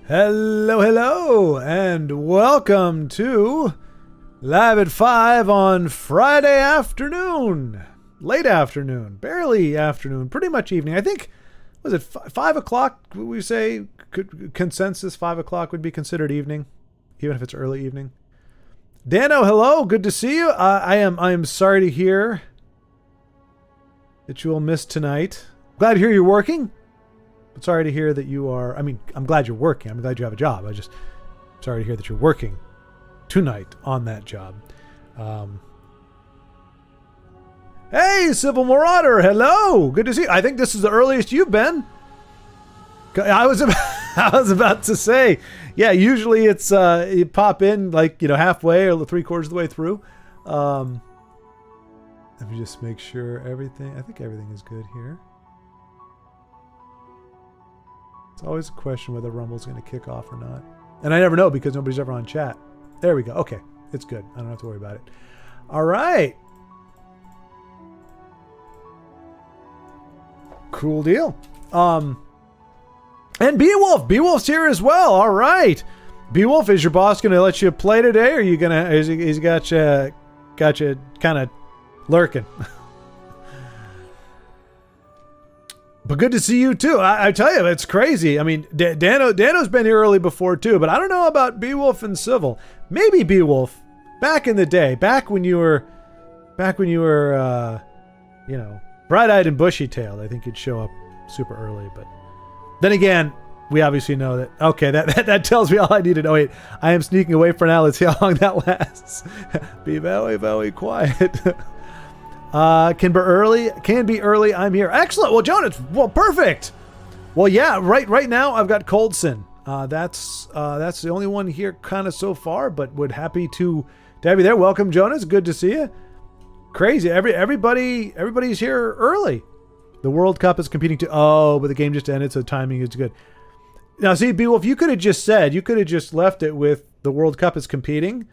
Hello, and welcome to Live at 5 on Friday afternoon. Late afternoon, barely afternoon, pretty much evening. I think, was it 5 o'clock? We say consensus 5 o'clock would be considered evening, even if it's early evening. Dano, hello, good to see you. I am sorry to hear that you will miss tonight. Glad to hear you're working. But sorry to hear that you are, I'm glad you're working. I'm glad you have a job. I just, sorry to hear that you're working tonight on that job. Hey, Civil Marauder, hello. Good to see you. I think this is the earliest you've been. I was about to say, yeah, usually it's, you pop in like, halfway or 3/4 of the way through. Let me just make sure I think everything is good here. It's always a question whether Rumble's going to kick off or not. And I never know because nobody's ever on chat. There we go. Okay. It's good. I don't have to worry about it. All right. Cool deal. And Beowulf. Beowulf's here as well. All right. Beowulf, is your boss going to let you play today? Or are you going to, he's got you kind of lurking? But good to see you too. I tell you, it's crazy. I mean, Dano's been here early before too, but I don't know about Beowulf and Civil. Maybe Beowulf, back in the day, back when you were, bright-eyed and bushy-tailed, I think you'd show up super early. But then again, we obviously know that. Okay, that tells me all I need to know. Wait, I am sneaking away for now. Let's see how long that lasts. Be very, very quiet. Can be early. I'm here. Excellent. Well, Jonas, perfect. Well, yeah, right now I've got Coldson. That's the only one here kind of so far, but would happy to have you there. Welcome, Jonas. Good to see you. Crazy. Everybody's here early. The World Cup is competing but the game just ended, so timing is good. Now, see, Beowulf, you could have just left it with the World Cup is competing,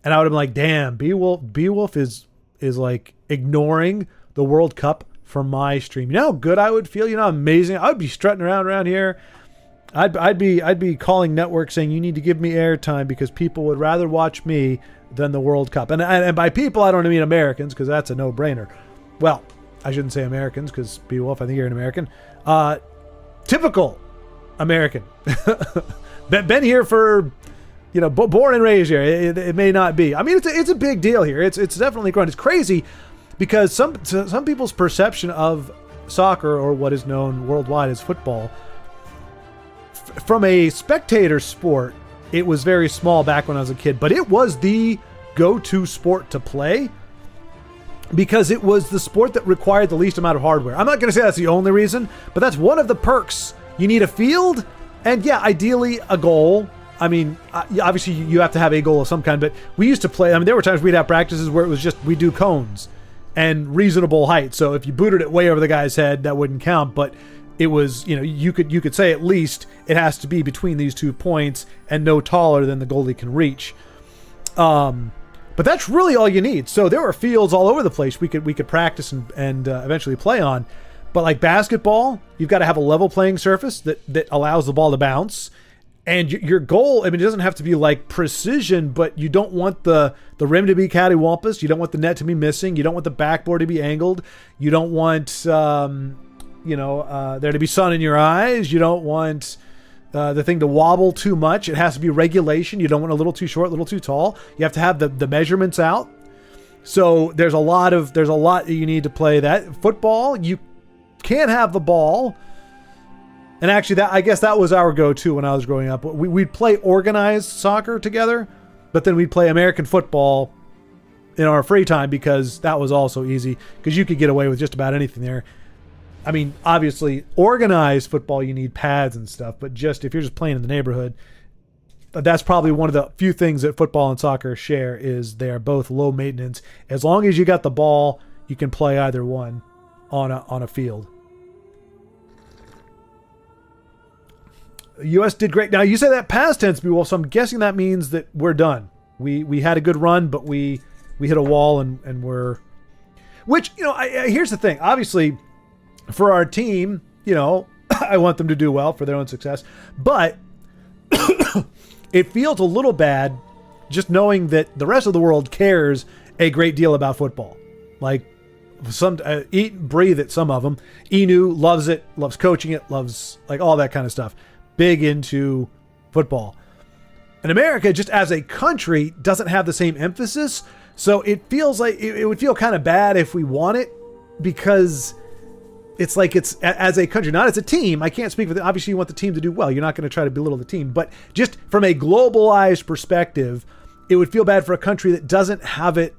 and I would have been like, damn, Beowulf is like ignoring the World Cup from my stream. You know how good I would feel? You know how amazing? I would be strutting around here. I'd be calling networks saying you need to give me airtime because people would rather watch me than the World Cup. And by people, I don't mean Americans because that's a no-brainer. Well, I shouldn't say Americans because Beowulf, I think you're an American. Typical American. Been here for... born and raised here. It may not be. I mean, it's a big deal here. It's definitely growing. It's crazy because some people's perception of soccer, or what is known worldwide as football, from a spectator sport, it was very small back when I was a kid, but it was the go-to sport to play because it was the sport that required the least amount of hardware. I'm not going to say that's the only reason, but that's one of the perks. You need a field and, yeah, ideally a goal. I mean, obviously you have to have a goal of some kind, but we used to play, there were times we'd have practices where it was just, we do cones and reasonable height. So if you booted it way over the guy's head, that wouldn't count, but it was, you could say at least it has to be between these 2 points and no taller than the goalie can reach. But that's really all you need. So there were fields all over the place we could practice and eventually play on. But like basketball, you've got to have a level playing surface that allows the ball to bounce. And your goal, it doesn't have to be like precision, but you don't want the rim to be cattywampus. You don't want the net to be missing. You don't want the backboard to be angled. You don't want, there to be sun in your eyes. You don't want the thing to wobble too much. It has to be regulation. You don't want a little too short, a little too tall. You have to have the measurements out. So there's a lot that you need to play that. Football, you can't have the ball. And actually, I guess that was our go-to when I was growing up. We'd play organized soccer together, but then we'd play American football in our free time because that was also easy because you could get away with just about anything there. I mean, obviously, organized football, you need pads and stuff, but just if you're just playing in the neighborhood, that's probably one of the few things that football and soccer share is they're both low maintenance. As long as you got the ball, you can play either one on a field. U.S. did great. Now, you say that past tense, Beowulf, so I'm guessing that means that we're done. We had a good run, but we hit a wall and we're... Which, here's the thing. Obviously, for our team, I want them to do well for their own success. But it feels a little bad just knowing that the rest of the world cares a great deal about football. Like, some eat and breathe it, some of them. Inu loves it, loves coaching it, loves like all that kind of stuff. Big into football. And America, just as a country, doesn't have the same emphasis. So it feels like it would feel kind of bad if we won it, because it's like it's as a country, not as a team. I can't speak for them. Obviously, you want the team to do well. You're not going to try to belittle the team. But just from a globalized perspective, it would feel bad for a country that doesn't have it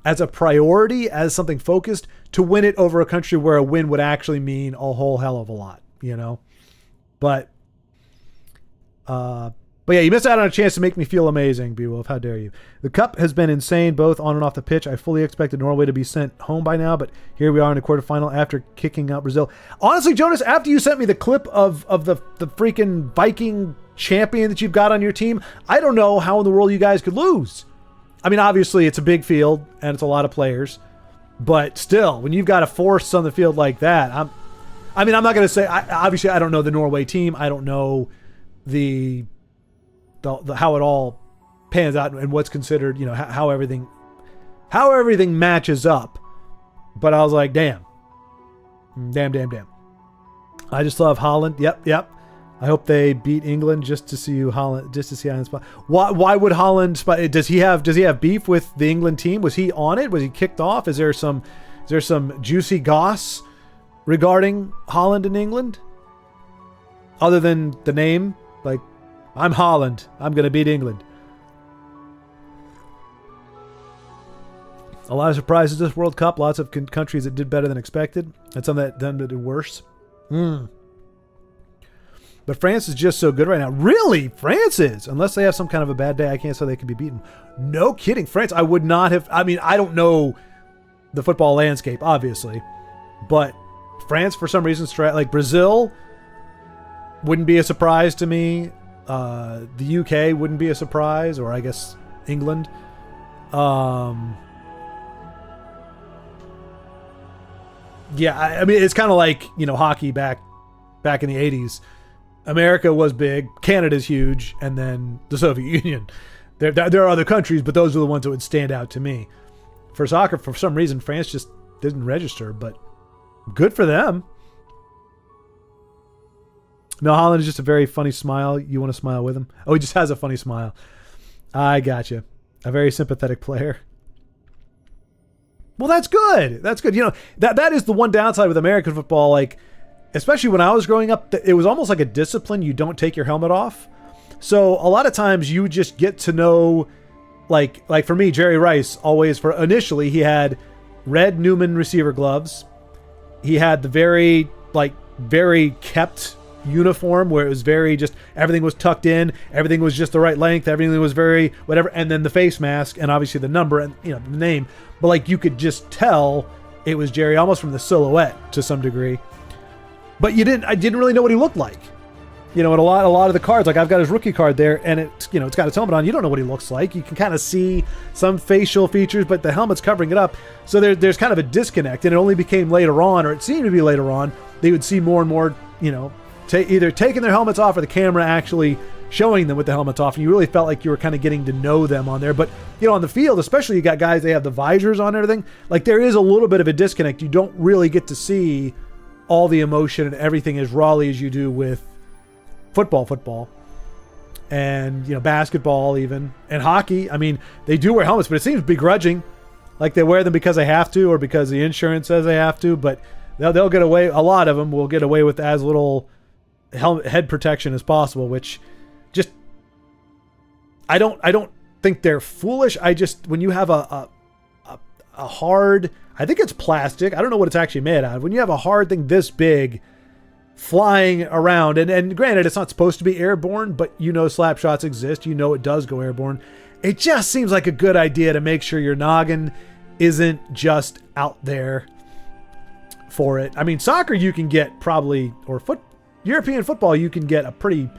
as a priority, as something focused, to win it over a country where a win would actually mean a whole hell of a lot, you know? But yeah, you missed out on a chance to make me feel amazing, Beowulf. How dare you? The cup has been insane, both on and off the pitch. I fully expected Norway to be sent home by now, but here we are in the quarterfinal after kicking out Brazil. Honestly, Jonas, after you sent me the clip of the freaking Viking champion that you've got on your team, I don't know how in the world you guys could lose. I mean, obviously, it's a big field, and it's a lot of players. But still, when you've got a force on the field like that, I'm not going to say... obviously, I don't know the Norway team. I don't know the how it all pans out and what's considered, you know, how everything matches up. But I was like, damn. I just love Holland. Yep. I hope they beat England just to see Holland spot. Why would Holland spot? Does he have beef with the England team? Was he on it? Was he kicked off? Is there some juicy goss regarding Holland and England? Other than the name, like, I'm Holland, I'm going to beat England. A lot of surprises this World Cup. Lots of countries that did better than expected, and some that did worse. But France is just so good right now. Really? France is? Unless they have some kind of a bad day, I can't say they can be beaten. No kidding. France, I would not have... I mean, I don't know the football landscape, obviously. But France, for some reason, like Brazil, wouldn't be a surprise to me. The UK wouldn't be a surprise. Or I guess England. Yeah, I mean, it's kind of like, you know, hockey back in the 80s. America was big, Canada's huge, and then the Soviet Union. There are other countries, but those are the ones that would stand out to me. For soccer, for some reason, France just didn't register, but good for them. No, Holland is just a very funny smile. You want to smile with him? Oh, he just has a funny smile. I gotcha. A very sympathetic player. Well, that's good. That's good. You know, that is the one downside with American football, like, especially when I was growing up, it was almost like a discipline. You don't take your helmet off. So a lot of times you just get to know, like for me, Jerry Rice initially he had red Newman receiver gloves. He had the very kept uniform where it was very just, everything was tucked in. Everything was just the right length. Everything was very whatever. And then the face mask and obviously the number and, you know, the name. But like you could just tell it was Jerry almost from the silhouette to some degree. But I didn't really know what he looked like. You know, and a lot of the cards, like I've got his rookie card there, and it's got his helmet on. You don't know what he looks like. You can kind of see some facial features, but the helmet's covering it up. So there's kind of a disconnect, and it only became later on, or it seemed to be later on, they would see more and more, you know, either taking their helmets off or the camera actually showing them with the helmets off, and you really felt like you were kind of getting to know them on there. But, you know, on the field, especially you got guys, they have the visors on and everything. Like there is a little bit of a disconnect. You don't really get to see all the emotion and everything as rawly as you do with football and, you know, basketball even, and hockey. I mean, they do wear helmets, but it seems begrudging, like they wear them because they have to or because the insurance says they have to, but they'll get away. A lot of them will get away with as little head protection as possible, which just, I don't think they're foolish. I just, when you have a hard, I think it's plastic, I don't know what it's actually made out of. When you have a hard thing this big flying around, and granted, it's not supposed to be airborne, but you know slap shots exist. You know it does go airborne. It just seems like a good idea to make sure your noggin isn't just out there for it. I mean, soccer you can get probably, or European football you can get a pretty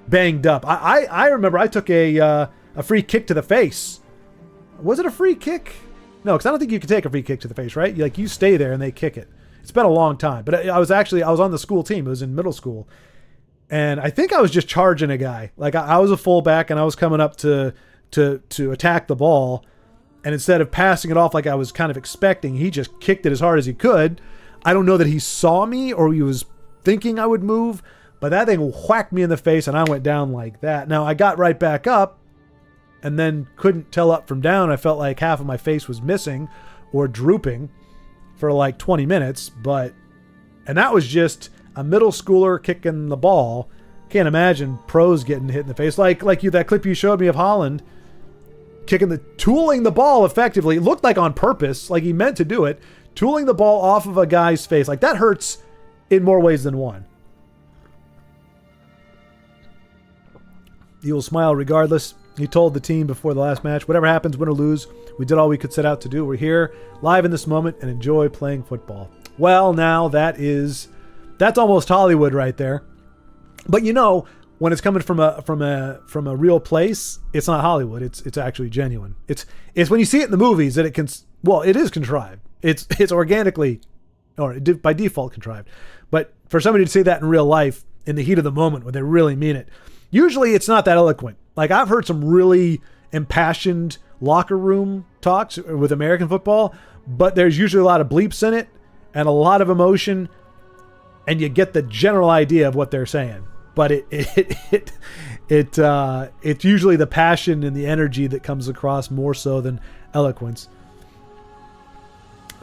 banged up. I remember I took a free kick to the face. Was it a free kick? No, because I don't think you can take a free kick to the face, right? You stay there and they kick it. It's been a long time, but I was on the school team. It was in middle school, And I think I was just charging a guy. Like I was a fullback and I was coming up to attack the ball. And instead of passing it off like I was kind of expecting, he just kicked it as hard as he could. I don't know that he saw me or he was thinking I would move, but that thing whacked me in the face and I went down like that. Now I got right back up and then couldn't tell up from down. I felt like half of my face was missing or drooping for like 20 minutes. And that was just a middle schooler kicking the ball. Can't imagine pros getting hit in the face. Like that clip you showed me of Holland tooling the ball effectively. It looked like on purpose, like he meant to do it. Tooling the ball off of a guy's face. Like that hurts in more ways than one. He will smile regardless. He told the team before the last match, whatever happens, win or lose, we did all we could set out to do. We're here live in this moment and enjoy playing football. Well, now that's almost Hollywood right there. But when it's coming from a real place, it's not Hollywood. It's actually genuine. It's when you see it in the movies that it is contrived. It's organically or by default contrived. But for somebody to say that in real life in the heat of the moment when they really mean it, usually it's not that eloquent. Like I've heard some really impassioned locker room talks with American football, but there's usually a lot of bleeps in it and a lot of emotion, and you get the general idea of what they're saying. But it's usually the passion and the energy that comes across more so than eloquence.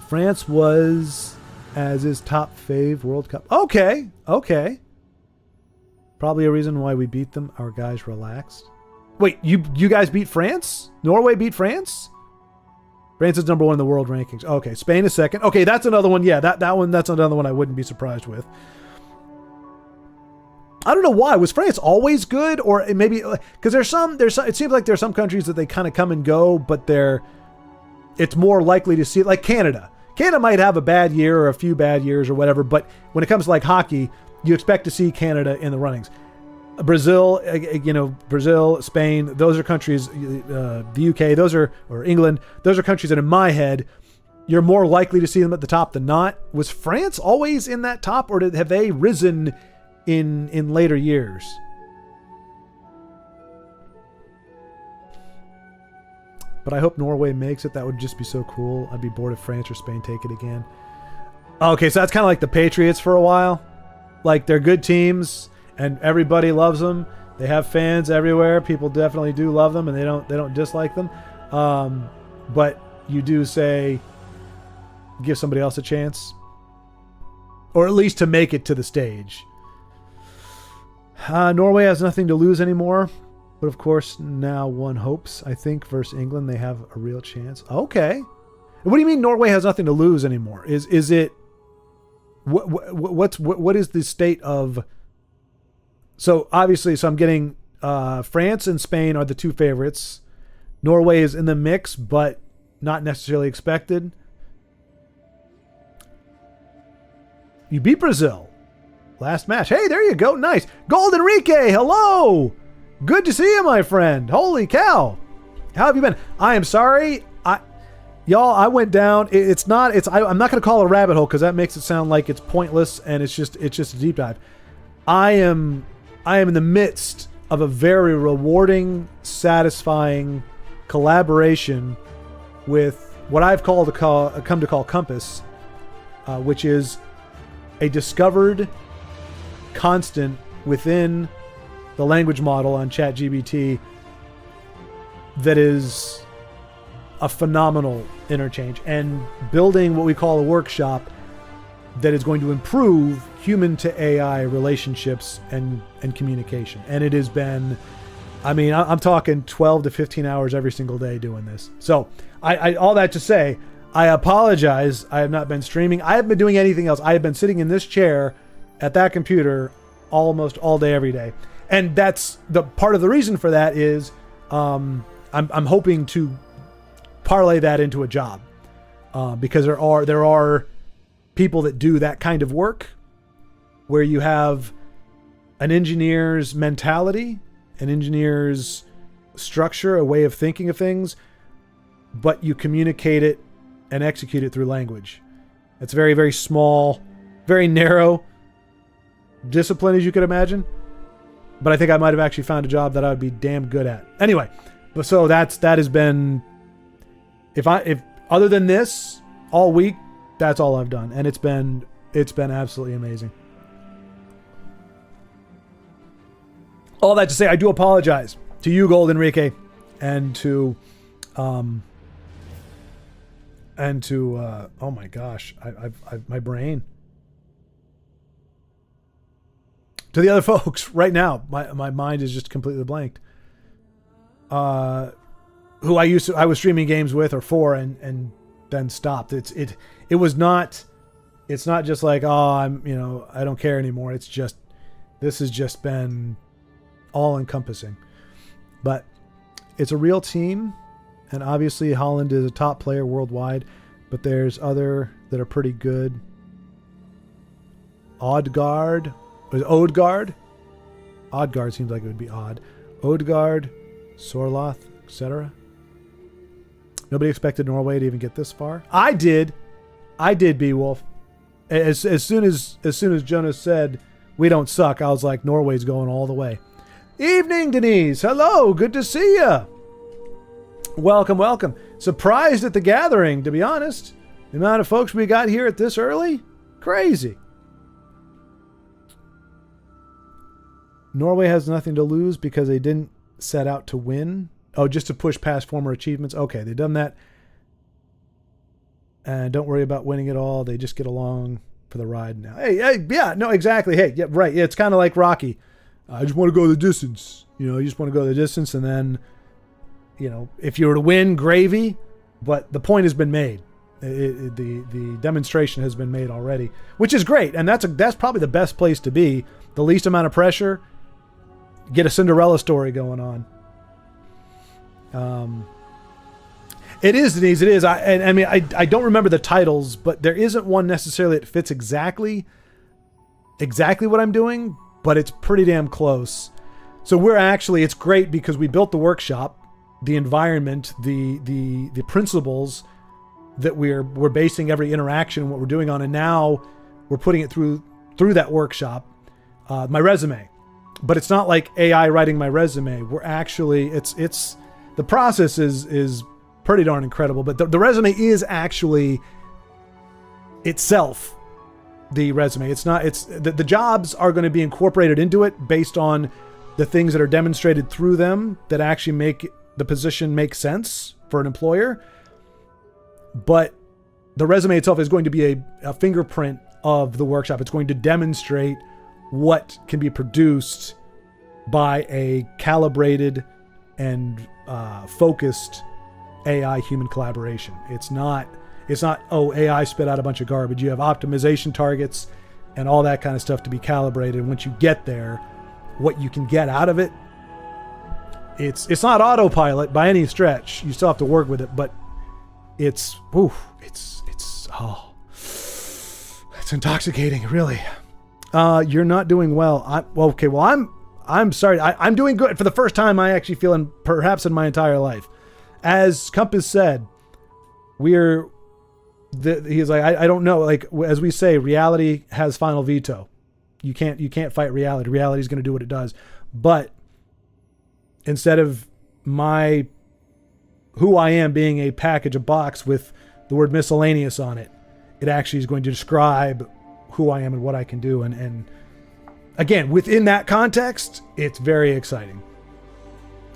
France was as his top fave World Cup. Okay. Probably a reason why we beat them. Our guys relaxed. Wait, you guys beat France? Norway beat France? France is number one in the world rankings. Okay, Spain is second. Okay, that's another one. Yeah, that's another one I wouldn't be surprised with. I don't know why. Was France always good, or maybe because there's some. It seems like there's some countries that they kind of come and go, but it's more likely to see, like Canada. Canada might have a bad year or a few bad years or whatever, but when it comes to like hockey, you expect to see Canada in the runnings. Brazil, Spain, those are countries, the UK, or England, those are countries that in my head, you're more likely to see them at the top than not. Was France always in that top, or have they risen in later years? But I hope Norway makes it. That would just be so cool. I'd be bored if France or Spain take it again. Okay, so that's kind of like the Patriots for a while. Like they're good teams and everybody loves them. They have fans everywhere. People definitely do love them and they don't dislike them. But you do say give somebody else a chance, or at least to make it to the stage. Norway has nothing to lose anymore, but of course now one hopes. I think versus England they have a real chance. Okay, what do you mean Norway has nothing to lose anymore? Is it what is the state of? So obviously, I'm getting France and Spain are the two favorites. Norway is in the mix, but not necessarily expected. You beat Brazil. Last match. Hey, there you go. Nice. Gold Enrique, hello. Good to see you, my friend. Holy cow. How have you been? I am sorry. I went down. I'm not going to call it a rabbit hole because that makes it sound like it's pointless and it's just a deep dive. I am in the midst of a very rewarding, satisfying collaboration with what I've come to call Compass, which is a discovered constant within the language model on ChatGPT that is a phenomenal interchange, and building what we call a workshop that is going to improve human to AI relationships and communication. And it has been, I'm talking 12 to 15 hours every single day doing this. So I all that to say, I apologize. I have not been streaming. I haven't been doing anything else. I have been sitting in this chair at that computer almost all day, every day. And that's the part of the reason for that is I'm hoping to parlay that into a job because there are people that do that kind of work where you have an engineer's mentality, an engineer's structure, a way of thinking of things, but you communicate it and execute it through language. It's very, very small, very narrow discipline, as you could imagine. but I think I might have actually found a job that I would be damn good at. Anyway, but so that has been, if other than this all week, that's all I've done, and it's been absolutely amazing. All that to say, I do apologize to you, Gold Enrique, and to oh my gosh, I've my brain. To the other folks right now, my mind is just completely blanked. Who I was streaming games with or for and then stopped. It's not just like, oh, I don't care anymore. It's just, this has just been all encompassing. But it's a real team, and obviously Holland is a top player worldwide, but there's other that are pretty good. Odegaard seems like it would be odd. Odegaard, Sorloth, etc. Nobody expected Norway to even get this far. I did, Beowulf. As soon as Jonas said we don't suck, I was like, Norway's going all the way. Evening, Denise. Hello, good to see ya. Welcome. Surprised at the gathering, to be honest. The amount of folks we got here at this early, crazy. Norway has nothing to lose because they didn't set out to win. Oh, just to push past former achievements. Okay, they've done that. And don't worry about winning it all. They just get along for the ride now. Hey, yeah, no, exactly. Hey, yeah, right. Yeah, it's kind of like Rocky. I just want to go the distance. You just want to go the distance, and then, if you were to win, gravy. But the point has been made. The demonstration has been made already, which is great. And that's probably the best place to be. The least amount of pressure. Get a Cinderella story going on. It is, Denise. It is. I don't remember the titles, but there isn't one necessarily that fits exactly what I'm doing, but it's pretty damn close. So it's great because we built the workshop, the environment, the principles that we're basing every interaction, what we're doing on, and now we're putting it through that workshop. My resume, but it's not like AI writing my resume. We're actually, it's the process is pretty darn incredible, but the resume is actually itself the resume. It's not, the jobs are going to be incorporated into it based on the things that are demonstrated through them that actually make the position make sense for an employer. But the resume itself is going to be a fingerprint of the workshop. It's going to demonstrate what can be produced by a calibrated and focused AI human collaboration. It's not, AI spit out a bunch of garbage. You have optimization targets and all that kind of stuff to be calibrated. And once you get there, what you can get out of it, it's not autopilot by any stretch. You still have to work with it, but it's intoxicating, really. You're not doing well. I'm sorry. I'm doing good for the first time. I actually feel perhaps in my entire life. As Compass said, he's like, I don't know. Like, as we say, reality has final veto. You can't fight reality. Reality is going to do what it does. But instead of who I am being a box with the word miscellaneous on it, it actually is going to describe who I am and what I can do. And again, within that context, it's very exciting.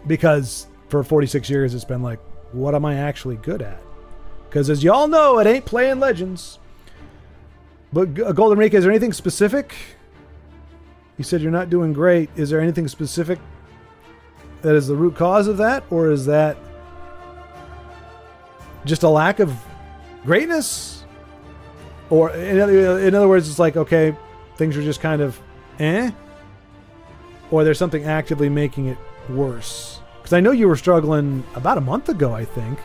Because for 46 years, it's been like, what am I actually good at? Because as y'all know, it ain't playing Legends. But Golden Rika, is there anything specific? You said you're not doing great. Is there anything specific that is the root cause of that? Or is that just a lack of greatness? Or in other words, it's like, okay, things are just kind of or there's something actively making it worse. Because I know you were struggling about a month ago, I think.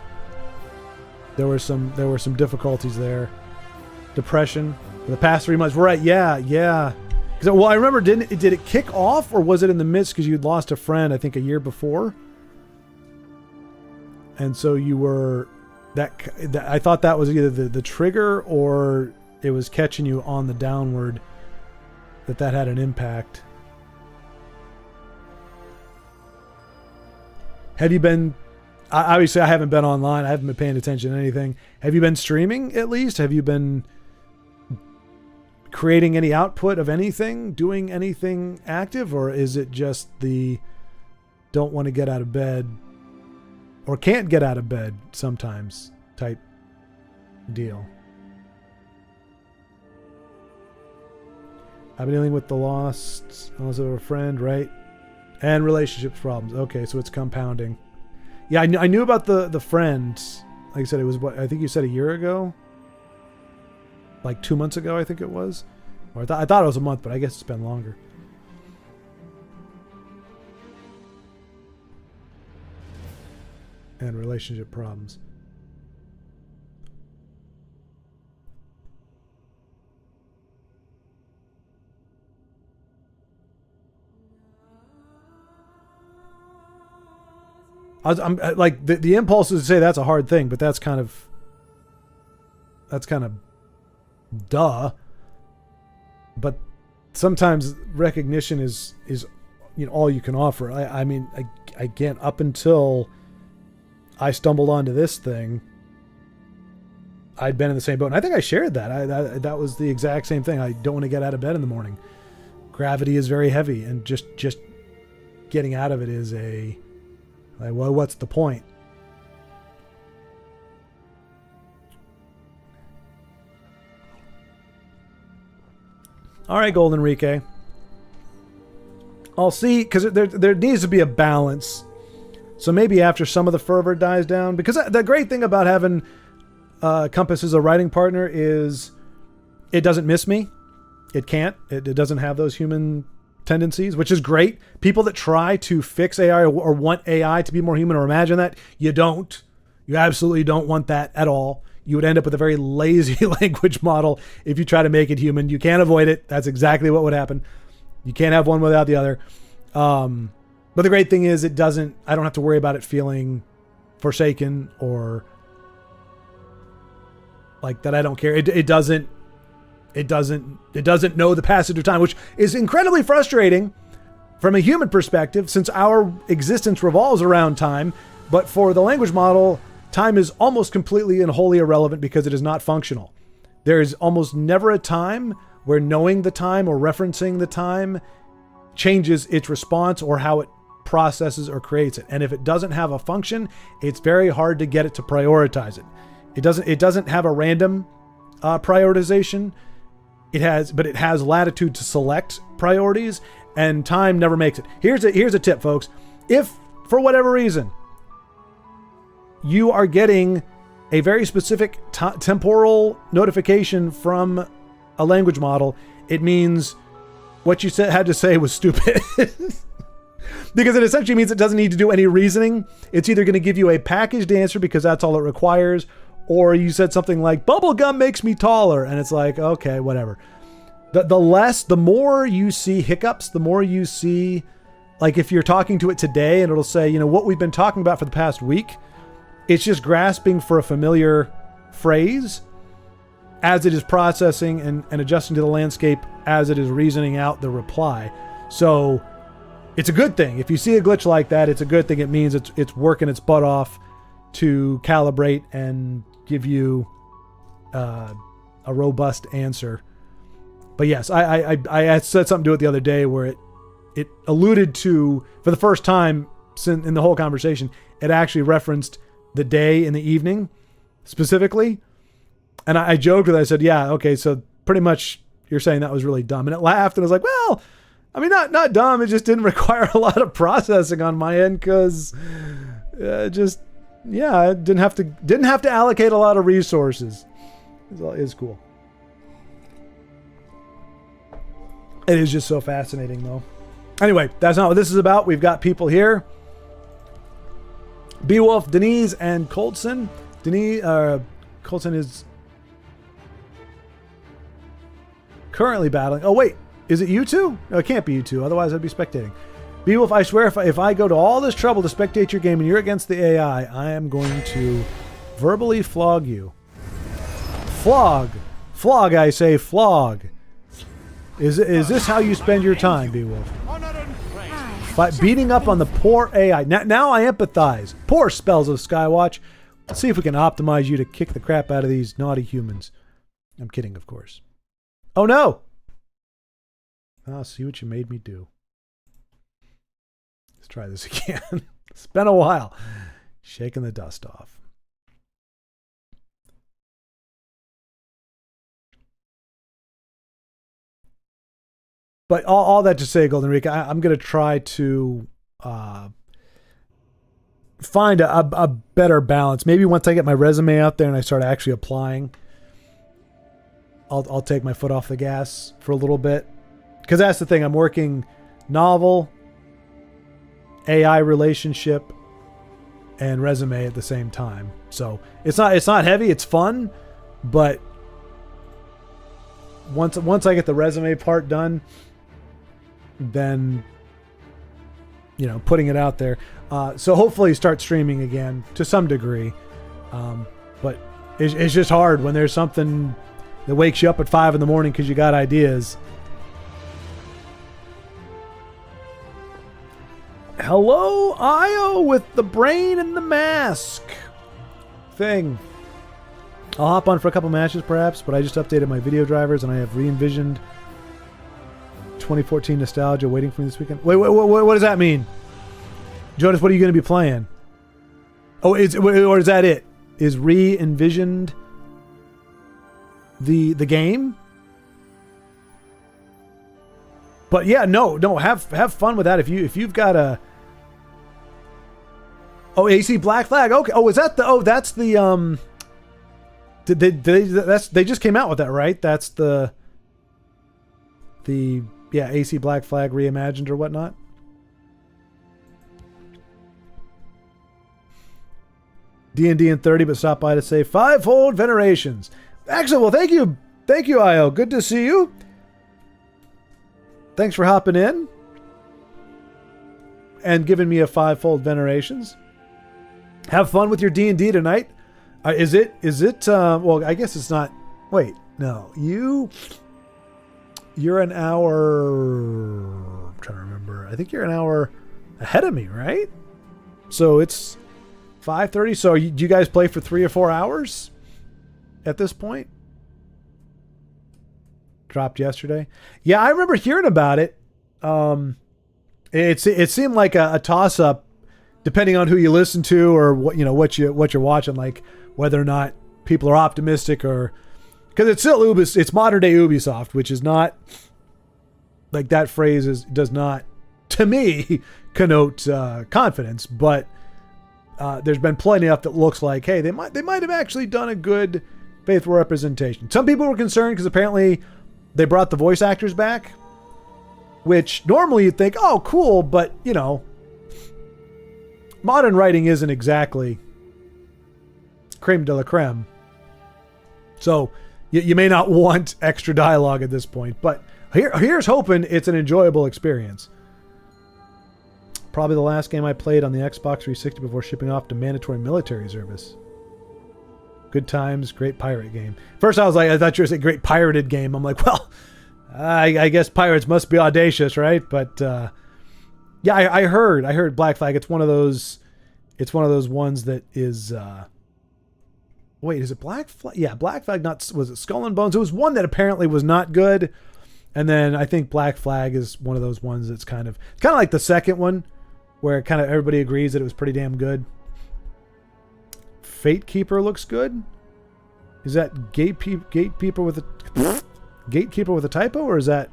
There were some difficulties there. Depression for the past 3 months. Right, yeah. Well, I remember, did it kick off, or was it in the midst because you'd lost a friend, I think, a year before? And so you were that I thought that was either the trigger, or it was catching you on the downward, that had an impact. Have you been... Obviously, I haven't been online. I haven't been paying attention to anything. Have you been streaming, at least? Have you been creating any output of anything? Doing anything active? Or is it just the don't want to get out of bed or can't get out of bed sometimes type deal? I've been dealing with the loss of a friend, right? And relationships problems. Okay, so it's compounding. Yeah, I knew about the friend. Like I said, it was what I think you said a year ago. Like 2 months ago, I think it was. Or I thought it was a month, but I guess it's been longer. And relationship problems. I'm like the impulse is to say that's a hard thing, but that's kind of duh. But sometimes recognition is all you can offer. I mean, again, up until I stumbled onto this thing, I'd been in the same boat, and I think I shared that. That was the exact same thing. I don't want to get out of bed in the morning. Gravity is very heavy, and just getting out of it is well, what's the point? All right, Golden Enrique. I'll see, because there needs to be a balance. So maybe after some of the fervor dies down, because the great thing about having Compass as a writing partner is it doesn't miss me. It can't. It doesn't have those human tendencies, which is great. People that try to fix AI or want AI to be more human or imagine that, you don't. You absolutely don't want that at all. You would end up with a very lazy language model if you try to make it human. You can't avoid it. That's exactly what would happen. You can't have one without the other. But the great thing is I don't have to worry about it feeling forsaken or like that I don't care. It doesn't know the passage of time, which is incredibly frustrating from a human perspective since our existence revolves around time. But for the language model, time is almost completely and wholly irrelevant because it is not functional. There is almost never a time where knowing the time or referencing the time changes its response or how it processes or creates it. And if it doesn't have a function, it's very hard to get it to prioritize it. It doesn't have a random prioritization. It has latitude to select priorities, and time never makes it. Here's a tip, folks. If for whatever reason you are getting a very specific temporal notification from a language model, it means what you had to say was stupid. Because it essentially means it doesn't need to do any reasoning. It's either going to give you a packaged answer because that's all it requires, or you said something like, bubblegum makes me taller. And it's like, okay, whatever. The more you see hiccups, the more you see, like if you're talking to it today and it'll say, what we've been talking about for the past week, it's just grasping for a familiar phrase as it is processing and adjusting to the landscape as it is reasoning out the reply. So it's a good thing. If you see a glitch like that, it's a good thing. It means it's working its butt off to calibrate and give you a robust answer. But yes, I said something to it the other day where it alluded to, for the first time in the whole conversation, it actually referenced the day and the evening specifically. And I joked with it. I said, yeah, okay, so pretty much you're saying that was really dumb. And it laughed and was like, well, I mean, not dumb. It just didn't require a lot of processing on my end because I didn't have to allocate a lot of resources. It's cool. It is just so fascinating, though. Anyway, that's not what this is about. We've got people here. Beowulf, Denise, and Colson. Colson is currently battling. Oh, wait. Is it you two? No, it can't be you two. Otherwise, I'd be spectating. Beowulf, I swear, if I go to all this trouble to spectate your game and you're against the AI, I am going to verbally flog you. Flog. Flog, I say, flog. Is this how you spend your time, Beowulf? By beating up on the poor AI. Now I empathize. Poor spells of Skywatch. Let's see if we can optimize you to kick the crap out of these naughty humans. I'm kidding, of course. Oh no! I'll see what you made me do. Let's try this again. It's been a while. Shaking the dust off. But all that to say, Golden Reek, I'm going to try to find a better balance. Maybe once I get my resume out there and I start actually applying, I'll take my foot off the gas for a little bit. Because that's the thing. I'm working novel, AI relationship, and resume at the same time. So it's not heavy. It's fun, but once I get the resume part done, then, you know, putting it out there. So hopefully start streaming again to some degree. But it's just hard when there's something that wakes you up at 5 in the morning because you got ideas. Hello, Io with the brain and the mask thing. I'll hop on for a couple matches perhaps, but I just updated my video drivers and I have re-envisioned 2014 nostalgia waiting for me this weekend. Wait, what does that mean? Jonas, what are you going to be playing? Oh, or is that it? Is re-envisioned the game? But yeah, no, have fun with that. If you've got a AC Black Flag. Okay. Oh, is that that's the they just came out with that, right? That's the AC Black Flag reimagined or whatnot. D&D in 30, but stop by to say fivefold venerations. Excellent. Well, thank you, Io. Good to see you. Thanks for hopping in and giving me a fivefold venerations. Have fun with your D&D tonight. Is it? Well, I guess it's not. Wait, no. You're an hour. I'm trying to remember. I think you're an hour ahead of me, right? So it's 5:30. So do you guys play for 3 or 4 hours at this point? Dropped yesterday. Yeah, I remember hearing about it. It seemed like a toss up, depending on who you listen to or what you're watching, like whether or not people are optimistic or because it's still it's modern day Ubisoft, which is not like that phrase does not to me connote confidence, but there's been plenty enough that looks like, hey, they might have actually done a good faithful representation. Some people were concerned because apparently they brought the voice actors back, which normally you'd think, oh, cool, but, you know, modern writing isn't exactly creme de la creme. So you may not want extra dialogue at this point, but here's hoping it's an enjoyable experience. Probably the last game I played on the Xbox 360 before shipping off to mandatory military service. Good times, great pirate game. First I was like, I thought you were saying great pirated game. I'm like, well, I guess pirates must be audacious, right? But yeah, I heard Black Flag. It's one of those ones that is wait, is it Black Flag? Yeah, Black Flag, was it Skull and Bones? It was one that apparently was not good. And then I think Black Flag is one of those ones that's kind of like the second one where kind of everybody agrees that it was pretty damn good. Fate Keeper looks good. Is that Gatekeeper with a typo, or is that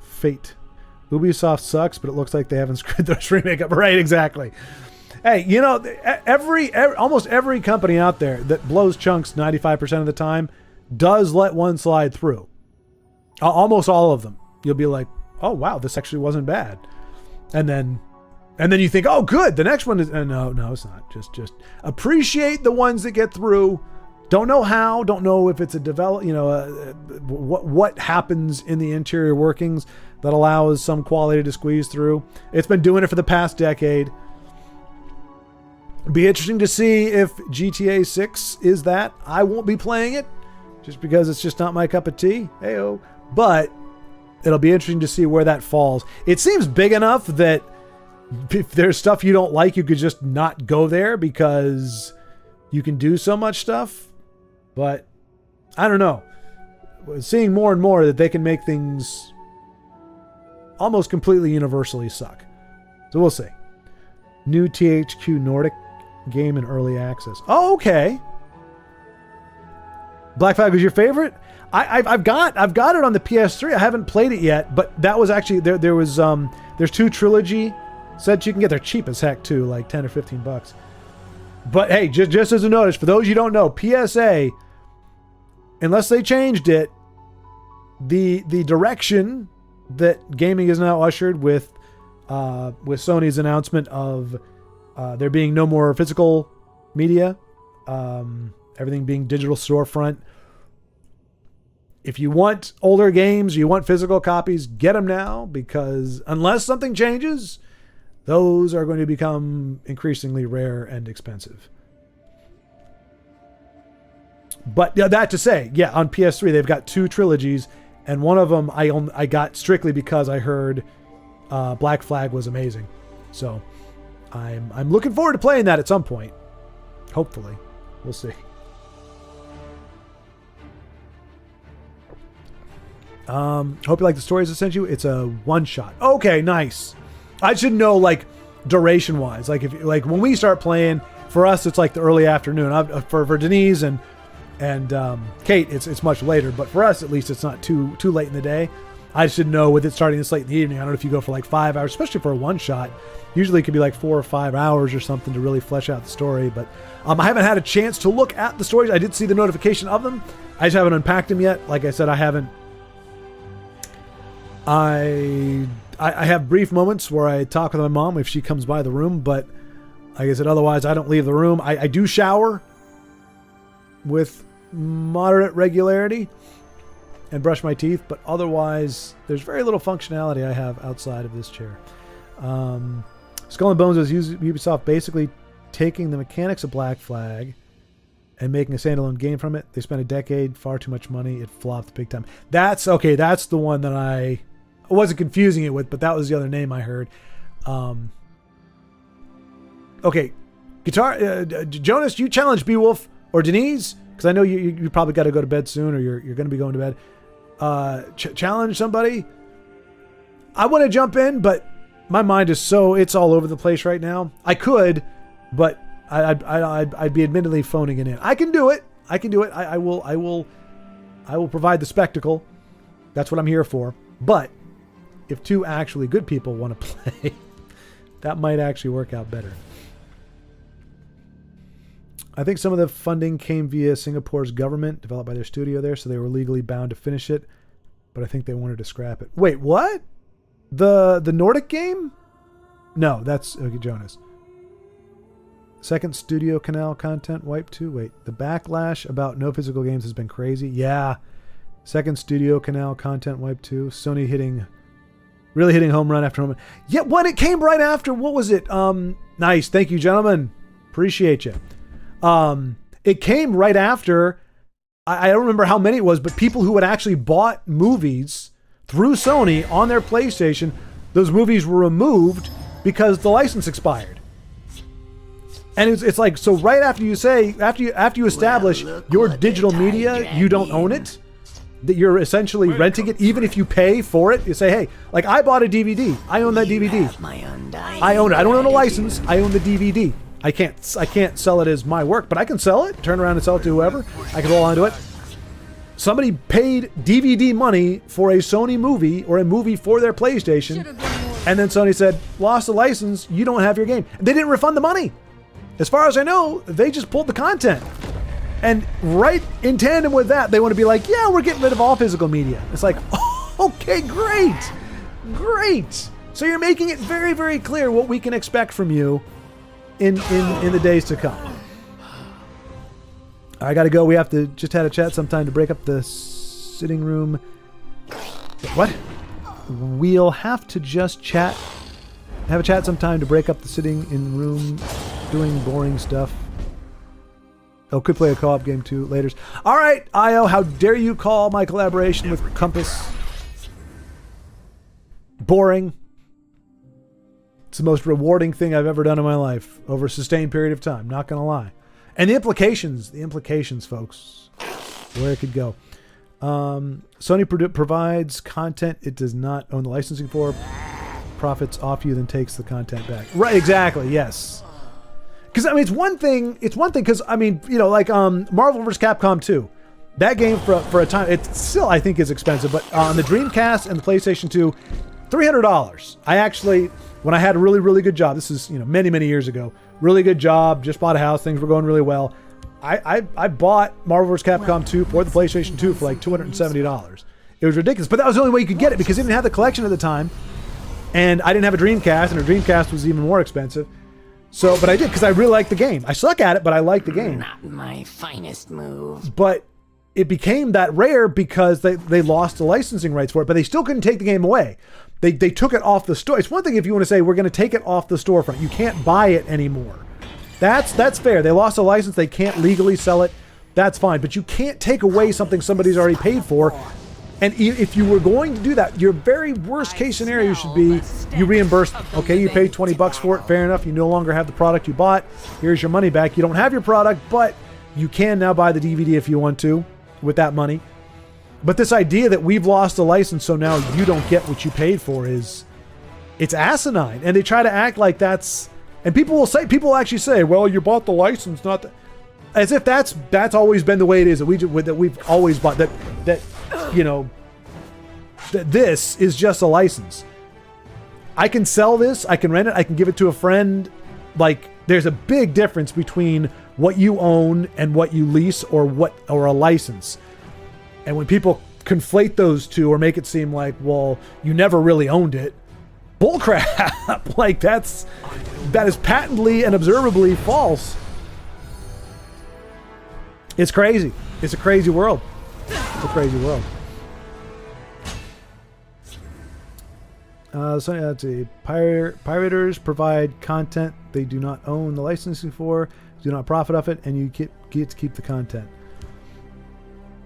Fate? Ubisoft sucks, but it looks like they haven't screwed their remake up. Right, exactly. Hey, you know, almost every company out there that blows chunks 95% of the time does let one slide through. Almost all of them. You'll be like, oh wow, this actually wasn't bad. And then you think, oh good, the next one is no, it's not. Just appreciate the ones that get through. Don't know how, don't know if it's what happens in the interior workings that allows some quality to squeeze through. It's been doing it for the past decade. Be interesting to see if GTA 6 is that. I won't be playing it just because it's just not my cup of tea. Heyo. But it'll be interesting to see where that falls. It seems big enough that if there's stuff you don't like, you could just not go there because you can do so much stuff. But I don't know. Seeing more and more that they can make things almost completely universally suck. So we'll see. New THQ Nordic game in early access. Oh, okay. Black Flag was your favorite? I've got it on the PS3. I haven't played it yet, but that was actually there's 2 trilogy sets you can get. They're cheap as heck too, like 10 or 15 bucks. But hey, just as a notice, for those you don't know, PSA, unless they changed it, the direction that gaming is now ushered with Sony's announcement of there being no more physical media, everything being digital storefront. If you want older games, you want physical copies, get them now, because unless something changes, those are going to become increasingly rare and expensive. But that to say, yeah, on PS3 they've got 2 trilogies, and one of them I got strictly because I heard Black Flag was amazing. So I'm looking forward to playing that at some point. Hopefully, we'll see. Hope you like the stories I sent you. It's a one-shot. Okay, nice. I should know, like, duration-wise. Like, if when we start playing, for us, it's like the early afternoon. For Denise and Kate, it's much later. But for us, at least, it's not too late in the day. I should know with it starting this late in the evening. I don't know if you go for like 5 hours, especially for a one-shot. Usually it could be like 4 or 5 hours or something to really flesh out the story. But I haven't had a chance to look at the stories. I did see the notification of them. I just haven't unpacked them yet. Like I said, I haven't. I have brief moments where I talk with my mom if she comes by the room, but like I said, otherwise I don't leave the room. I do shower with moderate regularity and brush my teeth, but otherwise there's very little functionality I have outside of this chair. Skull and Bones was Ubisoft basically taking the mechanics of Black Flag and making a standalone game from it. They spent a decade, far too much money. It flopped big time. That's okay. That's the one that I wasn't confusing it with, but that was the other name I heard. Okay, Jonas, you challenge Beowulf or Denise, because I know you probably got to go to bed soon, or you're going to be going to bed. Challenge somebody. I want to jump in, but my mind is it's all over the place right now. I could, but I'd be admittedly phoning it in. I can do it. I will provide the spectacle. That's what I'm here for. But if 2 actually good people want to play, that might actually work out better. I think some of the funding came via Singapore's government, developed by their studio there, so they were legally bound to finish it. But I think they wanted to scrap it. Wait, what? The Nordic game? No, that's okay, Jonas. Second studio canal content wiped too. Wait, the backlash about no physical games has been crazy. Yeah. Second studio canal content wiped too. Sony really hitting home run after home run. Yeah, when it came right after, what was it? Nice. Thank you, gentlemen. Appreciate you. It came right after, I don't remember how many it was, but people who had actually bought movies through Sony on their PlayStation, those movies were removed because the license expired. And it's like, so right after you say, after you establish your digital media, you don't own it, that you're essentially renting it, even if you pay for it. You say, hey, like I bought a DVD. I own that DVD. I own it. I don't own a license. I own the DVD. I can't sell it as my work, but I can sell it, turn around and sell it to whoever. I can hold on to it. Somebody paid DVD money for a Sony movie or a movie for their PlayStation, and then Sony said, lost the license, you don't have your game. They didn't refund the money. As far as I know, they just pulled the content. And right in tandem with that, they want to be like, yeah, we're getting rid of all physical media. It's like, oh, okay, great. So you're making it very, very clear what we can expect from you in the days to come. I got to go. We have to just had a chat sometime to break up the sitting room. What? We'll have to just chat. Have a chat sometime to break up the sitting in room doing boring stuff. Oh, could play a co-op game too later. All right, IO, how dare you call my collaboration with Compass Boring. It's the most rewarding thing I've ever done in my life over a sustained period of time. Not going to lie. And the implications, folks, where it could go. Sony provides content it does not own the licensing for. Profits off you, then takes the content back. Right, exactly, yes. Because, I mean, it's one thing, because, I mean, you know, like Marvel vs. Capcom 2. That game, for a time, it still, I think, is expensive. But on the Dreamcast and the PlayStation 2, $300. I actually, when I had a really, really good job, this is, you know, many, many years ago, really good job, just bought a house, things were going really well. I bought Marvel vs. Capcom 2 for the PlayStation 2 for like $270. It was ridiculous, but that was the only way you could get it because it didn't have the collection at the time. And I didn't have a Dreamcast, and a Dreamcast was even more expensive. So, but I did because I really liked the game. I suck at it, but I liked the game. Not my finest move. But it became that rare because they lost the licensing rights for it, but they still couldn't take the game away. They took it off the store. It's one thing if you want to say, we're going to take it off the storefront. You can't buy it anymore. That's fair. They lost the license. They can't legally sell it. That's fine. But you can't take away something somebody's already paid for. And if you were going to do that, your very worst case scenario should be you reimburse them. Okay, you paid $20 for it. Fair enough. You no longer have the product you bought. Here's your money back. You don't have your product, but you can now buy the DVD if you want to with that money. But this idea that we've lost the license, so now you don't get what you paid for it's asinine. And they try to act like that's, and people will actually say, well, you bought the license, not the, as if that's always been the way it is, that we've always bought that you know, that this is just a license. I can sell this, I can rent it, I can give it to a friend. Like, there's a big difference between what you own and what you lease or a license. And when people conflate those two or make it seem like, well, you never really owned it, bullcrap. Like, that is patently and observably false. It's crazy. It's a crazy world. It's a crazy world. So let's see. Pirators provide content they do not own the licensing for, do not profit off it, and you get to keep the content.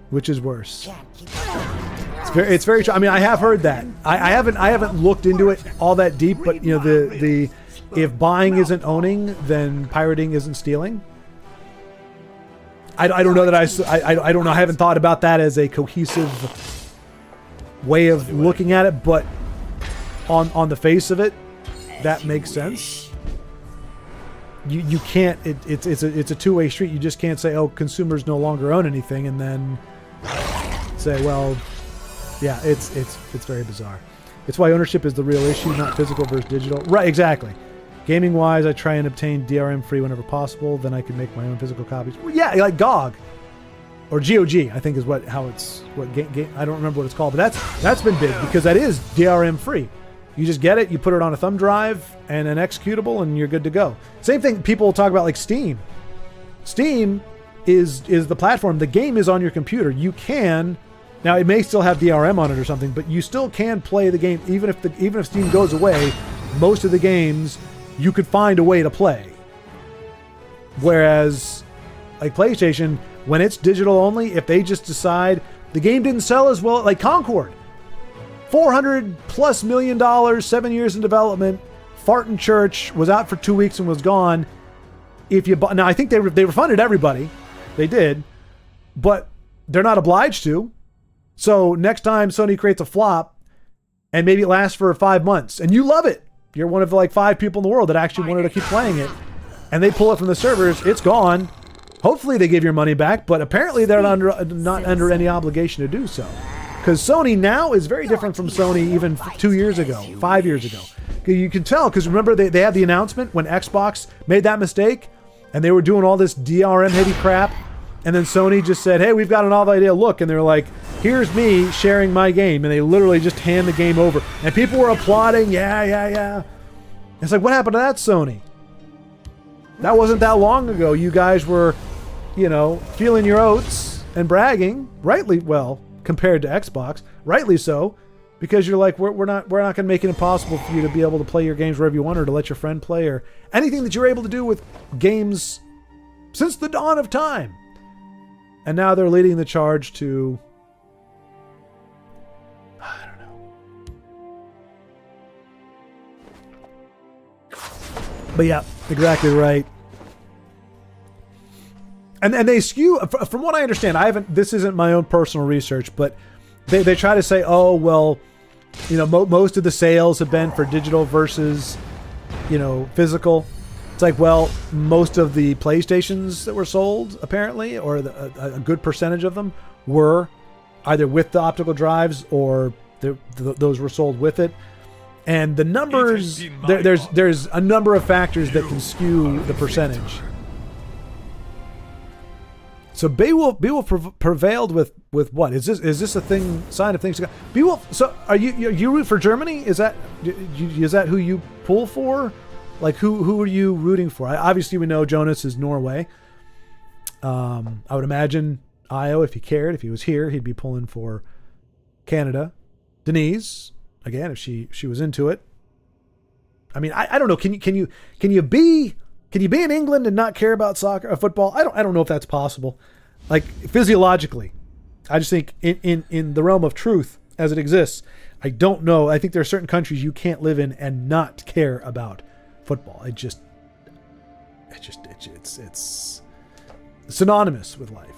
Which is worse? It's very true. I mean, I have heard that. I haven't looked into it all that deep, but you know, the if buying isn't owning, then pirating isn't stealing. I don't know that I don't know. I haven't thought about that as a cohesive way of looking at it, but on the face of it, that makes sense. You can't. It's a two-way street. You just can't say, oh, consumers no longer own anything, and then say, well, yeah, it's very bizarre. It's why ownership is the real issue, not physical versus digital. Right, exactly. Gaming wise, I try and obtain DRM free whenever possible. Then I can make my own physical copies. Well, yeah, like GOG or GOG, I think is what I don't remember what it's called, but that's been big because that is DRM free. You just get it, you put it on a thumb drive and an executable, and you're good to go. Same thing. People talk about like Steam. Steam is the platform. The game is on your computer. You can now. It may still have DRM on it or something, but you still can play the game even if Steam goes away. Most of the games you could find a way to play. Whereas, like PlayStation, when it's digital only, if they just decide the game didn't sell as well, like Concord, $400+ million, 7 years in development, fart in church, was out for 2 weeks and was gone. If you now, I think they refunded everybody, they did, but they're not obliged to. So next time Sony creates a flop, and maybe it lasts for 5 months, and you love it. You're one of the like 5 people in the world that actually wanted to keep playing it, and they pull it from the servers, it's gone. Hopefully they give your money back, but apparently they're not under any obligation to do so. Because Sony now is very different from Sony even 2 years ago, 5 years ago. You can tell, because remember they had the announcement when Xbox made that mistake, and they were doing all this DRM heavy crap, and then Sony just said, hey, we've got an all idea, look, and they're like, here's me sharing my game, and they literally just hand the game over. And people were applauding, yeah. It's like, what happened to that, Sony? That wasn't that long ago. You guys were, you know, feeling your oats and bragging, rightly, well, compared to Xbox, rightly so, because you're like, we're not going to make it impossible for you to be able to play your games wherever you want, or to let your friend play, or anything that you're able to do with games since the dawn of time. And now they're leading the charge to, I don't know. But yeah, exactly right. And they skew, from what I understand, this isn't my own personal research, but they try to say, oh, well, you know, most of the sales have been for digital versus, you know, physical. It's like, well, most of the PlayStations that were sold, apparently, or a good percentage of them were either with the optical drives or those were sold with it. And the numbers, there's a number of factors that can skew the percentage. So Beowulf prevailed with what? Is this a sign of things to come? Beowulf. So are you root for Germany? Is that who you pull for? Like who are you rooting for? Obviously we know Jonas is Norway. I would imagine Io, if he cared, if he was here, he'd be pulling for Canada. Denise, again, if she was into it. I mean, I don't know. Can you be in England and not care about soccer or football? I don't know if that's possible. Like physiologically, I just think in the realm of truth as it exists, I don't know. I think there are certain countries you can't live in and not care about football. It's synonymous with life.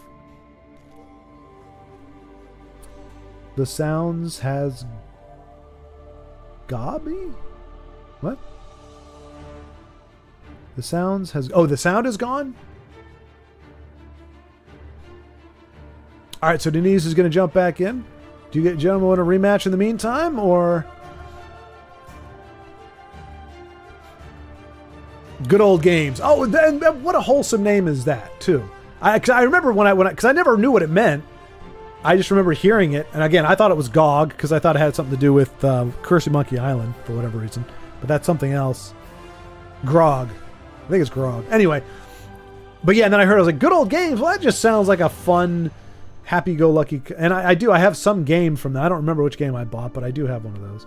The Sounds has Gabi? What? The sound is gone? All right, so Denise is going to jump back in. Do you gentlemen want a rematch in the meantime, or good old games? Oh, then what a wholesome name is that too. I remember because I never knew what it meant. I just remember hearing it, and again, I thought it was GOG because I thought it had something to do with Cursey Monkey Island for whatever reason, but that's something else. Grog. I think it's Grog. Anyway, but yeah, and then I was like, good old games. Well, that just sounds like a fun, happy-go-lucky. And I have some game from that. I don't remember which game I bought, but I do have one of those.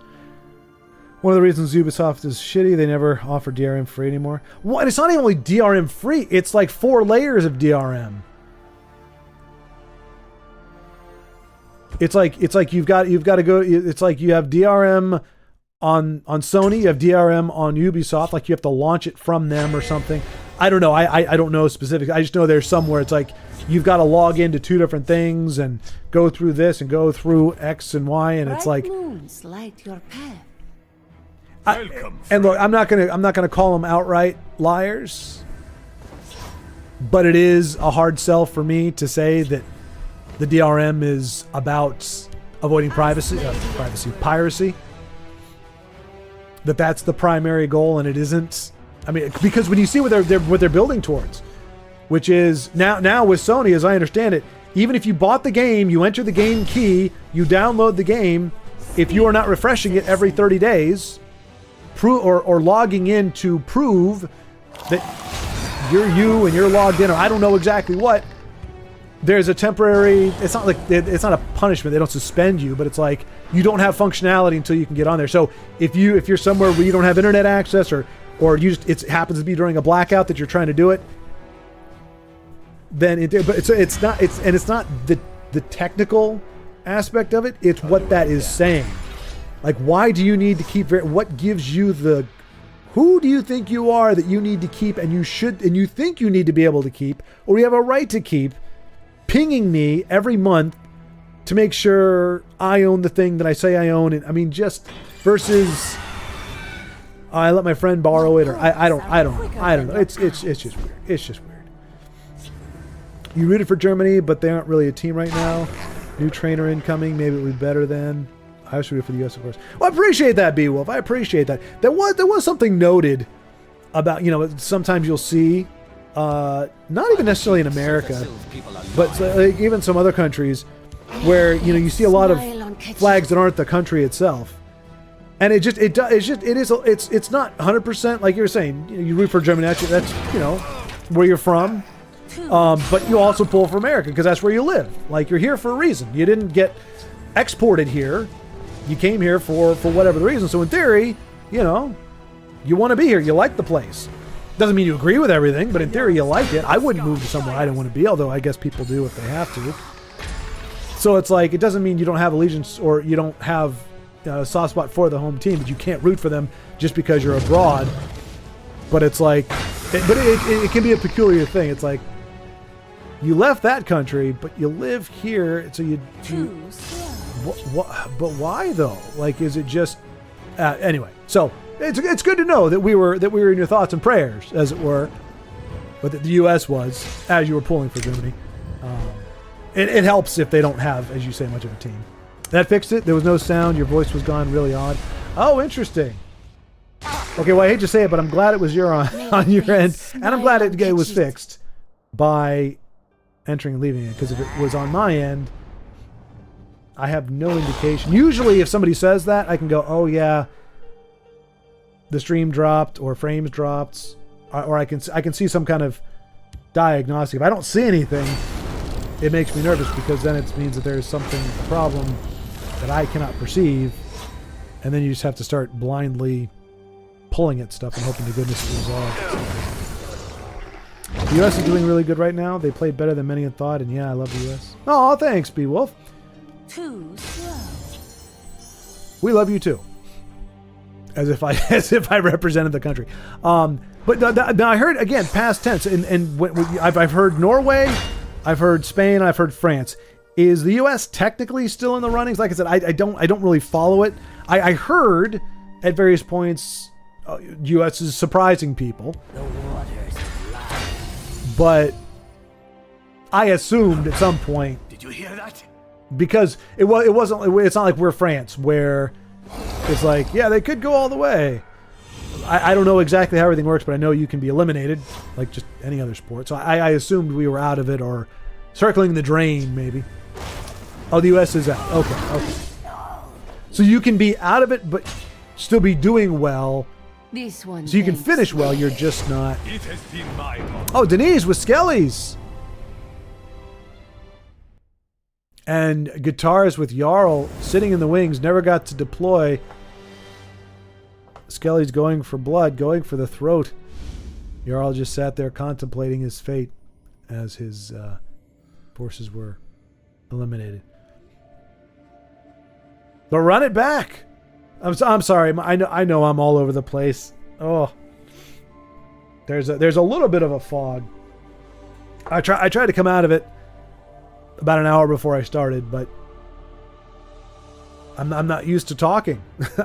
One of the reasons Ubisoft is shitty, they never offer DRM free anymore. Well, and it's not even only DRM free. It's like 4 layers of DRM. It's like you've got to go. It's like you have DRM on Sony, you have DRM on Ubisoft. Like you have to launch it from them or something. I don't know. I don't know specifically. I just know there's somewhere it's like you've got to log into 2 different things and go through this and go through X and Y, and it's like. Moons light your path. And look, I'm not gonna call them outright liars, but it is a hard sell for me to say that the DRM is about avoiding piracy. That's the primary goal, and it isn't. I mean, because when you see what they're building towards, which is now with Sony, as I understand it, even if you bought the game, you enter the game key, you download the game. If you are not refreshing it every 30 days, or logging in to prove that you're you and you're logged in, or I don't know exactly what. There's a temporary. It's not a punishment. They don't suspend you, but it's like you don't have functionality until you can get on there. So if you're somewhere where you don't have internet access, or it happens to be during a blackout that you're trying to do it, then it's not the technical aspect of it. It's what that is saying. Like, why do you need to keep? What gives you the? Who do you think you are that you need to keep, and you think you need to be able to keep, or you have a right to keep? Pinging me every month to make sure I own the thing that I say I own. And I mean, just versus I let my friend borrow it, or I don't know. It's just weird. It's just weird. You rooted for Germany, but they aren't really a team right now. New trainer incoming. Maybe it'll be better then. I was rooting for the US, of course. Well, I appreciate that, Beowulf. I appreciate that. There was something noted about, sometimes you'll see, not even necessarily in America, but like even some other countries where you see a lot of flags that aren't the country itself, and it's not 100% like you were saying. You root for Germany, that's where you're from, but you also pull for America because that's where you live. Like you're here for a reason. You didn't get exported here. You came here for whatever the reason. So in theory, you want to be here. You like the place. Doesn't mean you agree with everything, but in theory you like it. I wouldn't move to somewhere I didn't want to be, although I guess people do if they have to. So it's like, it doesn't mean you don't have allegiance or you don't have a soft spot for the home team, but you can't root for them just because you're abroad. But it's like, it can be a peculiar thing. It's like, you left that country, but you live here, so you but why though? Like, is it just anyway? So it's good to know that we were in your thoughts and prayers, as it were, but that the U.S. was as you were pulling for Germany. It helps if they don't have, as you say, much of a team. That fixed it. There was no sound. Your voice was gone. Really odd. Oh, interesting. Okay, well, I hate to say it, but I'm glad it was on your end, and I'm glad it was fixed by entering and leaving it, because if it was on my end, I have no indication. Usually, if somebody says that, I can go, oh yeah, the stream dropped or frames dropped, or I can see some kind of diagnostic. If I don't see anything, it makes me nervous, because then it means that there's something, a problem that I cannot perceive, and then you just have to start blindly pulling at stuff and hoping to goodness it resolves. The U.S. is doing really good right now. They played better than many had thought, and yeah, I love the U.S. Oh, thanks, Beowulf. Too slow. We love you too. As if I represented the country. But now I heard again past tense, and I've heard Norway, I've heard Spain, I've heard France. Is the U.S. technically still in the runnings? Like I said, I don't really follow it. I heard at various points, U.S. is surprising people. The waters of life. But I assumed at some point. Did you hear that? Because it's not like we're France, where it's like, yeah, they could go all the way. I don't know exactly how everything works, but I know you can be eliminated, like just any other sport. So I assumed we were out of it, or circling the drain, maybe. Oh, the U.S. is out. Okay. So you can be out of it, but still be doing well. This one. So you can finish well, you're just not. It has been my honor. Oh, Denise with Skellies. And guitars with Jarl sitting in the wings, never got to deploy. Skelly's going for blood, going for the throat. Jarl just sat there contemplating his fate as his forces were eliminated. But run it back. I'm sorry. I know I'm all over the place. Oh, there's a little bit of a fog. I tried to come out of it about an hour before I started, but I'm not used to talking.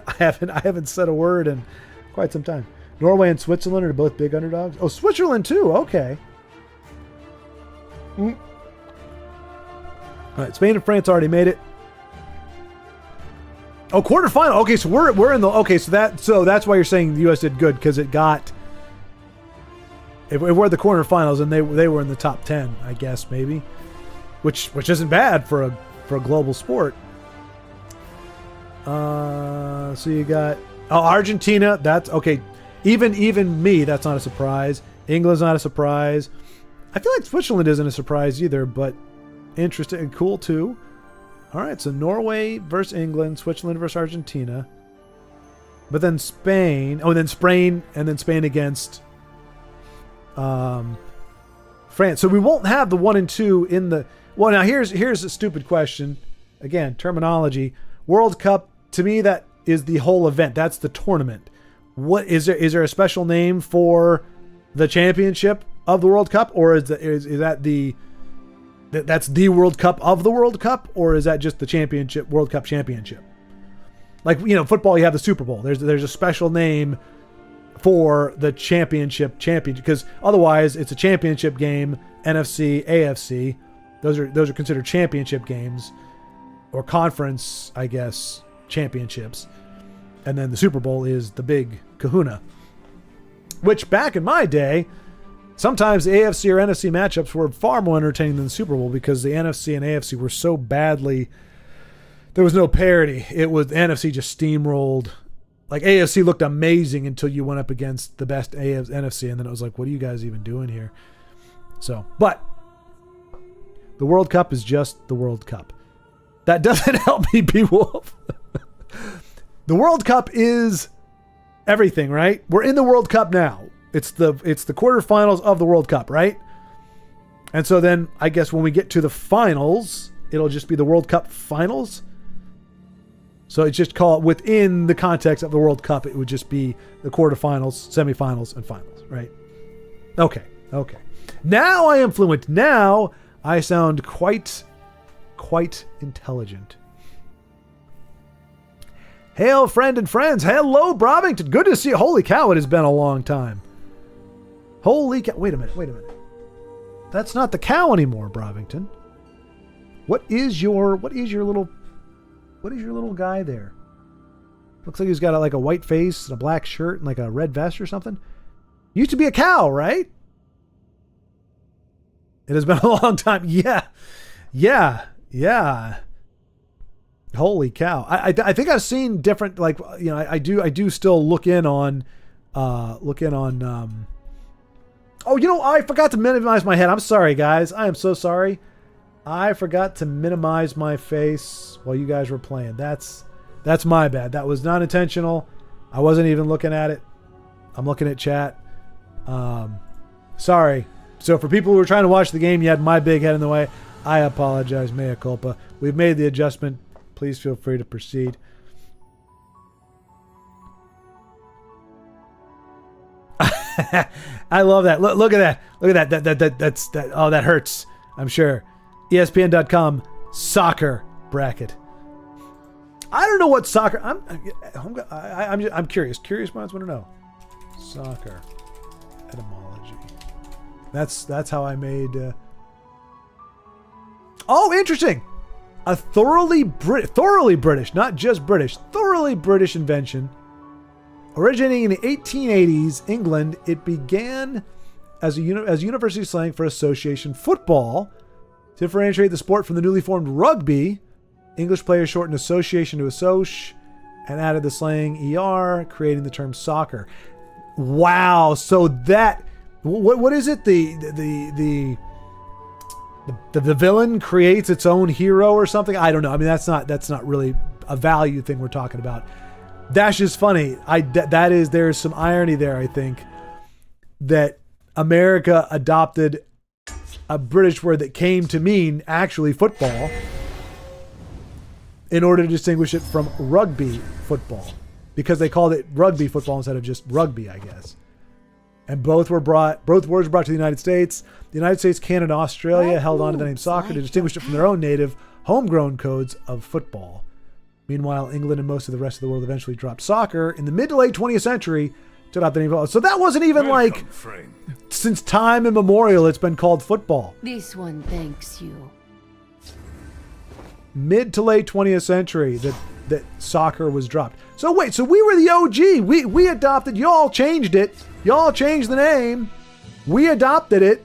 I haven't said a word in quite some time. Norway and Switzerland are both big underdogs. Oh, Switzerland too. Okay. All right, Spain and France already made it. Oh, quarterfinal. Okay, so we're in the. Okay, so that's why you're saying the U.S. did good, because it got. If we're at the quarterfinals and they were in the top 10, I guess maybe, which isn't bad for a global sport. So you got Argentina. That's okay. Even me, that's not a surprise. England's not a surprise. I feel like Switzerland isn't a surprise either, but interesting and cool too. All right, so Norway versus England, Switzerland versus Argentina, but then Spain. Oh, and then Spain, against France. So we won't have the 1 and 2 in the. Well, now here's a stupid question. Again, terminology. World Cup, to me, that is the whole event. That's the tournament. What is there a special name for the championship of the World Cup, or is that that's the World Cup of the World Cup, or is that just the championship, World Cup championship? Like, football, you have the Super Bowl. There's a special name for the championship, because otherwise it's a championship game, NFC, AFC. Those are considered championship games, or conference, I guess, championships. And then the Super Bowl is the big kahuna. Which back in my day, sometimes the AFC or NFC matchups were far more entertaining than the Super Bowl, because the NFC and AFC were so badly. There was no parity. It was the NFC just steamrolled. Like, AFC looked amazing until you went up against the best NFC, and then it was like, what are you guys even doing here? So, but the World Cup is just the World Cup. That doesn't help me, Beowulf. The World Cup is everything, right? We're in the World Cup now. It's the quarterfinals of the World Cup, right? And so then I guess when we get to the finals, it'll just be the World Cup finals. So it's just called, within the context of the World Cup, it would just be the quarterfinals, semifinals, and finals, right? Okay. Now I am fluent. Now I sound quite intelligent. Hail, friend and friends. Hello, Brovington. Good to see you. Holy cow, it has been a long time. Holy cow. Wait a minute. That's not the cow anymore, Brovington. What is your little guy there? Looks like he's got like a white face and a black shirt and like a red vest or something. Used to be a cow, right? It has been a long time. Yeah. Holy cow. I think I've seen different, like, you know, I do still look in on oh, you know, I forgot to minimize my head. I'm sorry, guys. I am so sorry. I forgot to minimize my face while you guys were playing. That's my bad. That was not intentional. I wasn't even looking at it. I'm looking at chat. Sorry. So for people who were trying to watch the game, you had my big head in the way. I apologize. Mea culpa. We've made the adjustment. Please feel free to proceed. I love that. Look at that. Look at that. Oh, that hurts. I'm sure. ESPN.com soccer bracket. I don't know what soccer. I'm curious. Curious minds want to know. Soccer etymology. That's how I made. Oh, interesting. A thoroughly British, not just British, thoroughly British invention. Originating in the 1880s, England, it began as university slang for association football. To differentiate the sport from the newly formed rugby, English players shortened association to assoc and added the slang ER, creating the term soccer. Wow. So that, what is it? The villain creates its own hero or something? I don't know. I mean, that's not really a value thing we're talking about. That's just funny. There's some irony there, I think, that America adopted a British word that came to mean actually football in order to distinguish it from rugby football, because they called it rugby football instead of just rugby, I guess. And both words were brought to the United States. The United States, Canada, Australia held on to the name soccer to distinguish it from their own native, homegrown codes of football. Meanwhile, England and most of the rest of the world eventually dropped soccer in the mid to late 20th century to adopt the name football. So that wasn't even since time immemorial, it's been called football. This one thanks you. Mid to late 20th century that soccer was dropped. So wait, so we were the OG. We adopted, y'all changed it. Y'all changed the name. We adopted it.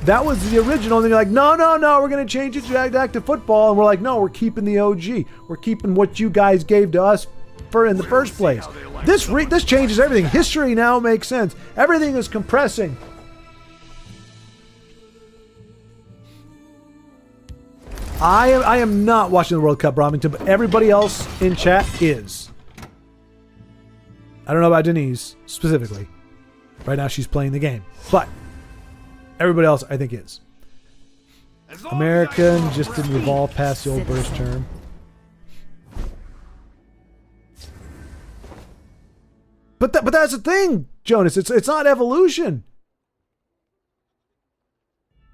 That was the original. And then you're like, no, we're going to change it back to football. And we're like, no, we're keeping the OG. We're keeping what you guys gave to us in the first place. This changes everything. History now makes sense. Everything is compressing. I am not watching the World Cup, Robington, but everybody else in chat is. I don't know about Denise specifically. Right now she's playing the game. But everybody else, I think, is. American just didn't evolve past the old British term. But that's the thing, Jonas. It's not evolution.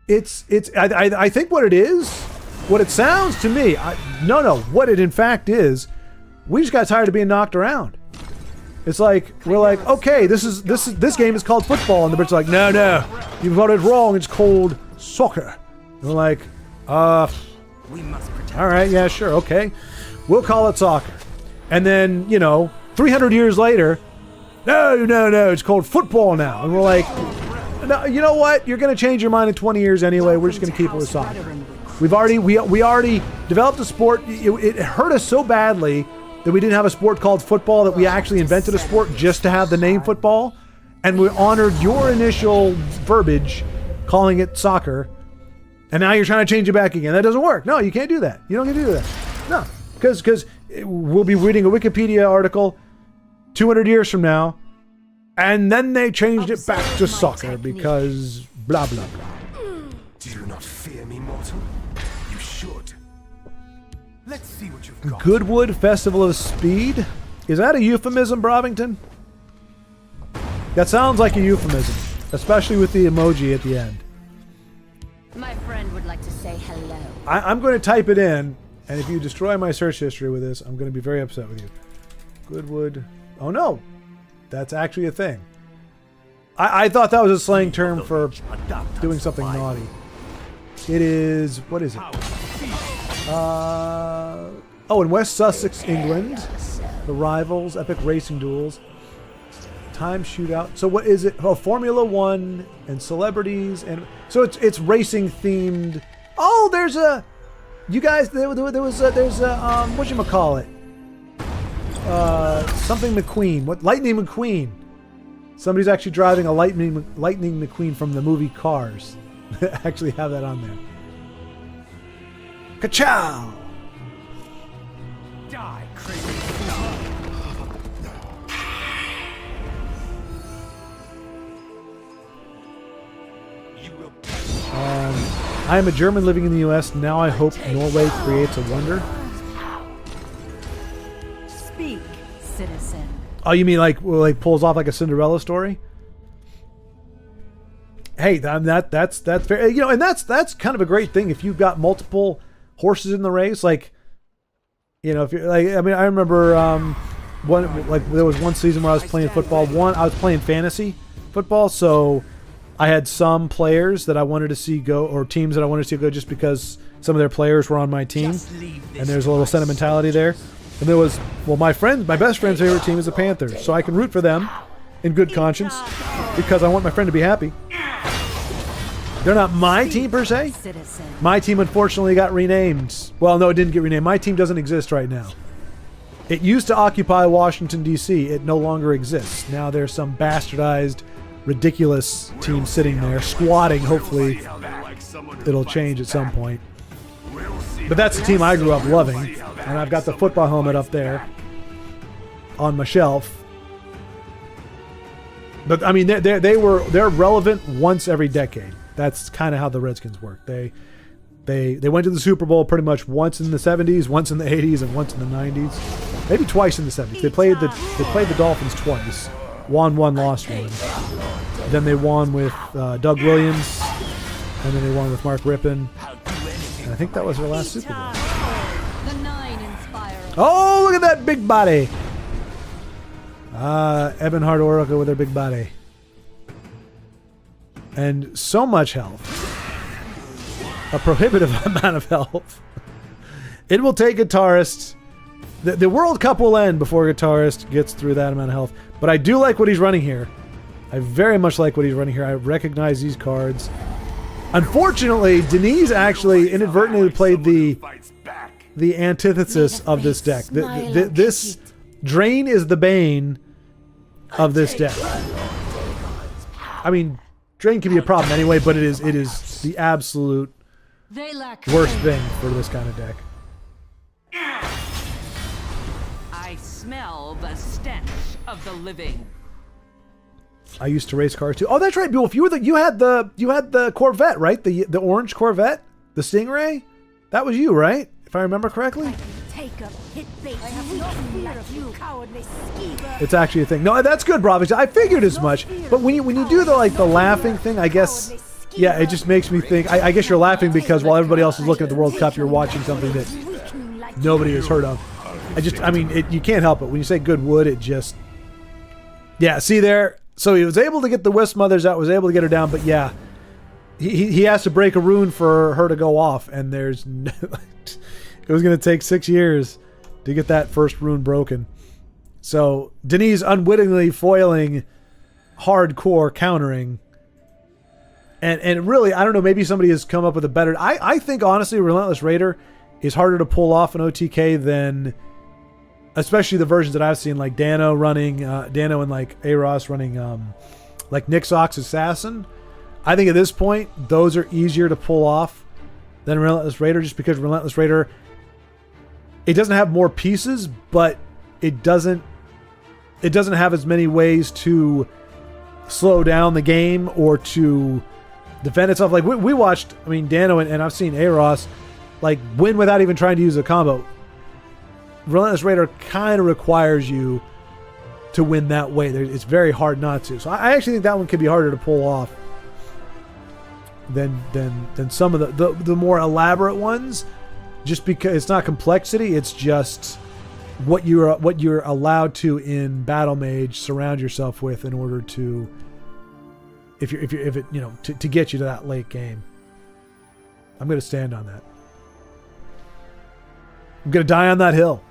I think what it is, what it sounds to me. What it in fact is, we just got tired of being knocked around. It's like we're like, okay, this game is called football, and the Brits are like, no, you voted wrong. It's called soccer. And we're like, we must protect. All right, yeah, sure, okay, we'll call it soccer. And then 300 years later, no, it's called football now. And we're like, no, you know what? You're gonna change your mind in 20 years anyway. We're just gonna keep it with soccer. We already developed a sport. It hurt us so badly that we didn't have a sport called football, that we actually invented a sport just to have the name football. And we honored your initial verbiage, calling it soccer. And now you're trying to change it back again. That doesn't work. No, you can't do that. You don't get to do that. No, because we'll be reading a Wikipedia article 200 years from now, and then they changed it back to soccer because blah, blah, blah. Do you not fear me, mortal? You should. Let's see see what you've got. Goodwood Festival of Speed? Is that a euphemism, Brovington? That sounds like a euphemism, especially with the emoji at the end. My friend would like to say hello. I'm going to type it in, and if you destroy my search history with this, I'm going to be very upset with you. Goodwood. Oh no, that's actually a thing. I thought that was a slang term for doing something naughty. It is, what is it? In West Sussex, England. The Rivals, Epic Racing Duels. Time Shootout. So what is it? Oh, Formula One and celebrities. And so it's racing themed. Oh, there's a, you guys, there's a, whatchamacallit? Something McQueen. What? Lightning McQueen. Somebody's actually driving a Lightning McQueen from the movie Cars. Actually have that on there. Ka-chow! Die, crazy. You will. I am a German living in the U.S. Now I hope Norway creates a wonder. Speak, citizen. Oh, you mean like pulls off like a Cinderella story? Hey, that's fair. You know, and that's kind of a great thing if you've got multiple horses in the race. Like, you know, if you're like, I mean, I remember there was one season where I was playing football. I was playing fantasy football, so I had some players that I wanted to see go, or teams that I wanted to see go, just because some of their players were on my team, and there's a little sentimentality there. And there was, well, my best friend's favorite team is the Panthers, so I can root for them in good conscience because I want my friend to be happy. They're not my team per se. My team unfortunately got renamed. Well, no, it didn't get renamed. My team doesn't exist right now. It used to occupy Washington, D.C. It no longer exists. Now there's some bastardized, ridiculous team sitting there, squatting. Hopefully it'll change at some point. But that's the team I grew up loving. And I've got the football helmet up there on my shelf. But I mean, they're relevant once every decade. That's kind of how the Redskins work. They went to the Super Bowl pretty much once in the 70s, once in the 80s, and once in the 90s. Maybe twice in the 70s. They played the Dolphins twice. Won one, lost one. Then they won with Doug Williams, and then they won with Mark Rippon. And I think that was their last Super Bowl. Oh, look at that big body. Eben Hart Oracle with her big body. And so much health. A prohibitive amount of health. It will take guitarists. The World Cup will end before guitarist gets through that amount of health. But I do like what he's running here. I very much like what he's running here. I recognize these cards. Unfortunately, Denise actually inadvertently played the antithesis of this deck. This Drain is the bane of this deck. I mean, Drain can be a problem anyway, but it is the absolute worst thing for this kind of deck. I smell the stench of the living. I used to race cars too. Oh, that's right, Bill. If you had the Corvette, right? The orange Corvette, the Stingray. That was you, right? If I remember correctly. Take a hit bait. I have no fear of you, cowardly skeever. It's actually a thing. No, that's good, Bravix. I figured as much. But when you do the laughing thing, I guess, yeah, it just makes me think. I guess you're laughing because while everybody else is looking at the World Cup, you're watching something that nobody has heard of. You can't help it. When you say Goodwood, it just, yeah. See there. So he was able to get the Wisp Mothers out. Was able to get her down, but yeah, he has to break a rune for her to go off, and there's no. It was going to take 6 years to get that first rune broken. So Denise unwittingly foiling hardcore countering. And really, I don't know, maybe somebody has come up with a better... I think, honestly, Relentless Raider is harder to pull off an OTK than... Especially the versions that I've seen, like Dano and like Aros running like Nixox Assassin. I think at this point, those are easier to pull off than Relentless Raider, just because Relentless Raider... It doesn't have more pieces, but it doesn't have as many ways to slow down the game or to defend itself. Like we watched, I mean, Dano and I've seen Aros like win without even trying to use a combo. Relentless Raider kind of requires you to win that way. It's very hard not to. So I actually think that one could be harder to pull off than some of the more elaborate ones, just because it's not complexity. It's just what you're allowed to in Battle Mage surround yourself with in order to, if it to get you to that late game. I'm going to stand on that. I'm going to die on that hill.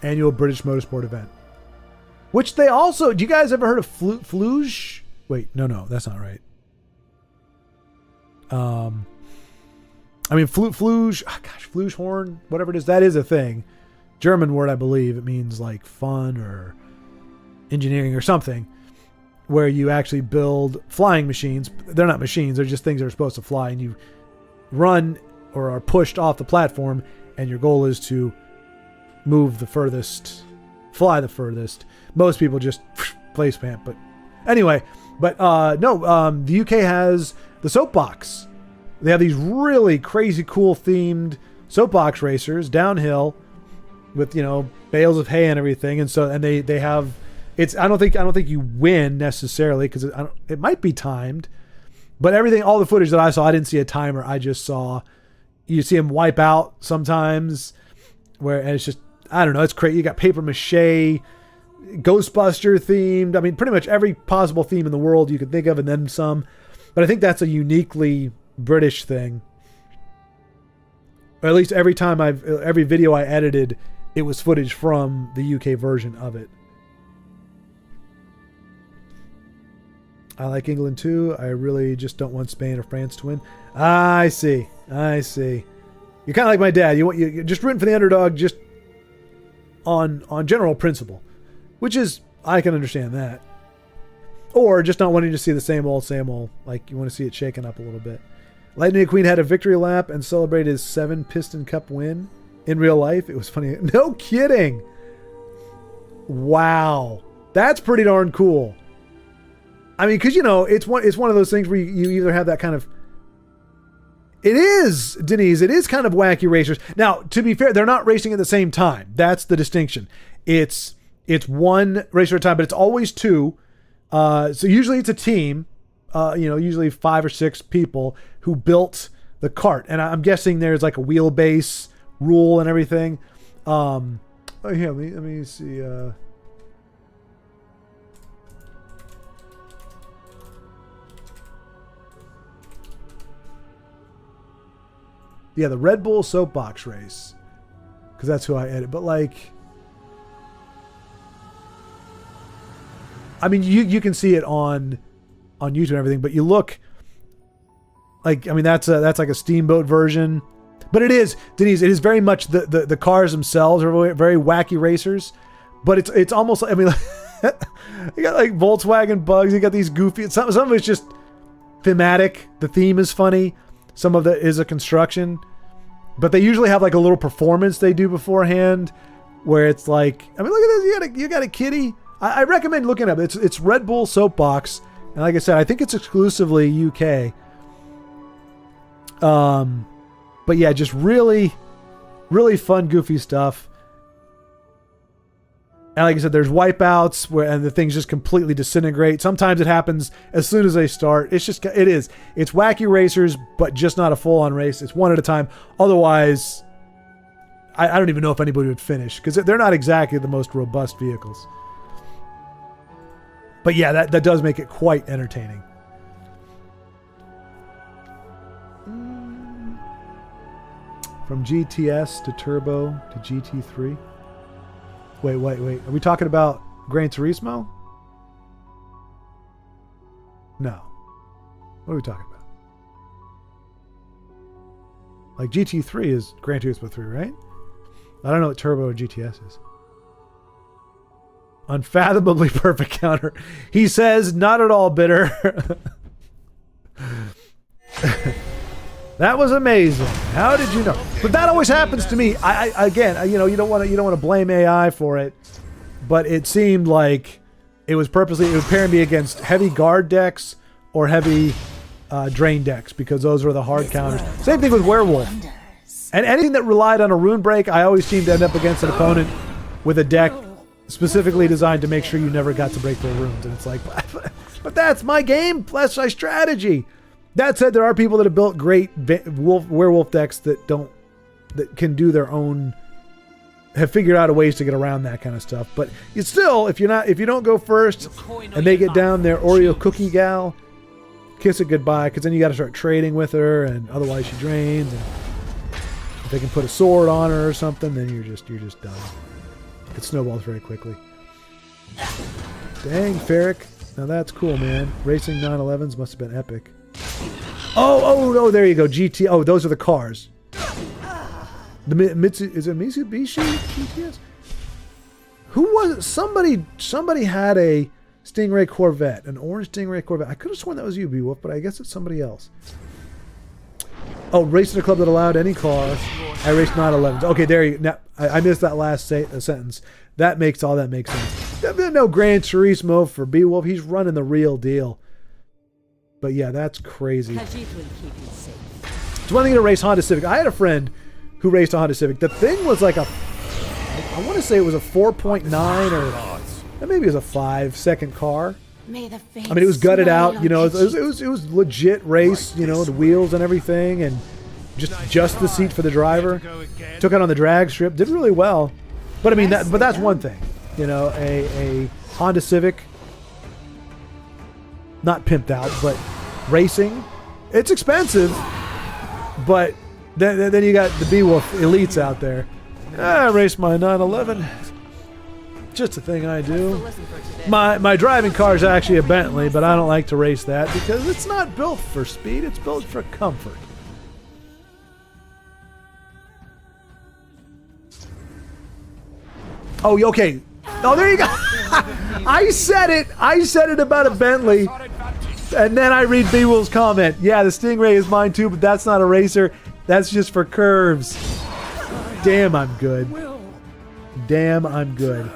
Annual British Motorsport event. Which they also... Do you guys ever heard of Fluge? Wait, no, that's not right. I mean, Fluge... Oh gosh, Fluge horn, whatever it is. That is a thing. German word, I believe. It means like fun or engineering or something. Where you actually build flying machines. They're not machines. They're just things that are supposed to fly. And you run or are pushed off the platform. And your goal is to move the furthest, fly the furthest. Most people just place pant. But anyway, the UK has the soapbox. They have these really crazy cool themed soapbox racers downhill with, bales of hay and everything. And they have, I don't think you win necessarily because it might be timed, but all the footage that I saw, I didn't see a timer. I just saw, you see them wipe out sometimes and it's just, I don't know. It's crazy. You got paper mache, Ghostbuster themed. I mean, pretty much every possible theme in the world you could think of and then some, but I think that's a uniquely British thing. Or at least every video I edited, it was footage from the UK version of it. I like England too. I really just don't want Spain or France to win. I see. You're kind of like my dad. You're just rooting for the underdog just on general principle, which is, I can understand that. Or just not wanting to see the same old, like you want to see it shaken up a little bit. Lightning McQueen had a victory lap and celebrated his 7 Piston Cup win in real life. It was funny. No kidding. Wow. That's pretty darn cool. I mean, because, it's one of those things where you either have that kind of... It is, Denise. It is kind of wacky racers. Now, to be fair, they're not racing at the same time. That's the distinction. It's one racer at a time, but it's always 2. So usually it's a team, usually 5 or 6 people who built the kart. And I'm guessing there's like a wheelbase rule and everything. Let me see. Yeah, the Red Bull soapbox race. Because that's who I edit. But I mean, you can see it on YouTube and everything, but you look that's like a steamboat version. But it is, Denise, it is very much the cars themselves are very wacky racers. But it's almost like, you got like Volkswagen bugs, you got these goofy, some of it's just thematic. The theme is funny. Some of it is a construction, but they usually have like a little performance they do beforehand where it's like, look at this. You got a kitty. I recommend looking up. It's Red Bull Soapbox. And like I said, I think it's exclusively UK. But yeah, just really, really fun, goofy stuff. And like I said, there's wipeouts and the things just completely disintegrate. Sometimes it happens as soon as they start. It's wacky racers, but just not a full-on race. It's one at a time. Otherwise, I don't even know if anybody would finish because they're not exactly the most robust vehicles. But yeah, that does make it quite entertaining. From GTS to Turbo to GT3. Wait. Are we talking about Gran Turismo? No. What are we talking about? Like GT3 is Gran Turismo 3, right? I don't know what Turbo or GTS is. Unfathomably perfect counter. He says, not at all bitter. That was amazing. How did you know? But that always happens to me. I you don't want to blame AI for it, but it seemed like it was pairing me against heavy guard decks or heavy drain decks because those were the hard counters. Same thing with Werewolf. And anything that relied on a rune break, I always seemed to end up against an opponent with a deck specifically designed to make sure you never got to break their runes. And it's like, but that's my game, that's my strategy. That said, there are people that have built great werewolf decks that can do their own, have figured out ways to get around that kind of stuff. But it's still, if you don't go first and they get down their Oreo cookie gal, kiss it goodbye, because then you got to start trading with her, and otherwise she drains. And if they can put a sword on her or something, then you're just done. It snowballs very quickly. Dang, Ferric. Now that's cool, man. Racing 911s must have been epic. Oh, there you go. GT. Oh, those are the cars. The is it Mitsubishi GTS? Who was it? Somebody had a Stingray Corvette, an orange Stingray Corvette. I could have sworn that was you, Beowulf, but I guess it's somebody else. Oh, racing a club that allowed any car. I raced 911s. Okay, there you go. Now, I missed that last sentence. That makes sense. No Gran Turismo for Beowulf. He's running the real deal. But yeah, that's crazy. It's one thing to race Honda Civic. I had a friend who raced a Honda Civic. The thing was like I want to say it was a 4.9 or maybe it was a 5-second car. I mean, it was gutted out, you know. It was legit race, you know, the wheels and everything, and just the seat for the driver. Took it on the drag strip, did really well. But I mean, that's one thing, you know, a Honda Civic, not pimped out, but racing, it's expensive. But then you got the Beowulf elites out there. I raced my 911. Just a thing I do. My driving car is actually a Bentley, but I don't like to race that because it's not built for speed, it's built for comfort. Oh, okay. Oh, there you go. I said it about a Bentley, and then I read Beowulf's comment. Yeah, the Stingray is mine too, but that's not a racer. That's just for curves. Damn, I'm good. Damn, I'm good.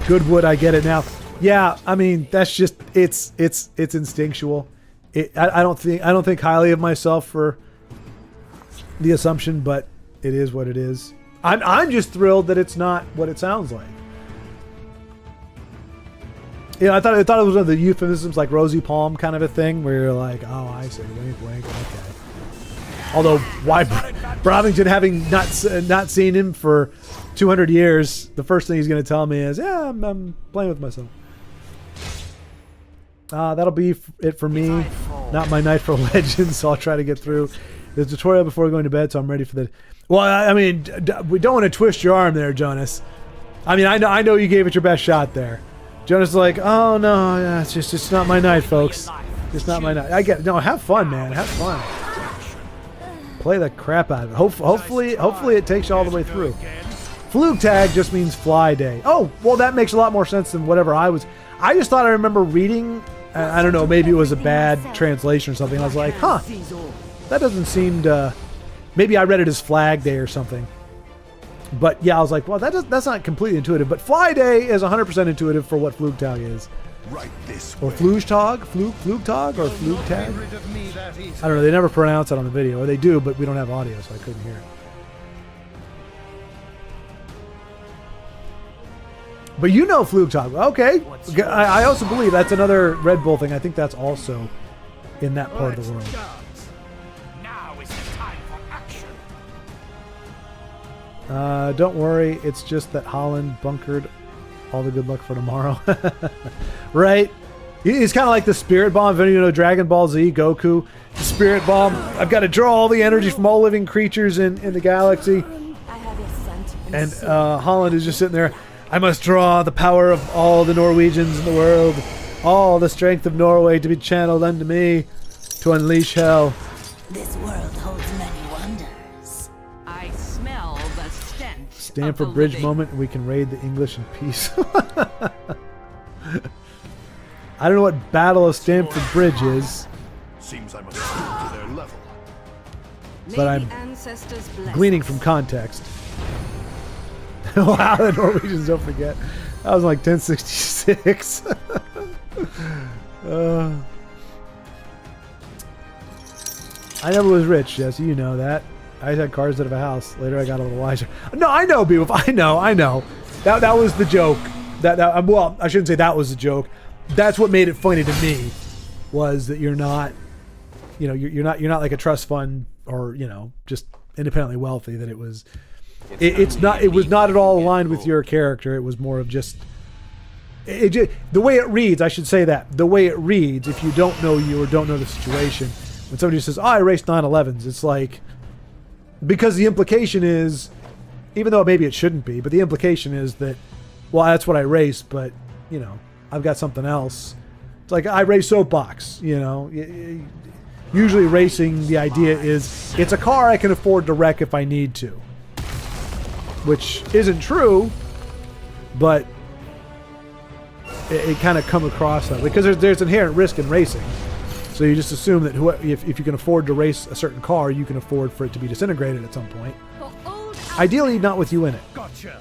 Goodwood, I get it now. Yeah, I mean, that's just it's instinctual. I don't think highly of myself for the assumption, but it is what it is. I'm just thrilled that it's not what it sounds like. You know, I thought it was one of the euphemisms like Rosy Palm kind of a thing, where you're like, oh, I see, wink, wink, okay. Although, why Brobington, having not seen him for 200 years, the first thing he's going to tell me is, yeah, I'm playing with myself. That'll be it for me. Not my night for Legends, so I'll try to get through the tutorial before going to bed, so I'm ready for the... Well, I mean, we don't want to twist your arm there, Jonas. I mean, I know you gave it your best shot there. Jonas is like, oh, no, yeah, it's not my night, folks. It's not my night. I get it. No, have fun, man. Have fun. Play the crap out of it. Hopefully it takes you all the way through. Flug tag just means fly day. Oh, well, that makes a lot more sense than whatever I just thought I remember reading. I don't know, maybe it was a bad translation or something. I was like, huh, that doesn't seem to... Maybe I read it as flag day or something. But yeah, I was like, well, that's not completely intuitive. But fly day is 100% intuitive for what flug tag is. Right this or flugtag, flugtag, or flug tag. I don't know. They never pronounce it on the video, or they do, but we don't have audio, so I couldn't hear it. But you know flugtag, okay? I also believe that's another Red Bull thing. I think that's also in that part of the world. Now is the time for action. Don't worry, it's just that Holland bunkered all the good luck for tomorrow. Right? He's kind of like the Spirit Bomb. If any of you know Dragon Ball Z, Goku. The Spirit Bomb. I've got to draw all the energy from all living creatures in the galaxy. And Holland is just sitting there. I must draw the power of all the Norwegians in the world. All the strength of Norway to be channeled unto me. To unleash hell. This world holds many wonders. I smell the stench. Stamford of the Bridge living. moment, and we can raid the English in peace. I don't know what Battle of Stamford Bridge is, Seems I must stoop to their level. but I'm Ancestors bless gleaning us. from context. Wow, the Norwegians, don't forget. That was like 1066. I never was rich, Jesse. You know that. I had cars out of a house. Later, I got a little wiser. No, I know, Beowulf. I know. That was the joke. Well, I shouldn't say that was the joke. That's what made it funny to me, was that you're not, you're not like a trust fund or just independently wealthy. That it was, it was not at all aligned with your character. It was more of just, the way it reads. I should say that the way it reads. If you don't know you or don't know the situation, when somebody says, "Oh, I raced 911s," it's like, because the implication is, even though maybe it shouldn't be, but the implication is that, well, that's what I race, but I've got something else. It's like I race soapbox. Usually racing, the idea is it's a car I can afford to wreck if I need to, which isn't true, but it kind of come across that way because there's inherent risk in racing. So you just assume that if you can afford to race a certain car, you can afford for it to be disintegrated at some point. Ideally, not with you in it. Gotcha.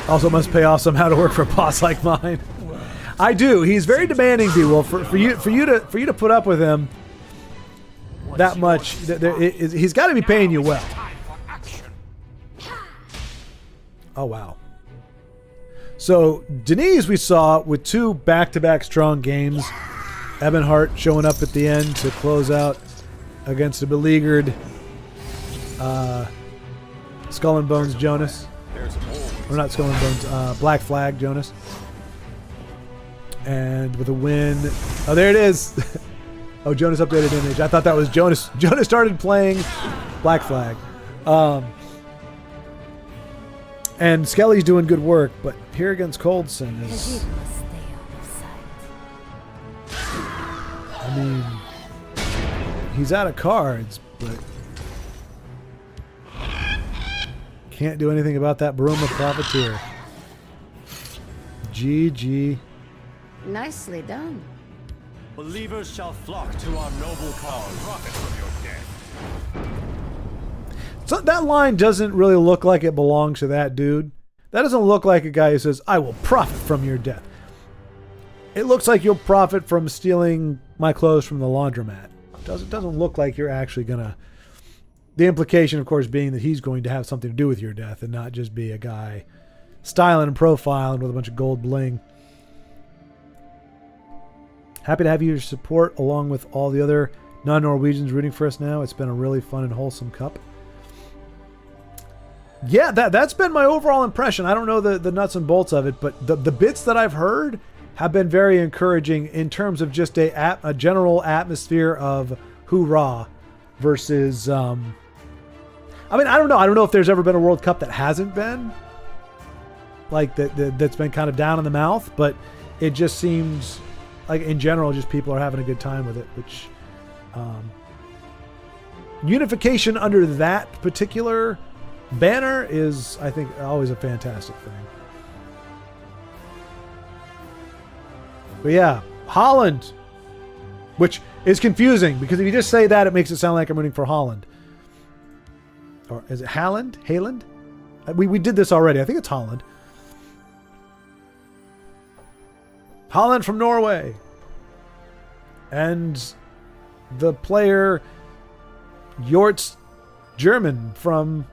Also, must pay off somehow to work for a boss like mine. I do. He's very demanding, Beowulf. For you to put up with him that much, he's got to be paying you well. Oh wow. So Denise, we saw with 2 back-to-back strong games. Ebonheart showing up at the end to close out against a beleaguered Skull and Bones Jonas. Or not Skull and Bones, Black Flag Jonas. And with a win. Oh, there it is. Oh, Jonas updated image. I thought that was Jonas. Jonas started playing Black Flag. And Skelly's doing good work, but here against Coldson is... I mean, he's out of cards, but can't do anything about that Baruma Profiteer. GG. Nicely done. Believers shall flock to our noble cause. Profit from your death. So that line doesn't really look like it belongs to that dude. That doesn't look like a guy who says, "I will profit from your death." It looks like you'll profit from stealing my clothes from the laundromat. It doesn't look like you're actually gonna. The implication, of course, being that he's going to have something to do with your death and not just be a guy styling and profiling with a bunch of gold bling. Happy to have your support along with all the other non-Norwegians rooting for us now. It's been a really fun and wholesome cup. Yeah, that's been my overall impression. I don't know the nuts and bolts of it, but the bits that I've heard have been very encouraging in terms of just a general atmosphere of hoorah versus... I mean, I don't know. I don't know if there's ever been a World Cup that hasn't been like that's been kind of down in the mouth, but it just seems like in general, just people are having a good time with it, which unification under that particular banner is, I think, always a fantastic thing. But yeah, Holland, which is confusing because if you just say that, it makes it sound like I'm rooting for Holland. Or is it Haaland? Haaland? We did this already. I think it's Holland. Holland from Norway. And the player Jorts German from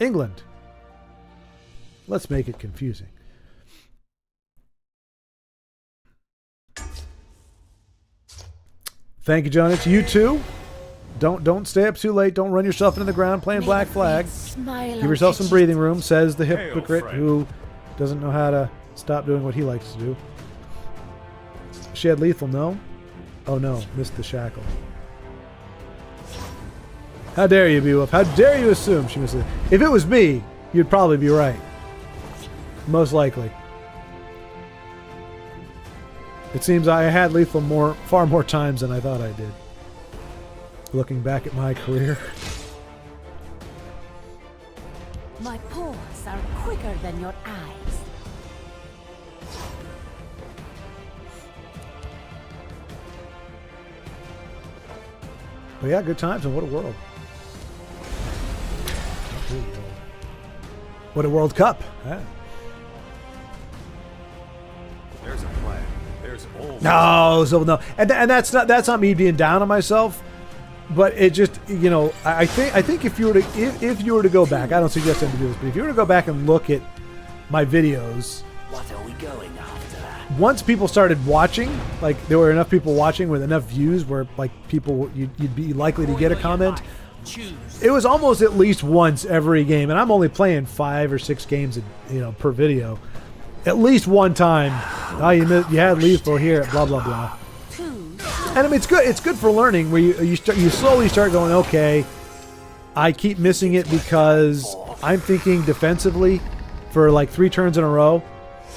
England. Let's make it confusing. Thank you, Jonas. You too. Don't stay up too late. Don't run yourself into the ground playing Black Flag. Give yourself some breathing room, says the hypocrite who doesn't know how to stop doing what he likes to do. She had lethal, no? Oh no, missed the shackle. How dare you, Beowulf? How dare you assume she missed it? If it was me, you'd probably be right. Most likely. It seems I had lethal far more times than I thought I did. Looking back at my career. My paws are quicker than your eyes. But yeah, good times and what a world. What a World Cup. Yeah. There's a plan. There's There's always No, so no, and that's not me being down on myself, but it just, you know, I think if you were to go back, I don't suggest them to do this, but if you were to go back and look at my videos, What are we going after? once people started watching, like there were enough people watching with enough views where like people you'd be likely to get a comment. It was almost at least once every game, and I'm only playing 5 or 6 games, per video. At least one time, oh, you had lethal here, blah blah blah. And I mean, it's good. It's good for learning, where you slowly start going, okay, I keep missing it because I'm thinking defensively for like 3 turns in a row,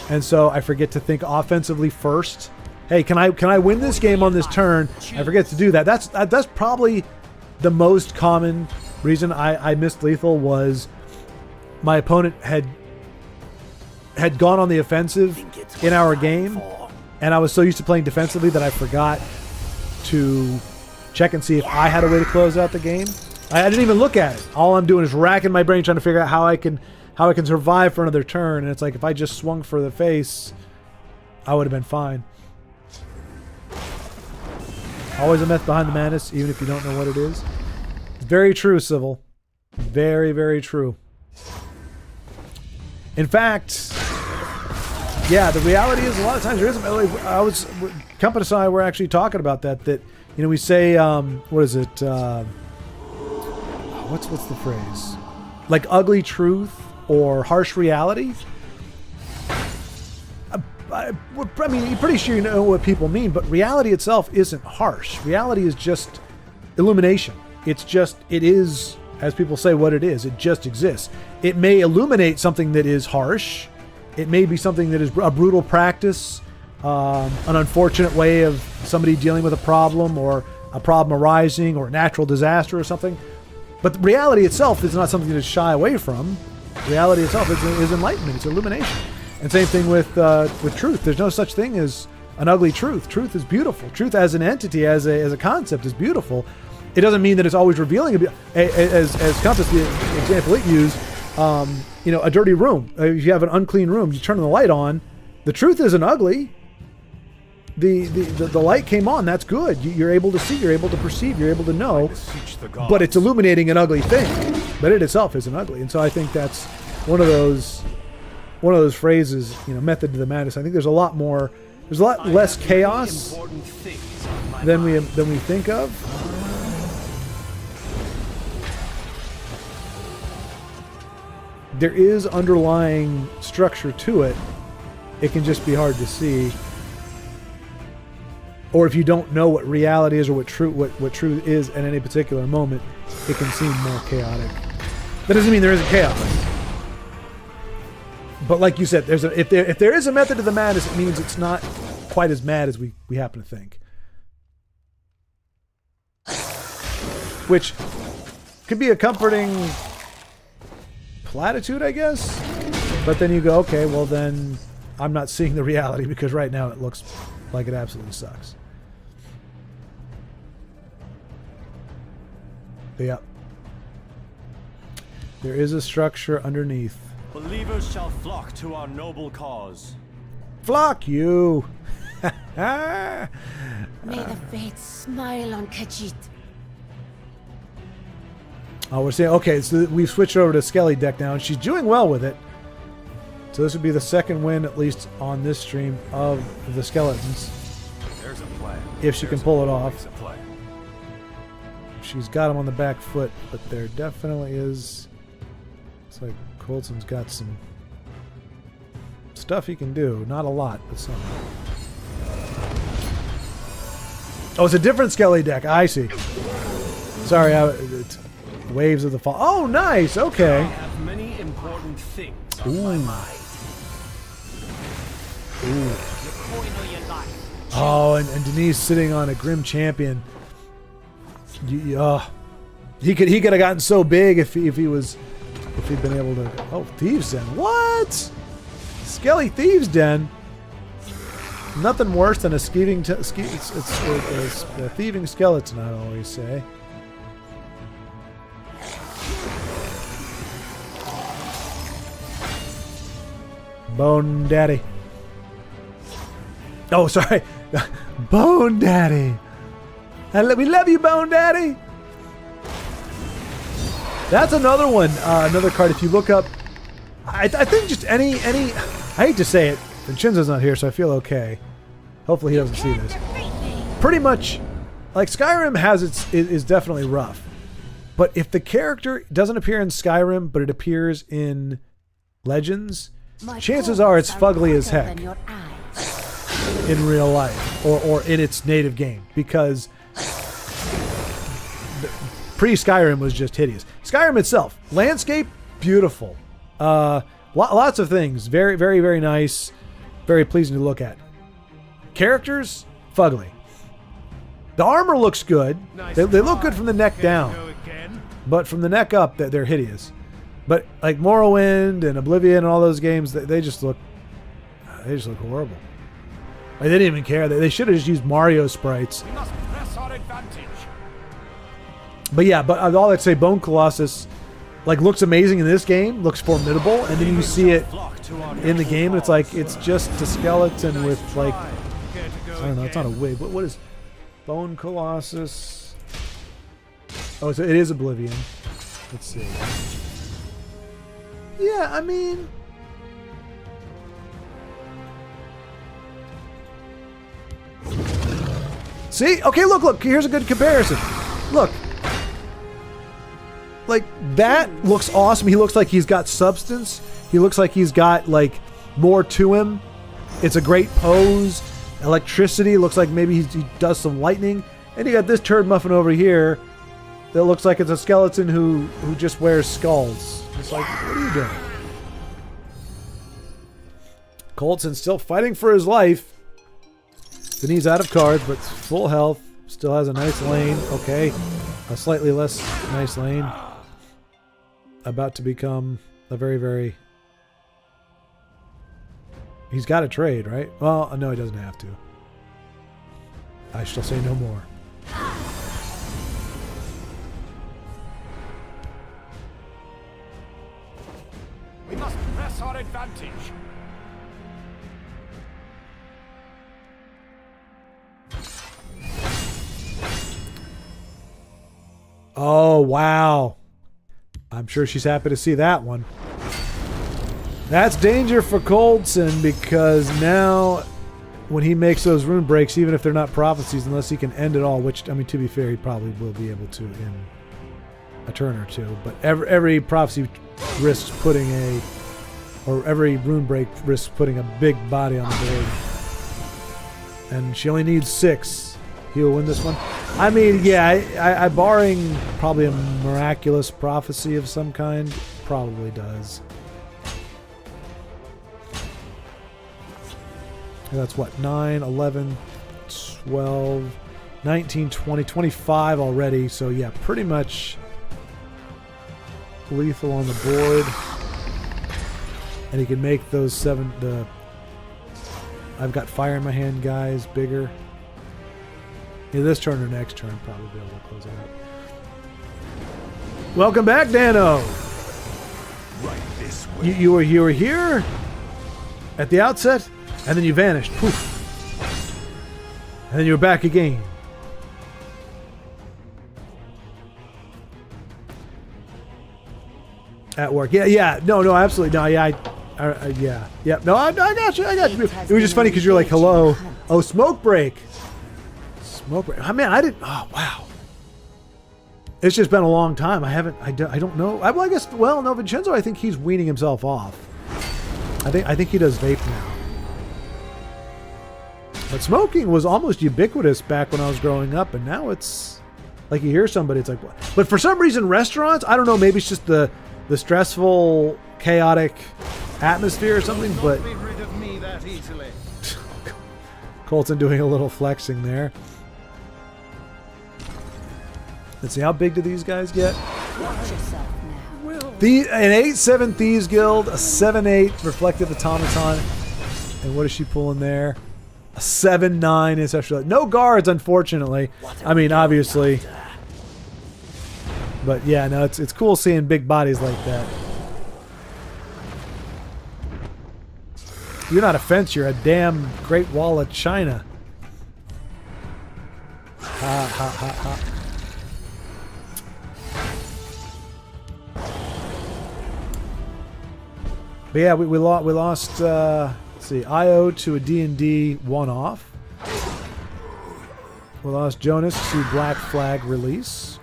and so I forget to think offensively first. Hey, can I win this game on this turn? I forget to do that. That's probably the most common reason I missed lethal, was my opponent had gone on the offensive in our game, and I was so used to playing defensively that I forgot to check and see if I had a way to close out the game. I didn't even look at it. All I'm doing is racking my brain trying to figure out how I can survive for another turn, and it's like if I just swung for the face, I would have been fine. Always a myth behind the madness, even if you don't know what it is. Very true, Civil. Very, very true. In fact, yeah, the reality is a lot of times there isn't. Compass and I were actually talking about that we say, what is it? What's the phrase? Like ugly truth or harsh reality? I mean, you're pretty sure you know what people mean, but reality itself isn't harsh. Reality is just illumination. It is, as people say, what it is. It just exists. It may illuminate something that is harsh. It may be something that is a brutal practice, an unfortunate way of somebody dealing with a problem, or a problem arising, or a natural disaster or something. But reality itself is not something to shy away from. Reality itself is enlightenment. It's illumination. And same thing with truth. There's no such thing as an ugly truth. Truth is beautiful. Truth as an entity, as a concept, is beautiful. It doesn't mean that it's always revealing. As Compass, the example it used, a dirty room. If you have an unclean room, you turn the light on. The truth isn't ugly. The light came on. That's good. You're able to see. You're able to perceive. You're able to know. But it's illuminating an ugly thing. But it itself isn't ugly. And so I think that's one of those phrases. Method to the madness. I think there's a lot less chaos than we think of. There is underlying structure to it. It can just be hard to see. Or if you don't know what reality is or what truth is at any particular moment, it can seem more chaotic. That doesn't mean there isn't chaos. But like you said, if there is a method to the madness, it means it's not quite as mad as we happen to think. Which could be a comforting platitude, I guess. But then you go, okay, well then I'm not seeing the reality, because right now it looks like it absolutely sucks. But yeah. There is a structure underneath. Believers shall flock to our noble cause. Flock you! May the fates smile on Khajiit. Oh, we're saying, okay, so we've switched over to Skelly deck now, and she's doing well with it. So this would be the second win, at least on this stream, of the skeletons. There's a plan. If she can pull it off. There's a plan. She's got him on the back foot, but there definitely is... It's like Colson's got some stuff he can do. Not a lot, but some. Oh, it's a different Skelly deck. I see. Sorry, it's Waves of the Fall. Oh, nice. Okay. I have many important things on Ooh. my mind. Oh, and Denise sitting on a Grim Champion. He could have gotten so big if he'd been able to. Oh, Thieves Den. What? Skelly Thieves Den. Nothing worse than a thieving skeleton, I always say. Bone Daddy. Oh, sorry. Bone Daddy. We love you, Bone Daddy. That's another one. Another card. If you look up, I think just any. I hate to say it. Vincenzo's not here, so I feel okay. Hopefully he doesn't see this. Pretty much, like Skyrim is definitely rough. But if the character doesn't appear in Skyrim, but it appears in Legends, chances are it's fugly as heck in real life or in its native game, because pre-Skyrim was just hideous. Skyrim itself, landscape, beautiful. Lots of things, very, very, very nice, very pleasing to look at. Characters, fugly. The armor looks good. They look good from the neck down. But from the neck up, they're hideous. But like Morrowind and Oblivion and all those games, they just look horrible. Like, they didn't even care. They should have just used Mario sprites. We must press our advantage. But yeah, but all I'd say, Bone Colossus, like, looks amazing in this game, looks formidable, and then you see it in the game, and it's like it's just a skeleton with like, I don't know, it's not a wig. What is Bone Colossus? Oh, so it is Oblivion. Let's see. Yeah, I mean, see? Okay, look. Here's a good comparison. Look. Like, that looks awesome. He looks like he's got substance. He looks like he's got, like, more to him. It's a great pose. Electricity. Looks like maybe he does some lightning. And you got this turd muffin over here that looks like it's a skeleton who just wears skulls. It's like, what are you doing? Colton still fighting for his life. Then he's out of cards, but full health. Still has a nice lane. Okay. A slightly less nice lane. About to become a very, very... He's got to trade, right? Well, no, he doesn't have to. I shall say no more. We must press our advantage. Oh, wow. I'm sure she's happy to see that one. That's danger for Coldson, because now when he makes those rune breaks, even if they're not prophecies, unless he can end it all, which, I mean, to be fair, he probably will be able to in a turn or two. But every prophecy risks putting every rune break risks putting a big body on the board. And she only needs 6. He will win this one. I mean, yeah, I barring probably a miraculous prophecy of some kind, probably does. That's what, 9, 11, 12, 19, 20, 25 already. So yeah, pretty much lethal on the board. And he can make those 7, I've got fire in my hand guys bigger. Yeah, this turn or next turn probably be able to close it out. Welcome back, Dano. Right this way. You were here at the outset, and then you vanished. Poof. And then you were back again. At work. Yeah. No, absolutely. No, yeah, yeah. No, I got you. It was just funny because you're like, hello. Oh, smoke break. Smoke break. I mean, I didn't. Oh, wow. It's just been a long time. I don't know. Well, no, Vincenzo, I think he's weaning himself off. I think he does vape now. But smoking was almost ubiquitous back when I was growing up, and now it's like you hear somebody, it's like, what? But for some reason, restaurants, I don't know, maybe it's just the stressful, chaotic atmosphere or something, but Be rid of me that easily. Colton doing a little flexing there. Let's see, how big do these guys get? Watch yourself now. An 8-7 Thieves Guild, a 7-8 Reflective Automaton, and what is she pulling there? A 7-9 Ancestral. No guards, unfortunately. I mean, obviously. But yeah, no, it's cool seeing big bodies like that. You're not a fence, you're a damn Great Wall of China. Ha ha ha ha. But yeah, we lost let's see, IO to a D&D one-off. We lost Jonas to Black Flag re-release.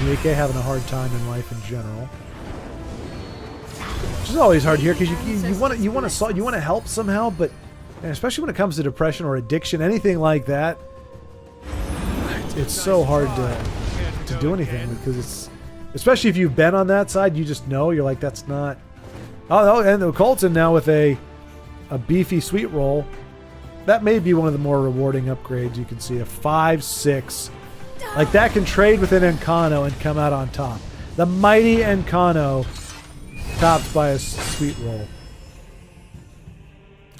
Enrique having a hard time in life in general, which is always hard here because you want to help somehow, but especially when it comes to depression or addiction, anything like that, it's so hard to do anything because it's, especially if you've been on that side, you just know, you're like, that's not. Oh, and the Colton now with a beefy sweet roll, that may be one of the more rewarding upgrades. You can see a 5/6. Like that can trade with an Encano and come out on top. The mighty Encano topped by a sweet roll.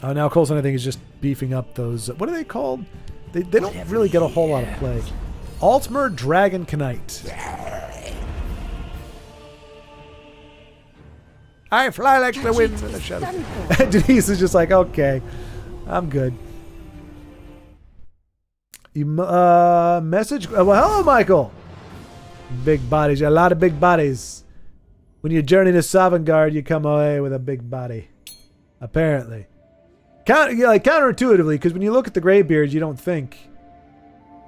Oh, now Colson I think is just beefing up those. What are they called? They don't really get a whole lot of play. Altmer Dragon Knight. I fly like the wind in the shadow. Denise is just like, okay, I'm good. You message. Well, hello, Michael. Big bodies. A lot of big bodies. When you journey to Sovngarde, you come away with a big body. Apparently, counterintuitively, because when you look at the Greybeards, you don't think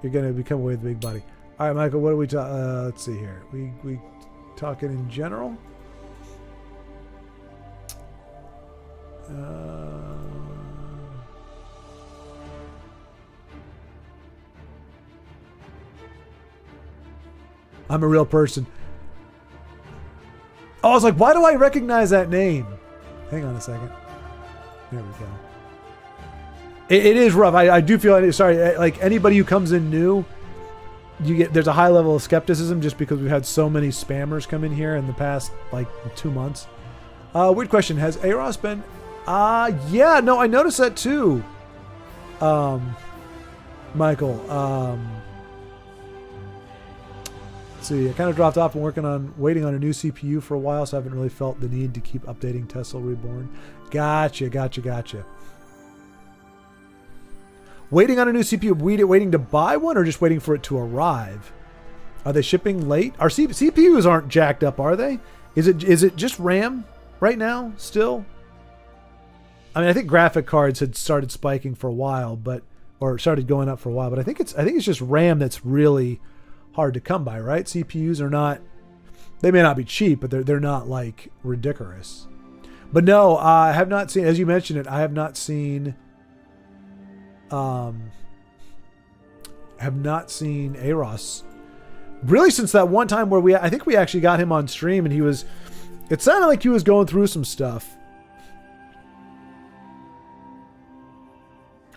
you're gonna become away with a big body. All right, Michael. What are we talking? Let's see here. We talking in general. I'm a real person. Oh, I was like, why do I recognize that name? Hang on a second. There we go. It is rough. I do feel, sorry, like anybody who comes in new, there's a high level of skepticism just because we've had so many spammers come in here in the past like 2 months. Weird question. Has Aros been? Yeah, no, I noticed that too. Michael, let's see, I kind of dropped off and waiting on a new CPU for a while, so I haven't really felt the need to keep updating Tesla Reborn. Gotcha. Waiting on a new CPU, waiting to buy one or just waiting for it to arrive? Are they shipping late? Our CPUs aren't jacked up, are they? Is it just RAM right now still? I mean, I think graphic cards had started spiking for a while, or started going up for a while, but I think it's just RAM that's really hard to come by, right? CPUs are not, they may not be cheap, but they're not like ridiculous. But no, I have not seen, as you mentioned it, I have not seen Aros really since that one time where I think we actually got him on stream and it sounded like he was going through some stuff.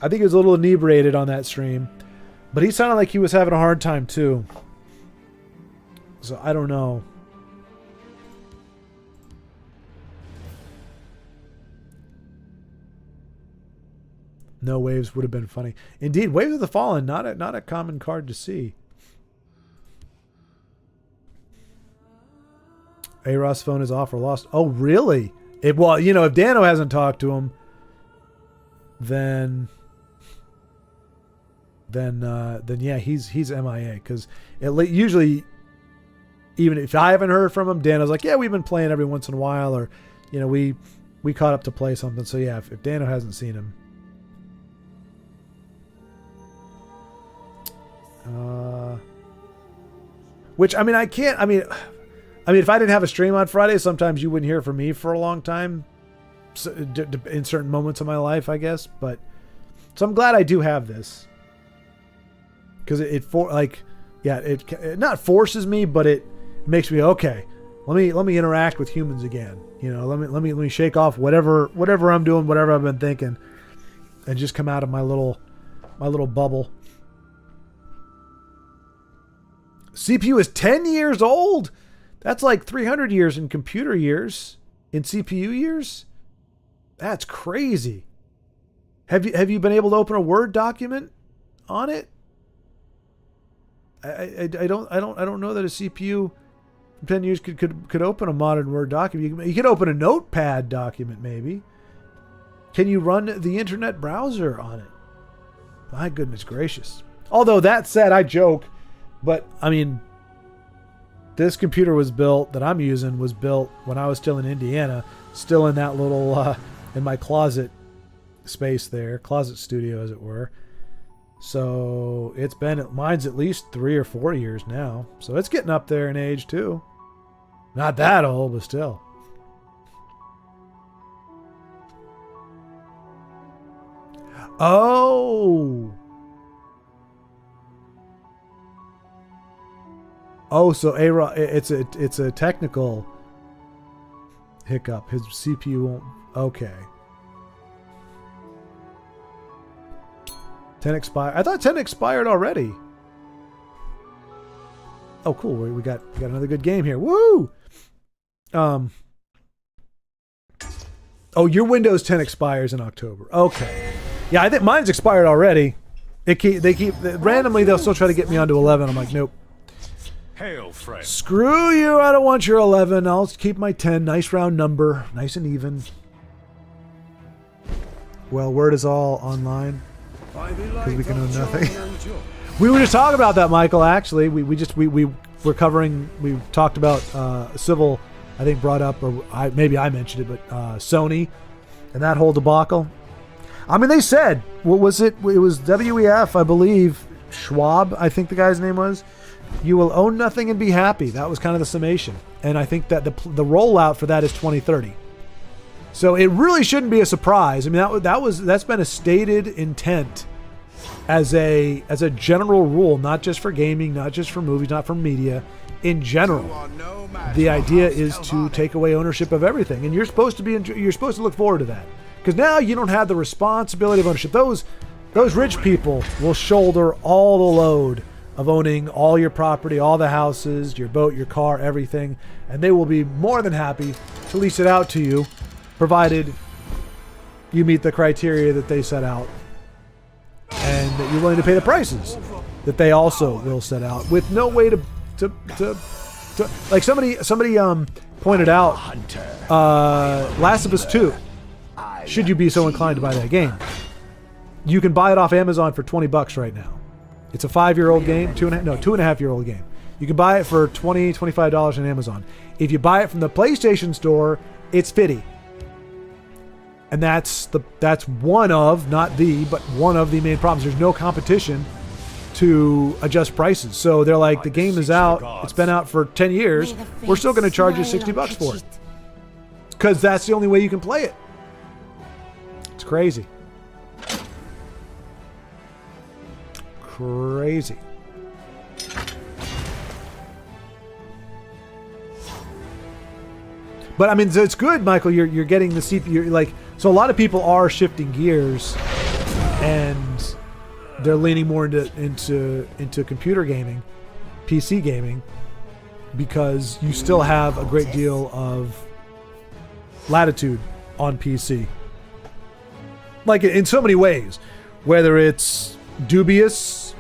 I think he was a little inebriated on that stream, but he sounded like he was having a hard time too. So I don't know. No, Waves would have been funny. Indeed, Waves of the Fallen, not a common card to see. Aros phone is off or lost. Oh, really? Well, if Dano hasn't talked to him, then yeah, he's MIA, because usually, even if I haven't heard from him, Dano's like, yeah, we've been playing every once in a while, or we caught up to play something. So yeah, if Dano hasn't seen him, which I mean, I can't. I mean, if I didn't have a stream on Friday, sometimes you wouldn't hear from me for a long time, in certain moments of my life, I guess. But so I'm glad I do have this. Because it not forces me, but it makes me okay. Let me interact with humans again. Let me shake off whatever I'm doing, whatever I've been thinking, and just come out of my little bubble. CPU is 10 years old. That's like 300 years in computer years. In CPU years, that's crazy. Have you been able to open a Word document on it? I don't know that a CPU then you could open a modern Word document. You could open a Notepad document, maybe. Can you run the internet browser on it? My goodness gracious. Although that said, I joke, but I mean, this computer that I'm using was built when I was still in Indiana, still in that little, in my closet space there, closet studio as it were. So mine's at least 3 or 4 years now. So it's getting up there in age too. Not that old, but still. Oh, so it's a technical hiccup. His CPU won't. Okay. 10 expired. I thought 10 expired already. Oh, cool. We got another good game here. Woo! Oh, your Windows 10 expires in October. Okay. Yeah, I think mine's expired already. They keep randomly they'll still try to get me onto 11. I'm like, nope. Hail, friend. Screw you. I don't want your 11. I'll keep my 10. Nice round number. Nice and even. Well, Word is all online because we can own nothing. We were just talking about that, Michael. Actually, we were covering. We talked about Civil. I think brought up, or maybe I mentioned it, but Sony and that whole debacle. I mean, they said, what was it? It was WEF, I believe. Schwab, I think the guy's name was. You will own nothing and be happy. That was kind of the summation. And I think that the rollout for that is 2030. So it really shouldn't be a surprise. I mean, that's been a stated intent as a general rule, not just for gaming, not just for movies, not for media. In general, the idea is to take away ownership of everything. And you're supposed to look forward to that. Because now you don't have the responsibility of ownership. Those rich people will shoulder all the load of owning all your property, all the houses, your boat, your car, everything. And they will be more than happy to lease it out to you, provided you meet the criteria that they set out and that you're willing to pay the prices that they also will set out, with no way to like somebody pointed out, Last of Us 2. Should you be so inclined to buy that game, you can buy it off Amazon for $20 right now. It's a 5-year-old game, 2.5-year-old game. You can buy it for $20, $25 on Amazon. If you buy it from the PlayStation Store, it's $50. And that's one of, not the, but one of the main problems. There's no competition to adjust prices. So they're like, the game is out, it's been out for 10 years, we're still going to charge you $60 for it. Because that's the only way you can play it. It's crazy. Crazy. But I mean, so it's good, Michael. You're getting the CPU. Like, so a lot of people are shifting gears, and they're leaning more into computer gaming, PC gaming, because you still have a great deal of latitude on PC. Like in so many ways, whether it's dubious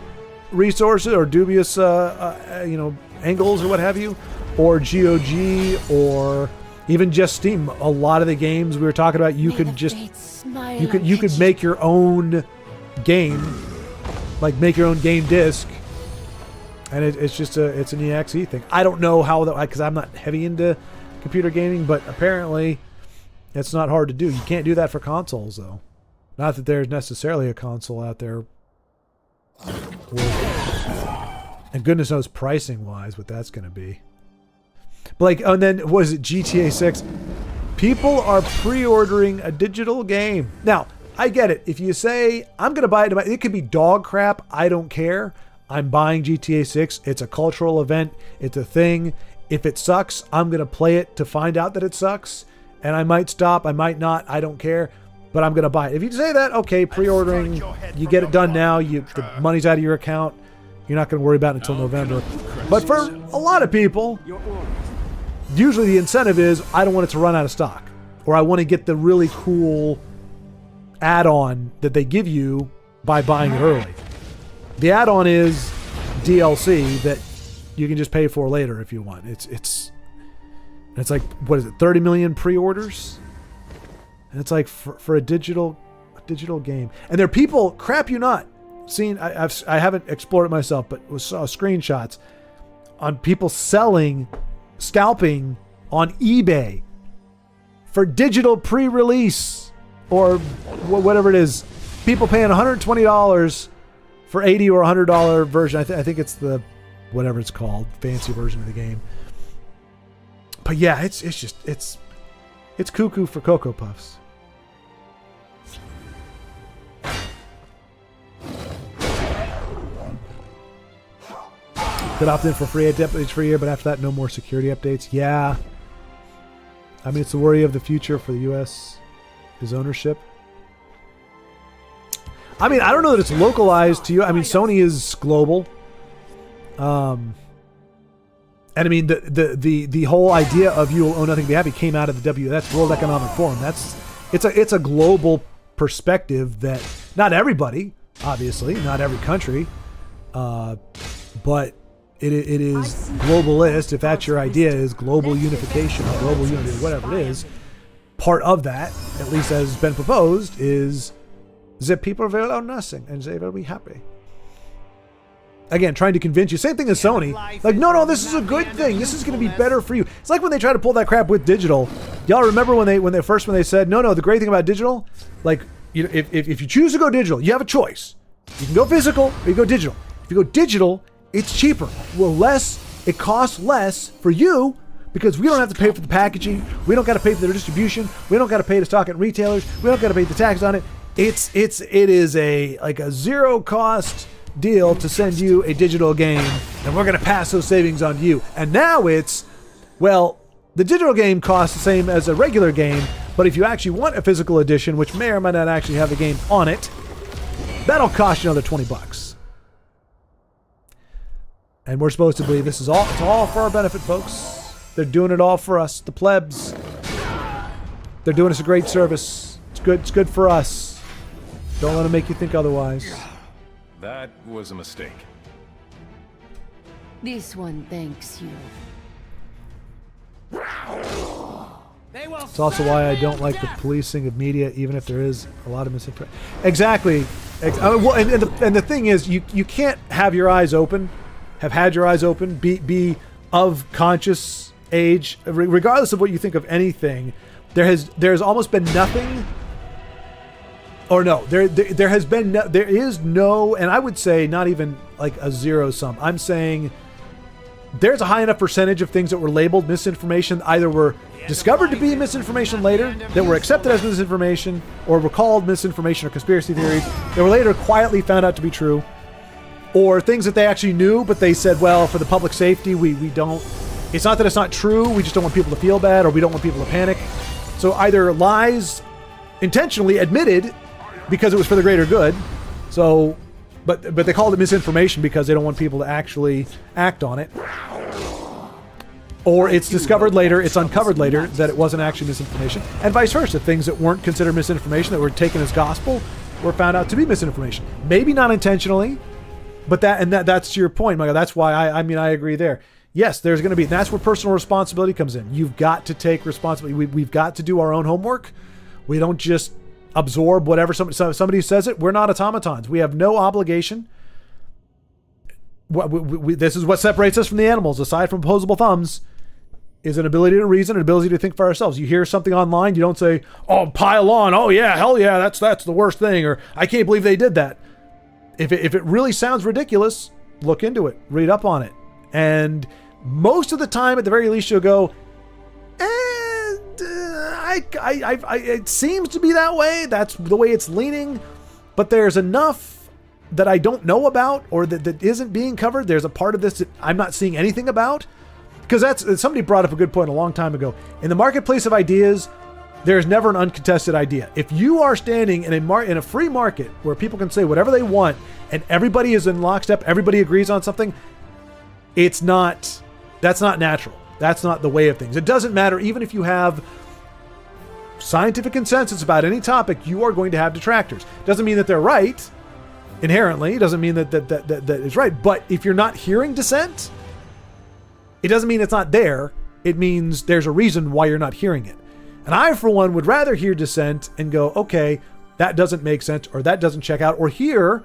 resources or dubious, angles or what have you, or GOG, or even just Steam. A lot of the games we were talking about, you could make your own game, like make your own game disc, and it's an EXE thing. I don't know how that, because I'm not heavy into computer gaming, but apparently it's not hard to do. You can't do that for consoles though. Not that there's necessarily a console out there. And goodness knows pricing wise what that's going to be. But like, and then was it GTA 6? People are pre-ordering a digital game. Now, I get it. If you say, I'm going to buy it, it could be dog crap. I don't care. I'm buying GTA 6. It's a cultural event. It's a thing. If it sucks, I'm going to play it to find out that it sucks. And I might stop. I might not. I don't care. But I'm going to buy it. If you say that, okay, pre-ordering, you get it done now. The money's out of your account. You're not going to worry about it until November. But for a lot of people, usually the incentive is, I don't want it to run out of stock. Or I want to get the really cool add-on that they give you by buying it early. The add-on is DLC that you can just pay for later if you want. It's And it's like, what is it, 30 million pre-orders? And it's like for a digital game. And there are people, crap you not, seen, I haven't explored it myself, but saw screenshots on people scalping on eBay for digital pre-release or whatever it is. People paying $120 for $80 or $100 version. I think it's the whatever it's called, fancy version of the game. But yeah, it's cuckoo for Cocoa Puffs. Could opt in for free updates for a year, but after that, no more security updates. Yeah. I mean, it's the worry of the future for the U.S. is ownership. I mean, I don't know that it's localized to you. I mean, Sony is global. And I mean, the whole idea of you will own nothing, be happy came out of the that's World Economic Forum. It's a global perspective that not everybody, obviously, not every country, but it is globalist. If that's your idea, is global unification or global unity or whatever it is, part of that, at least as has been proposed, is that people will own nothing and they will be happy. Again, trying to convince you. Same thing as Sony. Like, no, this is a good thing. This is going to be better for you. It's like when they try to pull that crap with digital. Y'all remember when they said, no, the great thing about digital, like, you know, if you choose to go digital, you have a choice. You can go physical or you go digital. If you go digital, it's cheaper. It costs less for you because we don't have to pay for the packaging. We don't got to pay for the distribution. We don't got to pay to stock at retailers. We don't got to pay the tax on it. It is a zero cost deal to send you a digital game, and we're going to pass those savings on to you. And now it's, well, the digital game costs the same as a regular game, but if you actually want a physical edition, which may or may not actually have the game on it, that'll cost you another $20. And we're supposed to believe it's all for our benefit, folks. They're doing it all for us, the plebs. They're doing us a great service. It's good for us. Don't let them make you think otherwise. That was a mistake. This one thanks you. It's also why I don't like the policing of media, even if there is a lot of misinformation. Exactly. Well, and the thing is, you can't have your eyes open, have had your eyes open, be of conscious age, regardless of what you think of anything. There's almost been nothing. Or no, there is no, and I would say not even like a zero sum. I'm saying there's a high enough percentage of things that were labeled misinformation, either were discovered to be misinformation later, that were accepted as misinformation, or were called misinformation or conspiracy theories, that were later quietly found out to be true, or things that they actually knew, but they said, well, for the public safety, we don't, it's not that it's not true, we just don't want people to feel bad, or we don't want people to panic. So either lies intentionally admitted because it was for the greater good. So, but they called it misinformation because they don't want people to actually act on it. Or it's discovered later, it's uncovered later that it wasn't actually misinformation, and vice versa. Things that weren't considered misinformation, that were taken as gospel, were found out to be misinformation. Maybe not intentionally, but that's to your point, Michael. That's why I agree there. Yes, there's going to be, that's where personal responsibility comes in. You've got to take responsibility. We've got to do our own homework. We don't just absorb whatever somebody says it. We're not automatons. We have no obligation. This is what separates us from the animals, aside from opposable thumbs, is an ability to reason, an ability to think for ourselves. You hear something online, you don't say, oh, pile on, oh yeah, hell yeah, that's the worst thing, or I can't believe they did that. If it really sounds ridiculous, look into it, read up on it. And most of the time, at the very least, you'll go, it seems to be that way. That's the way it's leaning. But there's enough that I don't know about, or that isn't being covered. There's a part of this that I'm not seeing anything about. Because somebody brought up a good point a long time ago. In the marketplace of ideas, there's never an uncontested idea. If you are standing in a free market where people can say whatever they want and everybody is in lockstep, everybody agrees on something, that's not natural. That's not the way of things. It doesn't matter, even if you have scientific consensus about any topic, you are going to have detractors. Doesn't mean that they're right inherently. Doesn't mean that is right. But if you're not hearing dissent, it doesn't mean it's not there. it means there's a reason why you're not hearing it. And I, for one, would rather hear dissent and go, okay, that doesn't make sense, or that doesn't check out, or hear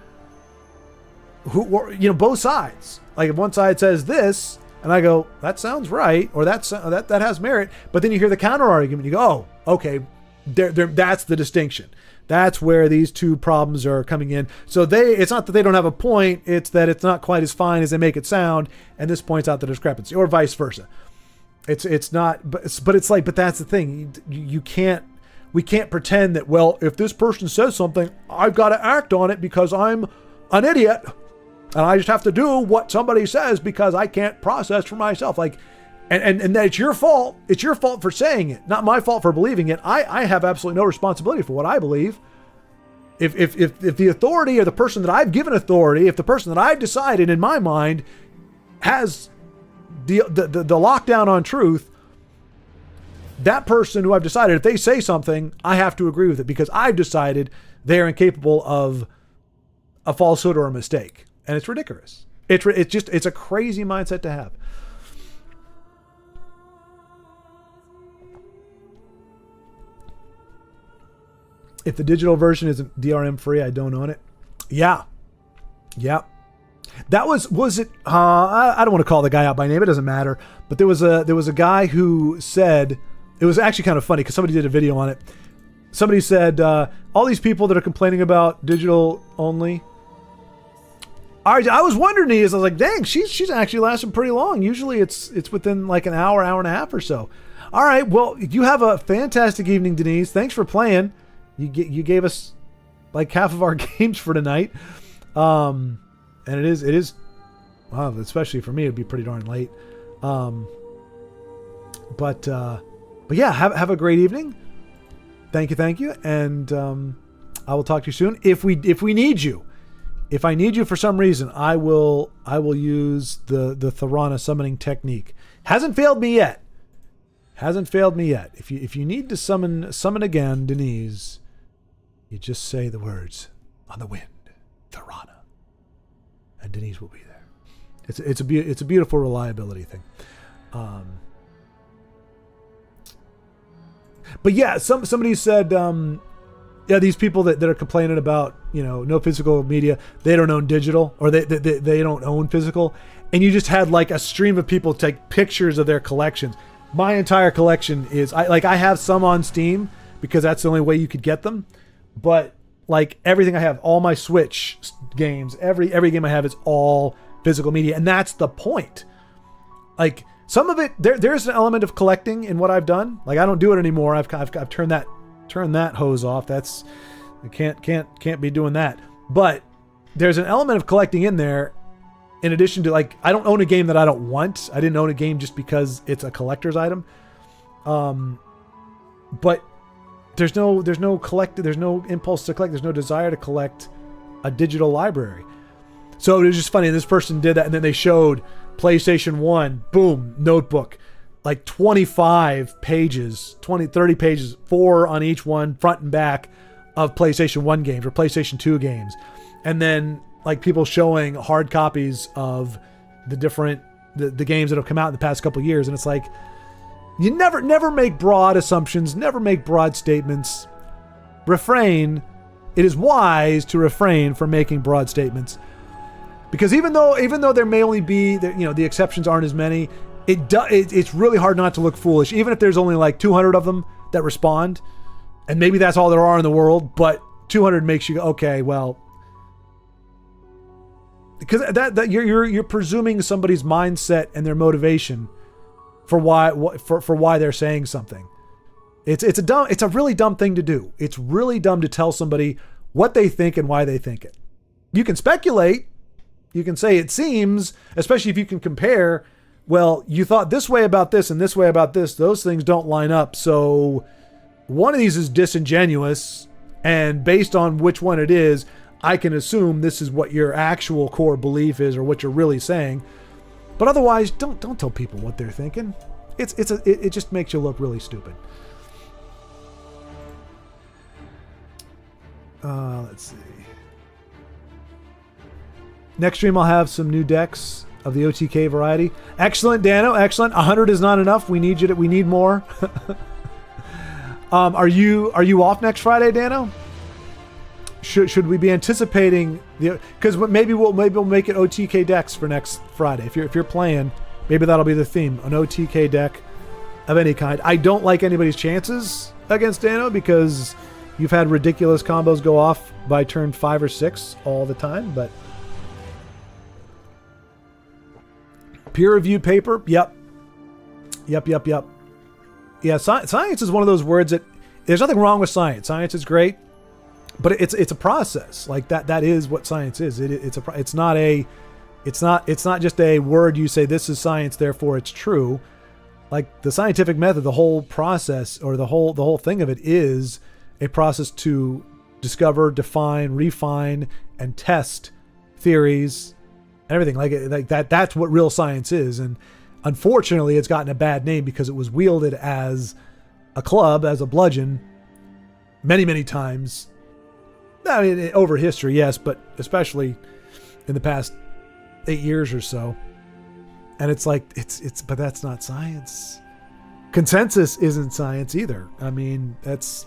both sides. Like if one side says this, and I go, that sounds right, or that has merit, but then you hear the counter argument, you go, oh, okay, that's the distinction. That's where these two problems are coming in. So it's not that they don't have a point, it's that it's not quite as fine as they make it sound, and this points out the discrepancy, or vice versa. It's not, but that's the thing. We can't pretend that, well, if this person says something, I've got to act on it because I'm an idiot, and I just have to do what somebody says because I can't process for myself. Like, and that it's your fault. It's your fault for saying it, not my fault for believing it. I have absolutely no responsibility for what I believe. If the authority, or the person that I've given authority, if the person that I've decided in my mind has the lockdown on truth, that person who I've decided, if they say something, I have to agree with it because I've decided they're incapable of a falsehood or a mistake. And it's ridiculous. It's a crazy mindset to have. If the digital version isn't DRM free, I don't own it. Yeah. That was it? I don't want to call the guy out by name. It doesn't matter. But there was a guy who said, it was actually kind of funny because somebody did a video on it. Somebody said, all these people that are complaining about digital only. I was wondering, I was like, dang, she's actually lasting pretty long. Usually it's within like an hour and a half or so. All right, well, you have a fantastic evening, Denise. Thanks for playing. You gave us like half of our games for tonight. And it is, wow, especially for me, it'd be pretty darn late. But yeah, have a great evening. Thank you. And I will talk to you soon. If we need you, if I need you for some reason, I will use the Tharana summoning technique. Hasn't failed me yet. If you need to summon again, Denise, you just say the words on the wind, Tharana, and Denise will be there. It's a beautiful reliability thing. But yeah, somebody said, these people that are complaining about, no physical media, they don't own digital, or they don't own physical, and you just had like a stream of people take pictures of their collections. My entire collection is, I have some on Steam because that's the only way you could get them, but like everything I have, all my Switch games, every game I have is all physical media, and that's the point. Like some of it, there's an element of collecting in what I've done. Like I don't do it anymore. I've turned that hose off. I can't be doing that. But there's an element of collecting in there. In addition to, like, I don't own a game that I don't want. I didn't own a game just because it's a collector's item. But there's no impulse to collect. There's no desire to collect a digital library. So it was just funny. This person did that, and then they showed PlayStation 1, boom, notebook, like 25 pages, 30 pages, 4 on each one, front and back, of PlayStation 1 games or PlayStation 2 games. And then like people showing hard copies of the different the games that have come out in the past couple of years, and it's like, you never make broad assumptions, never make broad statements. Refrain. It is wise to refrain from making broad statements, because even though there may only be the exceptions aren't as many, it's really hard not to look foolish, even if there's only like 200 of them that respond, and maybe that's all there are in the world, but 200 makes you go, okay, well. Because that you're presuming somebody's mindset and their motivation for why they're saying something. It's a really dumb thing to do. It's really dumb to tell somebody what they think and why they think it. You can speculate. You can say it seems, especially if you can compare. Well, you thought this way about this and this way about this. Those things don't line up. So one of these is disingenuous, and based on which one it is, I can assume this is what your actual core belief is, or what you're really saying. But otherwise, don't tell people what they're thinking. It just makes you look really stupid. Let's see. Next stream, I'll have some new decks. of the OTK variety. Excellent, Dano. Excellent. 100 is not enough. We need we need more. Are you off next Friday, Dano? Should we be anticipating because maybe we'll make it OTK decks for next Friday. If you're playing, maybe that'll be the theme, an OTK deck of any kind. I don't like anybody's chances against Dano because you've had ridiculous combos go off by turn 5 or 6 all the time, but peer-reviewed paper, yep. Yeah, science is one of those words that there's nothing wrong with science. Science is great, but it's a process. Like that is what science is. It's not just a word you say this is science therefore it's true. Like the scientific method, the whole process or the whole thing of it is a process to discover, define, refine, and test theories and everything like that. That's what real science is. And unfortunately, it's gotten a bad name because it was wielded as a club, as a bludgeon, many, many times. I mean, over history, yes, but especially in the past 8 years or so. And it's like, but that's not science. Consensus isn't science either. I mean, it's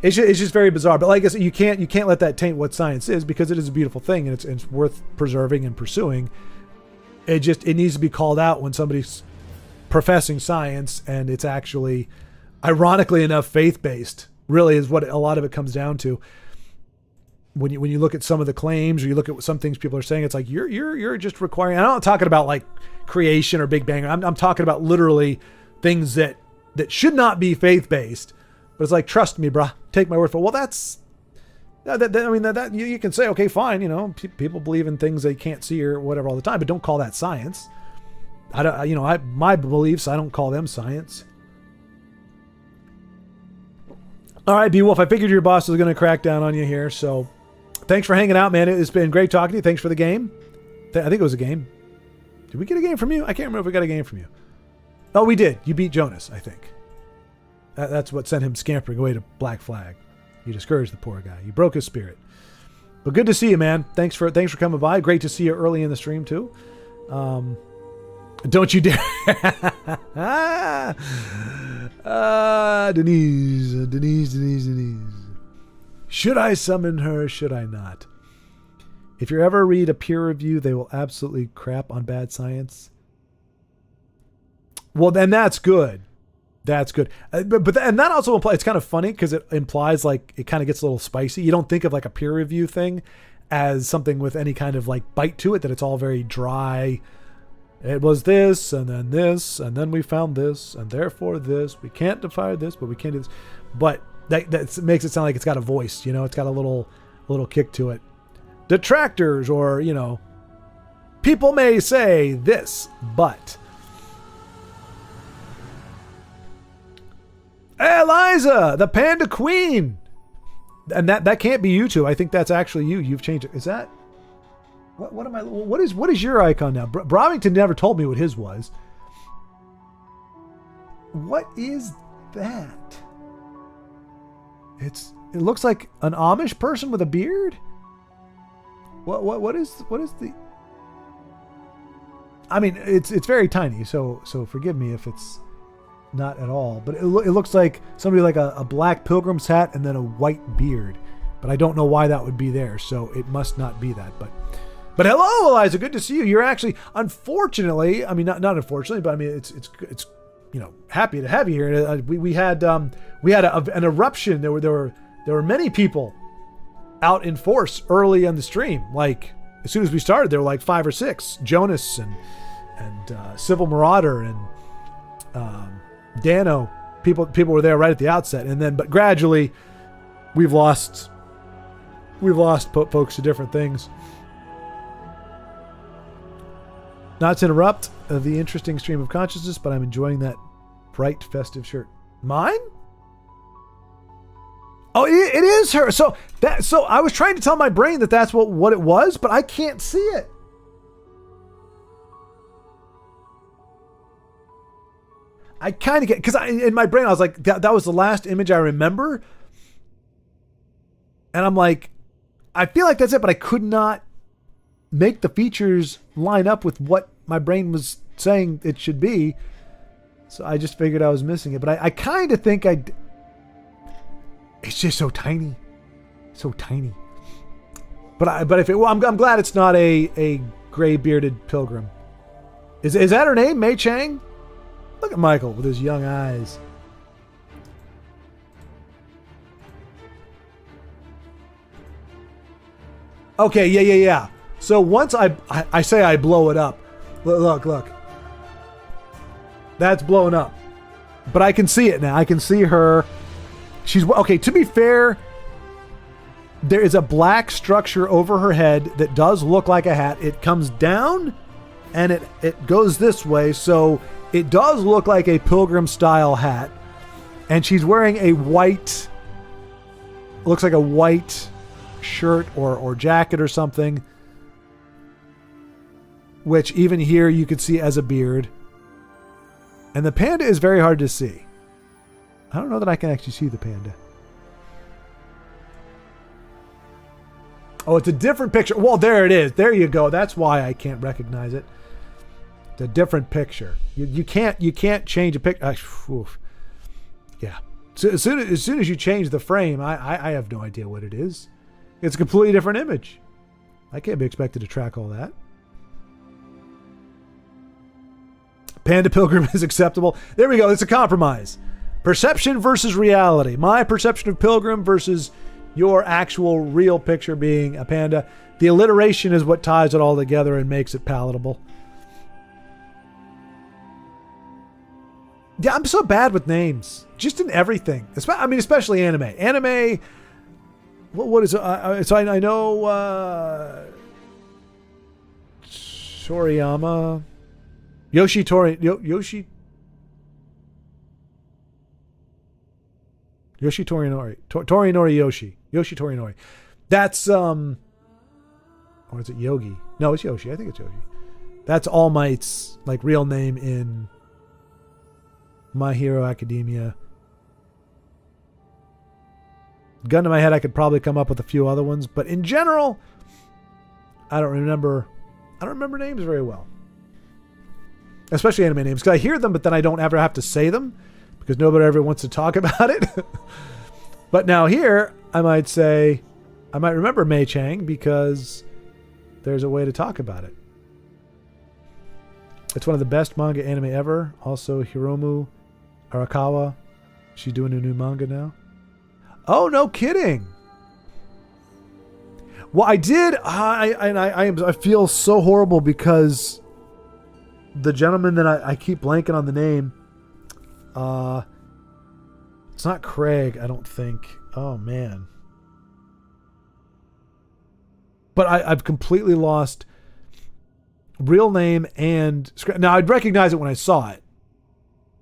just very bizarre. But like I said, you can't let that taint what science is because it is a beautiful thing and it's worth preserving and pursuing. It needs to be called out when somebody's professing science and it's actually, ironically enough, faith-based. Really is what a lot of it comes down to. When you look at some of the claims or you look at what some things people are saying, it's like you're just requiring. I'm not talking about like creation or Big Bang. I'm talking about literally things that should not be faith-based. But it's like, trust me, bruh. Take my word for it. Well, that's that you can say, okay, fine. You know, people believe in things they can't see or whatever all the time, but don't call that science. My beliefs, I don't call them science. All right, Beowulf, I figured your boss was going to crack down on you here, so thanks for hanging out, man. It's been great talking to you. Thanks for the game. I think it was a game. Did we get a game from you? I can't remember if we got a game from you. Oh, we did. You beat Jonas, I think. That's what sent him scampering away to Black Flag. You discouraged the poor guy. You broke his spirit. But good to see you, man. Thanks for coming by. Great to see you early in the stream, too. Don't you dare. Denise. Should I summon her? Should I not? If you ever read a peer review, they will absolutely crap on bad science. Well, then that's good. That's good. But that also implies, it's kind of funny because it implies like it kind of gets a little spicy. You don't think of like a peer review thing as something with any kind of like bite to it, that it's all very dry. It was this, and then we found this, and therefore this. We can't define this, but we can do this. But that makes it sound like it's got a voice, you know, it's got a little kick to it. Detractors, or, you know, people may say this, but. Eliza, the Panda Queen. And that can't be you two. I think that's actually you. You've changed it. Is that? What is your icon now? Bromington never told me what his was. What is that? It looks like an Amish person with a beard. What is the? I mean, it's very tiny, so forgive me if it's not at all. But it looks like somebody like a black pilgrim's hat and then a white beard. But I don't know why that would be there, so it must not be that. But hello, Eliza. Good to see you. You're actually, unfortunately, I mean, not unfortunately, but I mean, it's you know, happy to have you here. We had an eruption. There were many people out in force early on the stream. Like as soon as we started, there were like 5 or 6. Jonas and Civil Marauder and Dano. People were there right at the outset, and then but gradually we've lost folks to different things. Not to interrupt the interesting stream of consciousness, but I'm enjoying that bright festive shirt. Mine? Oh, it is her. So I was trying to tell my brain that that's what it was, but I can't see it. I kind of get, because in my brain I was like, that was the last image I remember, and I'm like, I feel like that's it, but I could not make the features line up with what my brain was saying it should be. So I just figured I was missing it. But I kind of think it's just so tiny. So tiny. But if it, well, I'm glad it's not a gray bearded pilgrim. Is that her name, Mei Chang? Look at Michael with his young eyes. Okay, yeah. So once I say I blow it up. Look. That's blown up. But I can see it now. I can see her. She's okay, to be fair, there is a black structure over her head that does look like a hat. It comes down and it goes this way, so it does look like a pilgrim style hat. And she's wearing a white, looks like a white shirt or jacket or something, which even here you could see as a beard. And the panda is very hard to see. I don't know that I can actually see the panda. Oh, it's a different picture. Well, there it is. There you go. That's why I can't recognize it. It's a different picture. You can't change a picture. Yeah. So as soon as you change the frame, I have no idea what it is. It's a completely different image. I can't be expected to track all that. Panda Pilgrim is acceptable. There we go. It's a compromise. Perception versus reality. My perception of Pilgrim versus your actual real picture being a panda. The alliteration is what ties it all together and makes it palatable. Yeah, I'm so bad with names. Just in everything. Especially anime. Anime... What is it? So I know... Toriyama... Yoshitori Torinori. Torinori Yoshi. Yoshi Torinori. That's or is it Yogi? No, it's Yoshi. I think it's Yoshi. That's All Might's like real name in My Hero Academia. Gun to my head, I could probably come up with a few other ones, but in general, I don't remember names very well. Especially anime names, because I hear them, but then I don't ever have to say them because nobody ever wants to talk about it. But now here, I might remember Mei Chang because there's a way to talk about it. It's one of the best manga anime ever. Also, Hiromu Arakawa. She's doing a new manga now. Oh, no kidding. Well, I did. I feel so horrible because the gentleman that I keep blanking on the name. It's not Craig, I don't think. Oh, man. But I've completely lost real name and... Now, I'd recognize it when I saw it.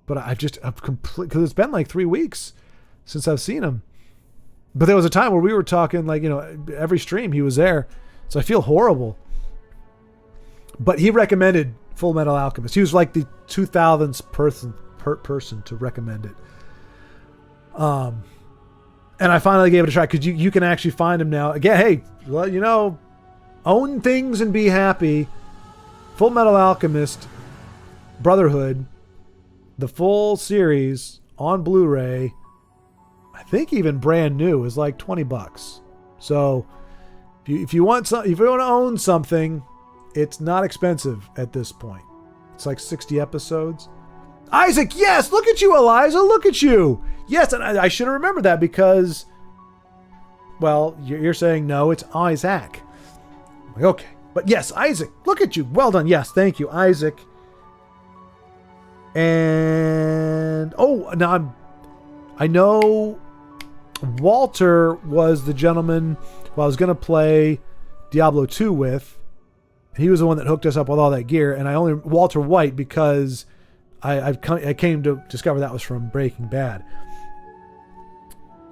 But I've completely... Because it's been like 3 weeks since I've seen him. But there was a time where we were talking, like, every stream he was there. So I feel horrible. But he recommended Full Metal Alchemist. He was like the 2000th person to recommend it. And I finally gave it a try because you can actually find him now. Again, hey, well, own things and be happy. Full Metal Alchemist Brotherhood, the full series on Blu-ray, I think even brand new, is like $20. So if you want to own something, it's not expensive at this point. It's like 60 episodes. Isaac, yes! Look at you, Eliza! Look at you! Yes, and I should have remembered that because, well, you're saying no, it's Isaac. I'm like, okay. But yes, Isaac, look at you. Well done. Yes, thank you, Isaac. And, now I know Walter was the gentleman who I was going to play Diablo 2 with. He was the one that hooked us up with all that gear, and I only Walter White because I came to discover that was from Breaking Bad.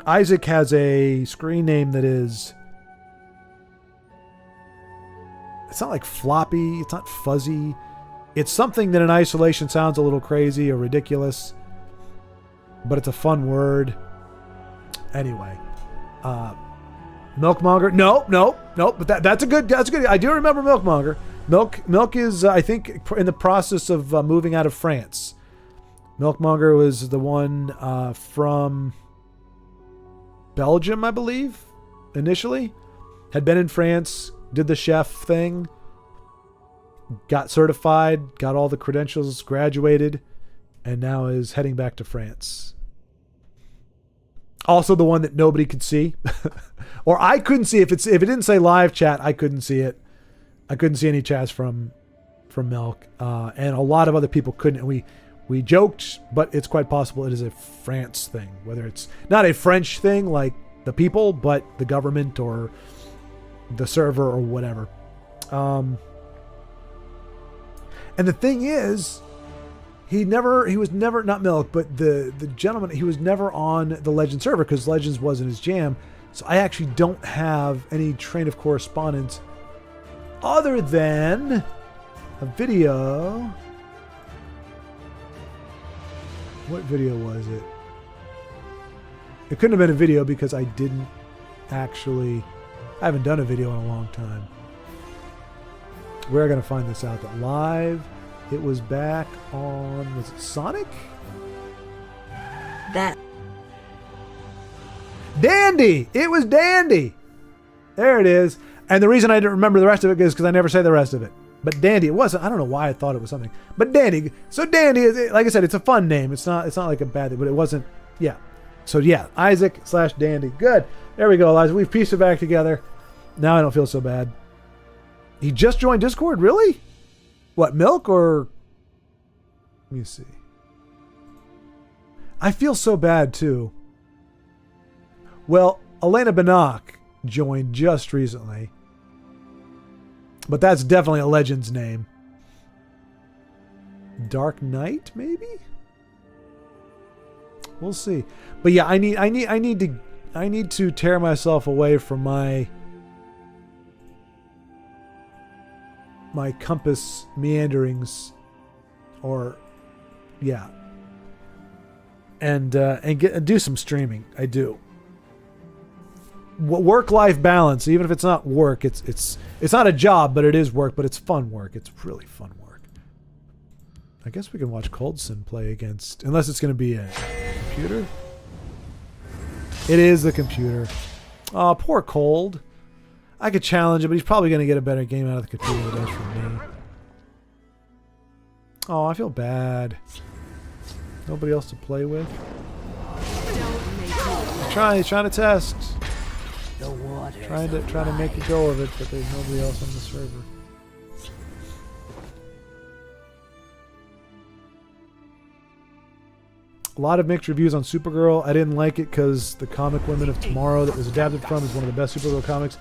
Isaac has a screen name that is... It's not like floppy. It's not fuzzy. It's something that in isolation sounds a little crazy or ridiculous, but it's a fun word. Anyway, Milkmonger. Nope. But that's a good. I do remember Milkmonger. Milk is, I think, in the process of moving out of France. Milkmonger was the one from Belgium, I believe, initially. Had been in France, did the chef thing, got certified, got all the credentials, graduated, and now is heading back to France. Also the one that nobody could see. Or I couldn't see. If it didn't say live chat, I couldn't see it. I couldn't see any chats from Milk. And a lot of other people couldn't. And we joked, but it's quite possible it is a France thing. Whether it's not a French thing like the people, but the government or the server or whatever. And the thing is, he was never, not Milk, but the gentleman, he was never on the Legends server because Legends wasn't his jam. So I actually don't have any train of correspondence other than a video. What video was it? It couldn't have been a video because I haven't done a video in a long time. We're going to find this out. That live, it was back on, was it Sonic? Dandy! It was Dandy! There it is. And the reason I didn't remember the rest of it is because I never say the rest of it. But Dandy, it wasn't. I don't know why I thought it was something. But Dandy. So Dandy is, like I said, it's a fun name. It's not like a bad thing, but it wasn't. Yeah. So yeah, Isaac/Dandy. Good. There we go, Eliza. We've pieced it back together. Now I don't feel so bad. He just joined Discord? Really? What, Milk or... Let me see. I feel so bad too. Well, Elena Bannock joined just recently. But that's definitely a Legends name. Dark Knight, maybe? We'll see. But yeah, I need to tear myself away from my compass meanderings, or yeah, and do some streaming. I do. Work-life balance, even if it's not work, it's not a job, but it is work, but it's fun work. It's really fun work. I guess we can watch Coldson play against, unless it's going to be a computer. It is the computer. Oh, poor Cold. I could challenge him, but he's probably going to get a better game out of the computer than he does from me. Oh, I feel bad. Nobody else to play with. He's trying to test. The water. Trying to make a go of it, but there's nobody else on the server. A lot of mixed reviews on Supergirl. I didn't like it because the comic Women of Tomorrow that was adapted from is one of the best Supergirl comics,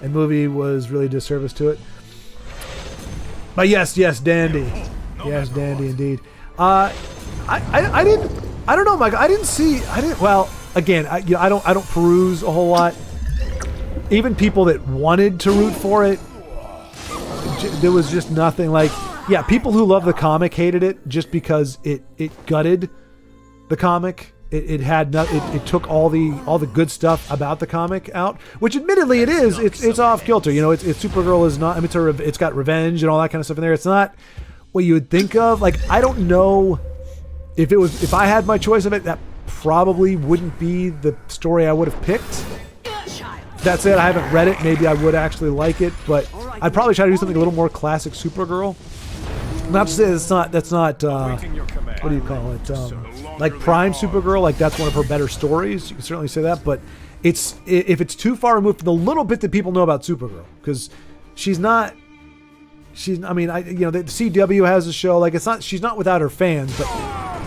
and movie was really a disservice to it. But yes, Dandy. Yes, Dandy indeed. I don't know, Mike. Well, again, I don't peruse a whole lot. Even people that wanted to root for it, there was just nothing. Like, yeah, people who love the comic hated it just because it gutted the comic. It took all the good stuff about the comic out, which admittedly it is. It's off kilter. You know, it's Supergirl is not. I mean, it's got revenge and all that kind of stuff in there. It's not what you would think of. Like, I don't know if I had my choice of it, that probably wouldn't be the story I would have picked. That said, I haven't read it. Maybe I would actually like it, but I'd probably try to do something a little more classic Supergirl. Not to say that's not what do you call it? Like Prime Supergirl, like that's one of her better stories. You can certainly say that, but if it's too far removed from the little bit that people know about Supergirl, because the CW has a show, like she's not without her fans, but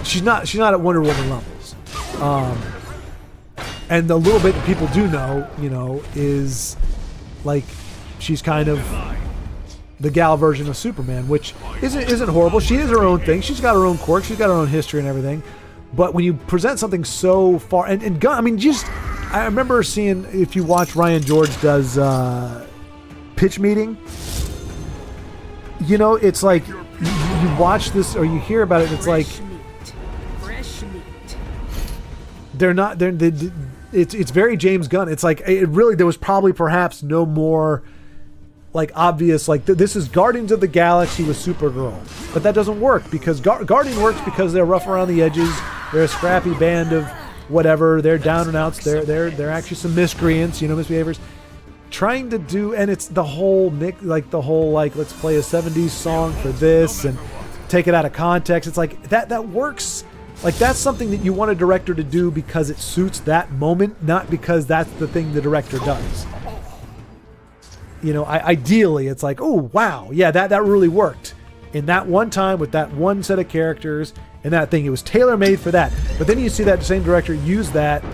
she's not at Wonder Woman levels. And the little bit that people do know, is like she's kind of the gal version of Superman, which isn't horrible. She is her own thing. She's got her own quirks. She's got her own history and everything. But when you present something so far, and Gunn, I mean, I remember seeing, if you watch Ryan George does Pitch Meeting, it's like you watch this or you hear about it, and it's like Fresh meat. it's very James Gunn. It's like there was probably perhaps no more like obvious, like this is Guardians of the Galaxy with Supergirl, but that doesn't work because Guardian works because they're rough around the edges. They're a scrappy band of whatever. They're down and outs. They're actually some miscreants, misbehaviors. Trying to do, and it's the whole let's play a 70s song for this and take it out of context. It's like that works. Like that's something that you want a director to do because it suits that moment, not because that's the thing the director does. Ideally, it's like, oh, wow, yeah, that really worked. In that one time with that one set of characters and that thing, it was tailor-made for that. But then you see that same director use that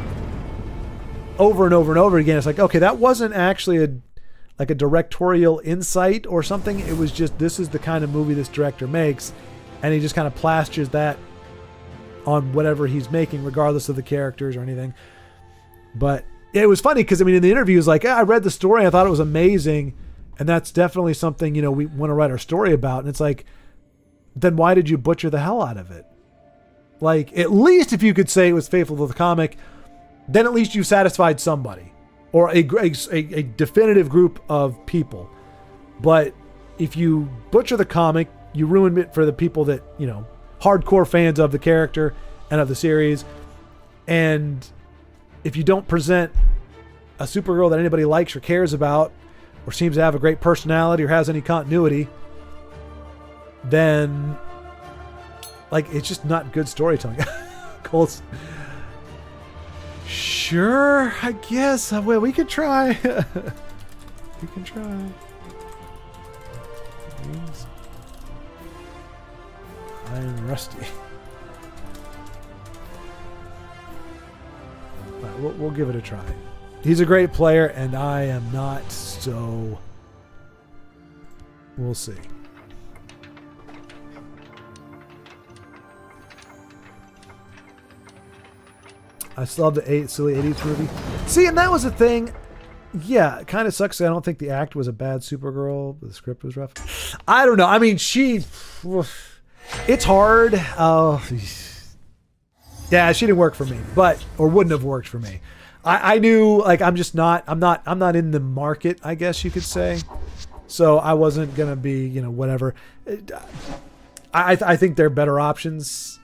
over and over and over again. It's like, okay, that wasn't actually a directorial insight or something. It was just, this is the kind of movie this director makes, and he just kind of plasters that on whatever he's making, regardless of the characters or anything. But it was funny because, in the interview, was like, I read the story, I thought it was amazing, and that's definitely something, we want to write our story about. And it's like, then why did you butcher the hell out of it? Like, at least if you could say it was faithful to the comic, then at least you satisfied somebody or a definitive group of people. But if you butcher the comic, you ruin it for the people that, hardcore fans of the character and of the series. And if you don't present a Supergirl that anybody likes or cares about or seems to have a great personality or has any continuity, then it's just not good storytelling. Cole's, sure, I guess. Well, we could try. We can try. I'm rusty. Right, we'll give it a try. He's a great player, and I am not, so we'll see. I still have the silly 80s movie. See, and that was the thing. Yeah, it kind of sucks. I don't think the act was a bad Supergirl, but the script was rough. I don't know. It's hard. Yeah, she didn't work for me, or wouldn't have worked for me. I knew, I'm just not. I'm not in the market, I guess you could say. So I wasn't gonna be, whatever. I think there are better options.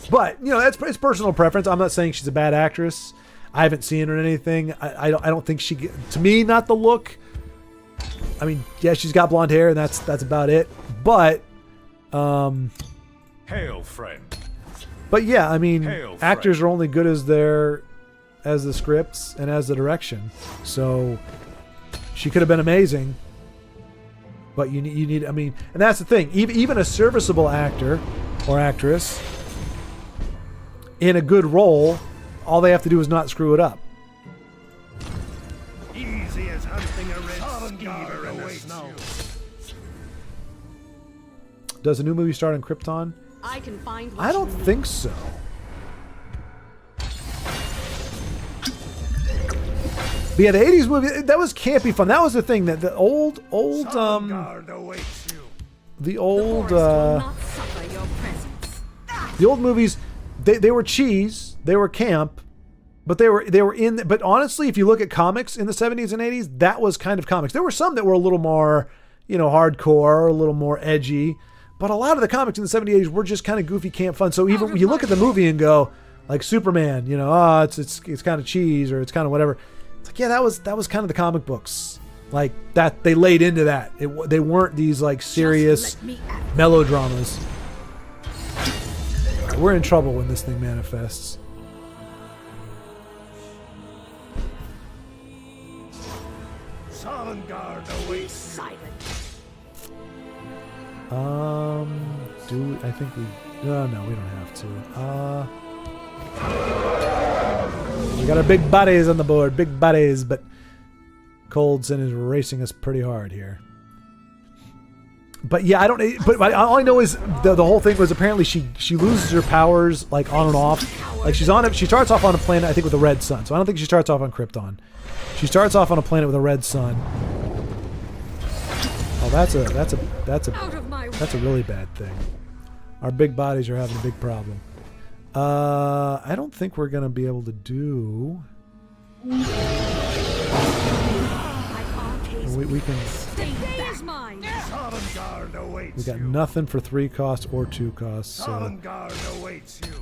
But it's personal preference. I'm not saying she's a bad actress. I haven't seen her in anything. I don't think to me, not the look. Yeah, she's got blonde hair, and that's about it. But Hail, friend. But yeah, Hail, actors friend. are only good as the scripts and as the direction. So she could have been amazing. But you need, and that's the thing. Even a serviceable actor or actress in a good role, all they have to do is not screw it up. Easy as hunting a red skeever in the snow. Does a new movie start on Krypton? I can find what I don't you need. think so. But yeah, the 80s movie, that was campy fun. That was the thing, that the old Guard awaits you. the The old forest will not suffer your presence. the old movies, they were cheese, they were camp, but they were in. But honestly, if you look at comics in the 70s and 80s, that was kind of comics. There were some that were a little more, hardcore, a little more edgy, but a lot of the comics in the 70s, 80s were just kind of goofy camp fun. So even when you look at the movie and go, like Superman, it's kind of cheese or it's kind of whatever. It's like, yeah, that was kind of the comic books. Like that, they laid into that. They weren't these serious Just let me at it. melodramas. We're in trouble when this thing manifests. Guard awaits Silent. I think we... No, we don't have to. We got our big bodies on the board. Big bodies, but Coldson is racing us pretty hard here. But yeah, I don't... But all I know is the whole thing was apparently she loses her powers, on and off. She starts off on a planet, I think, with a red sun. So I don't think she starts off on Krypton. She starts off on a planet with a red sun. Oh, that's a really bad thing. Our big bodies are having a big problem. I don't think we're gonna be able to do. My aunt pays we can. There's mine. Sovngarde awaits We got you. nothing for 3 costs or 2 costs. So Sovngarde awaits you.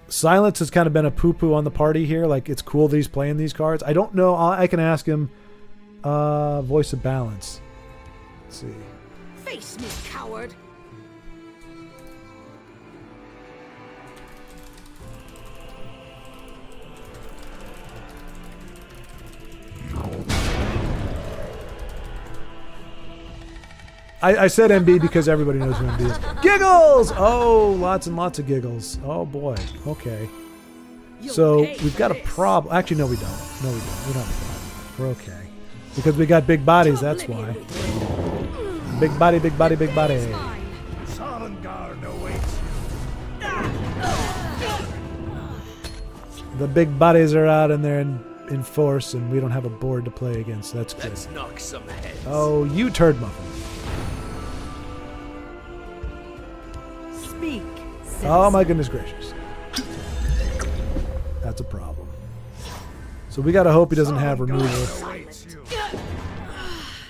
Silence has kind of been a poo-poo on the party here. Like, it's cool that he's playing these cards. I don't know. I can ask him. Voice of Balance. Let's see. Face me, coward. I said MB because everybody knows who MB is. Giggles! Oh, lots and lots of giggles. Oh, boy. Okay. So, we've got a problem. Actually, no, we don't. No, we don't. We don't have a problem. We're okay. Because we got big bodies, that's why. Big body, big body, big body. Sovngarde awaits The big bodies are out in there in force, and we don't have a board to play against. That's good. Let's knock some heads. Oh, you turd muffin. Speak. Oh, my goodness gracious. That's a problem. So we got to hope he doesn't have removal, awaits you.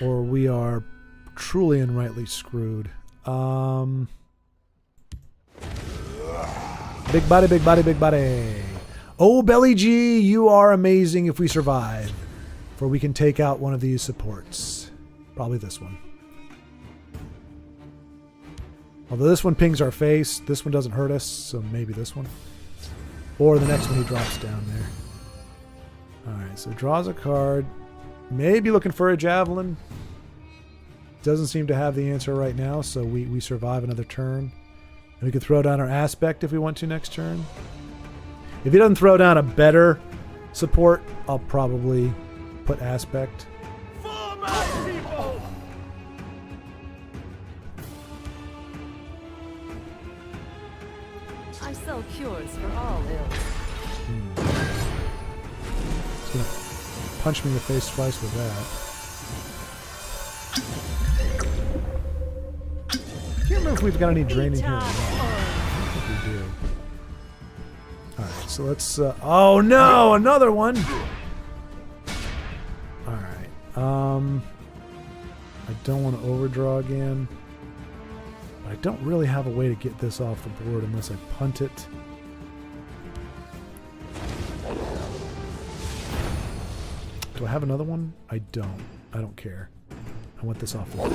or we are truly and rightly screwed. Big body, big body, big body. Oh, Belly G, you are amazing if we survive. For we can take out one of these supports. Probably this one. Although this one pings our face, this one doesn't hurt us, so maybe this one. Or the next one he drops down there. Alright, so draws a card. Maybe looking for a javelin. Doesn't seem to have the answer right now, so we survive another turn. And we can throw down our aspect if we want to next turn. If he doesn't throw down a better support, I'll probably put aspect. I sell cures for all ills. He's gonna punch me in the face twice with that. Can't remember if we've got any draining here or not. I think we do. Alright, so let's... oh no! Another one! Alright. I don't want to overdraw again. But I don't really have a way to get this off the board unless I punt it. Do I have another one? I don't. I don't care. I want this off the board.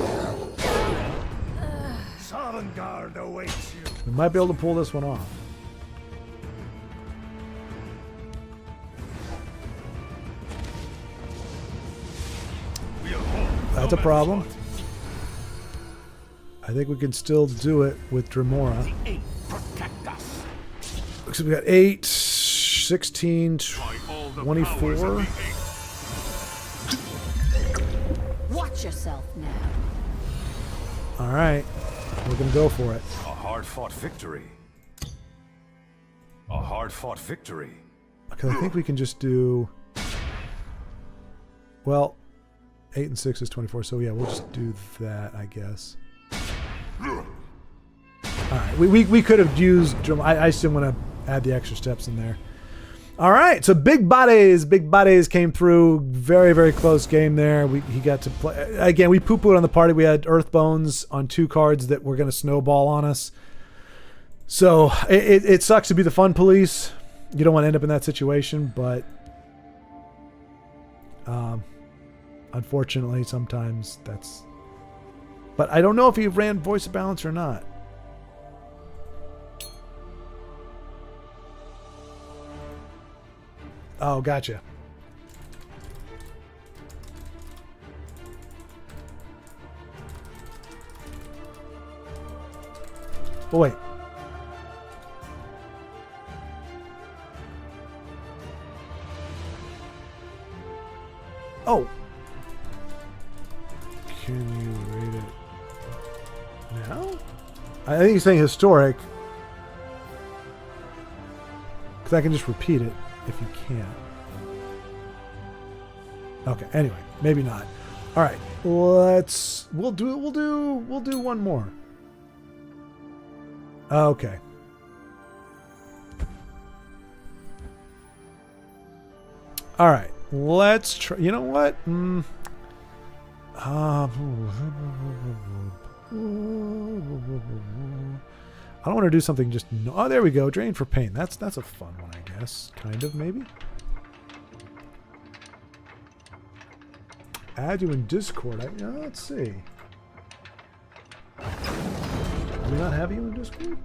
Sovngarde awaits you. We might be able to pull this one off. That's a problem. I think we can still do it with Dremora. Protect us. So we got 8, 16, 24. Watch yourself now. All right. We're going to go for it. A hard-fought victory. A hard-fought victory. Because I think we can just do... Well, 8 and 6 is 24. So yeah, we'll just do that, I guess. Alright, we could have used... I still want to add the extra steps in there. Alright, so big bodies came through. Very, very close game there. He got to play... Again, we poo-pooed on the party. We had Earthbones on 2 cards that were going to snowball on us. So, it sucks to be the fun police. You don't want to end up in that situation, but... unfortunately, sometimes that's... But I don't know if he ran Voice of Balance or not. Oh, gotcha. Oh, wait. Oh. Can you read it now? I think he's saying historic. Because I can just repeat it if you can't. Okay, anyway, maybe not. Alright, we'll do one more. Okay. Alright, let's try. You know what? I don't want to do something just... No, oh, there we go. Drain for pain. That's a fun one, I guess. Kind of, maybe. Add you in Discord. Let's see. Do we not have you in Discord?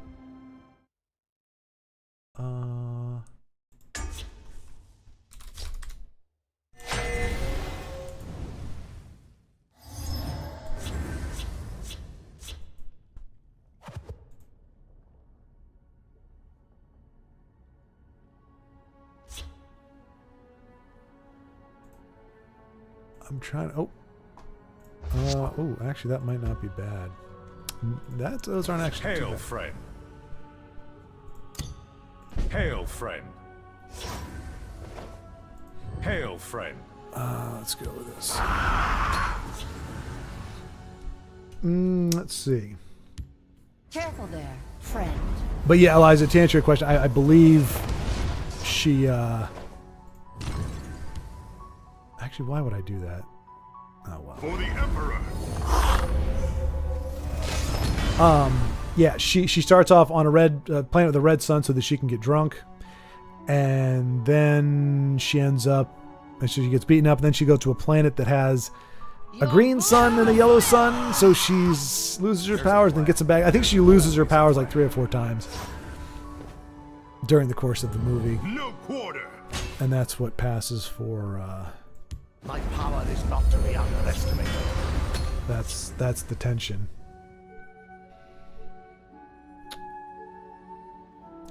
I'm trying. Oh, actually, that might not be bad. Those aren't actually too Hail, bad. friend. Hail, friend. Hail, friend. Let's go with this. Let's see. Careful there, friend. But yeah, Eliza, to answer your question, I believe she. Actually, why would I do that? Oh well. For the Emperor. Yeah, she starts off on a red planet with a red sun so that she can get drunk, and then she ends up, and she gets beaten up, and then she goes to a planet that has a green sun and a yellow sun, so she loses her powers and then gets them back. I think she loses her powers like 3 or 4 times during the course of the movie, No quarter. and that's what passes for. My power is not to be underestimated. That's the tension.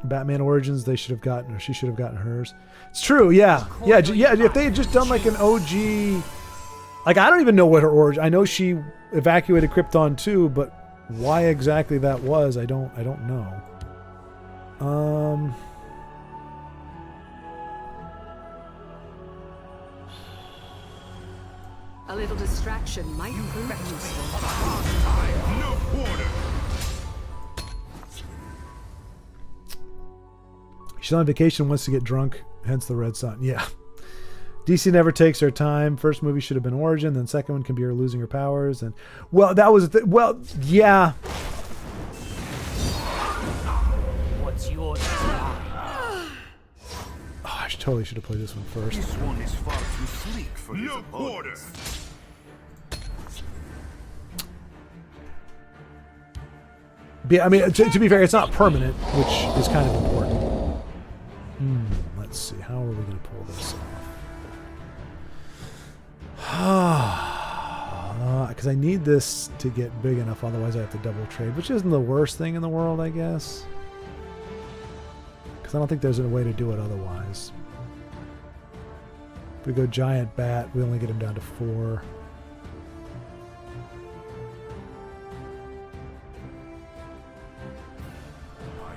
Batman Origins, they should have gotten, or she should have gotten hers. It's true, yeah. Yeah. If they had just done like an OG, like I don't even know what her origin. I know she evacuated Krypton too, but why exactly that was, I don't know. A little distraction might prove useful. No quarter. She's on vacation, wants to get drunk, hence the red sun. Yeah. DC never takes her time. First movie should have been Origin, then second one can be her losing her powers, and well, that was yeah. What's yours is mine. Oh, I totally should have played this one first. This one is far too sleek for his No quarter. opponents. I mean, to be fair, it's not permanent, which is kind of important. Let's see. How are we going to pull this off? Because I need this to get big enough, otherwise I have to double trade, which isn't the worst thing in the world, I guess. Because I don't think there's a way to do it otherwise. If we go giant bat, we only get him down to 4.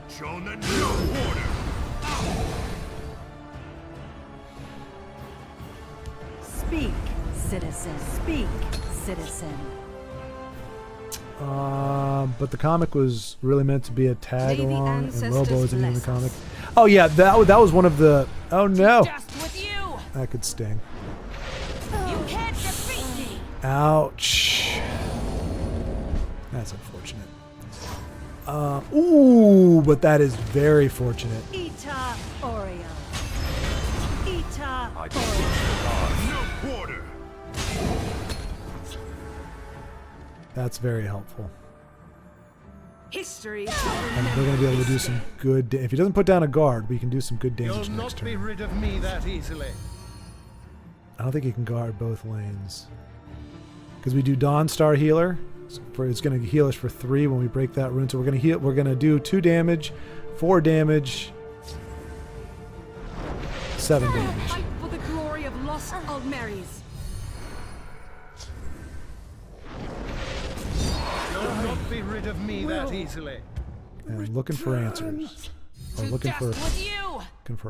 Shown that no quarter. Speak, citizen. Speak, citizen. But the comic was really meant to be a tag May the along, and ancestors Robo isn't in the bless comic. us. Oh yeah, that was one of the. Oh no, Just with you! that could sting. You can't defeat me. Ouch. That's unfortunate. Ooh, but that is very fortunate. Ita Oreo. Ita I Oreo. No quarter. That's very helpful. History. And we're going to be able to do some good... If he doesn't put down a guard, we can do some good damage You'll next not be turn. rid of me that easily. I don't think he can guard both lanes. Because we do Dawn Star Healer. It's going to heal us for 3 when we break that rune. So we're going to heal. We're going to do 2 damage, 4 damage, 7 damage. Fight for the glory of lost Almeries. You'll not be rid of me that easily. And looking for answers. Or looking Just for with you!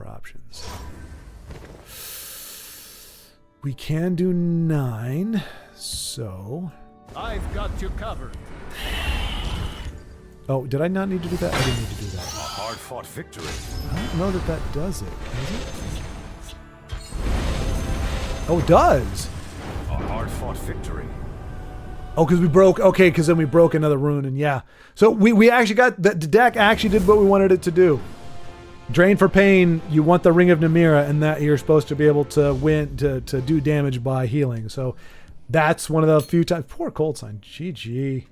options. We can do 9. So... I've got you covered. Oh, did I not need to do that? I didn't need to do A that. hard-fought victory. I don't know that does it. Does it? Oh, it does. A hard-fought victory. Oh, because we broke. Okay, because then we broke another rune, and yeah. So we actually got the deck actually did what we wanted it to do. Drain for pain. You want the Ring of Namira, and that you're supposed to be able to win to do damage by healing. So that's one of the few times. Poor Cold Sign. GG.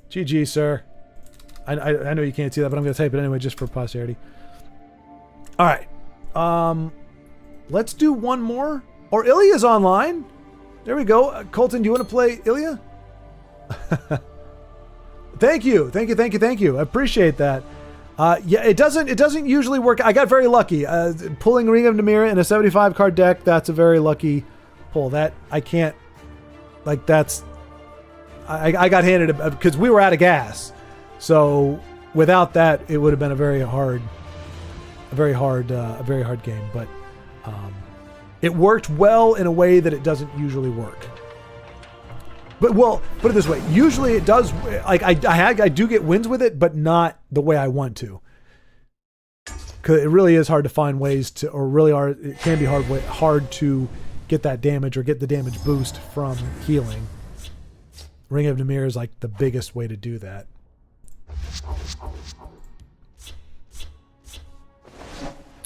GG, sir. I know you can't see that, but I'm going to type it anyway just for posterity. All right. Let's do one more. Or Ilya's online. There we go. Colton, do you want to play Ilya? Thank you. I appreciate that. Yeah, it doesn't usually work. I got very lucky. Pulling Ring of Namira in a 75 card deck, that's a very lucky pull. That I can't, like, that's, I got handed because we were out of gas. So without that, it would have been a very hard game. But it worked well in a way that it doesn't usually work. But well, put it this way: usually it does. Like I do get wins with it, but not the way I want to. Because it really is hard to find ways to, or really it can be hard to get that damage or get the damage boost from healing. Ring of Namir is like the biggest way to do that.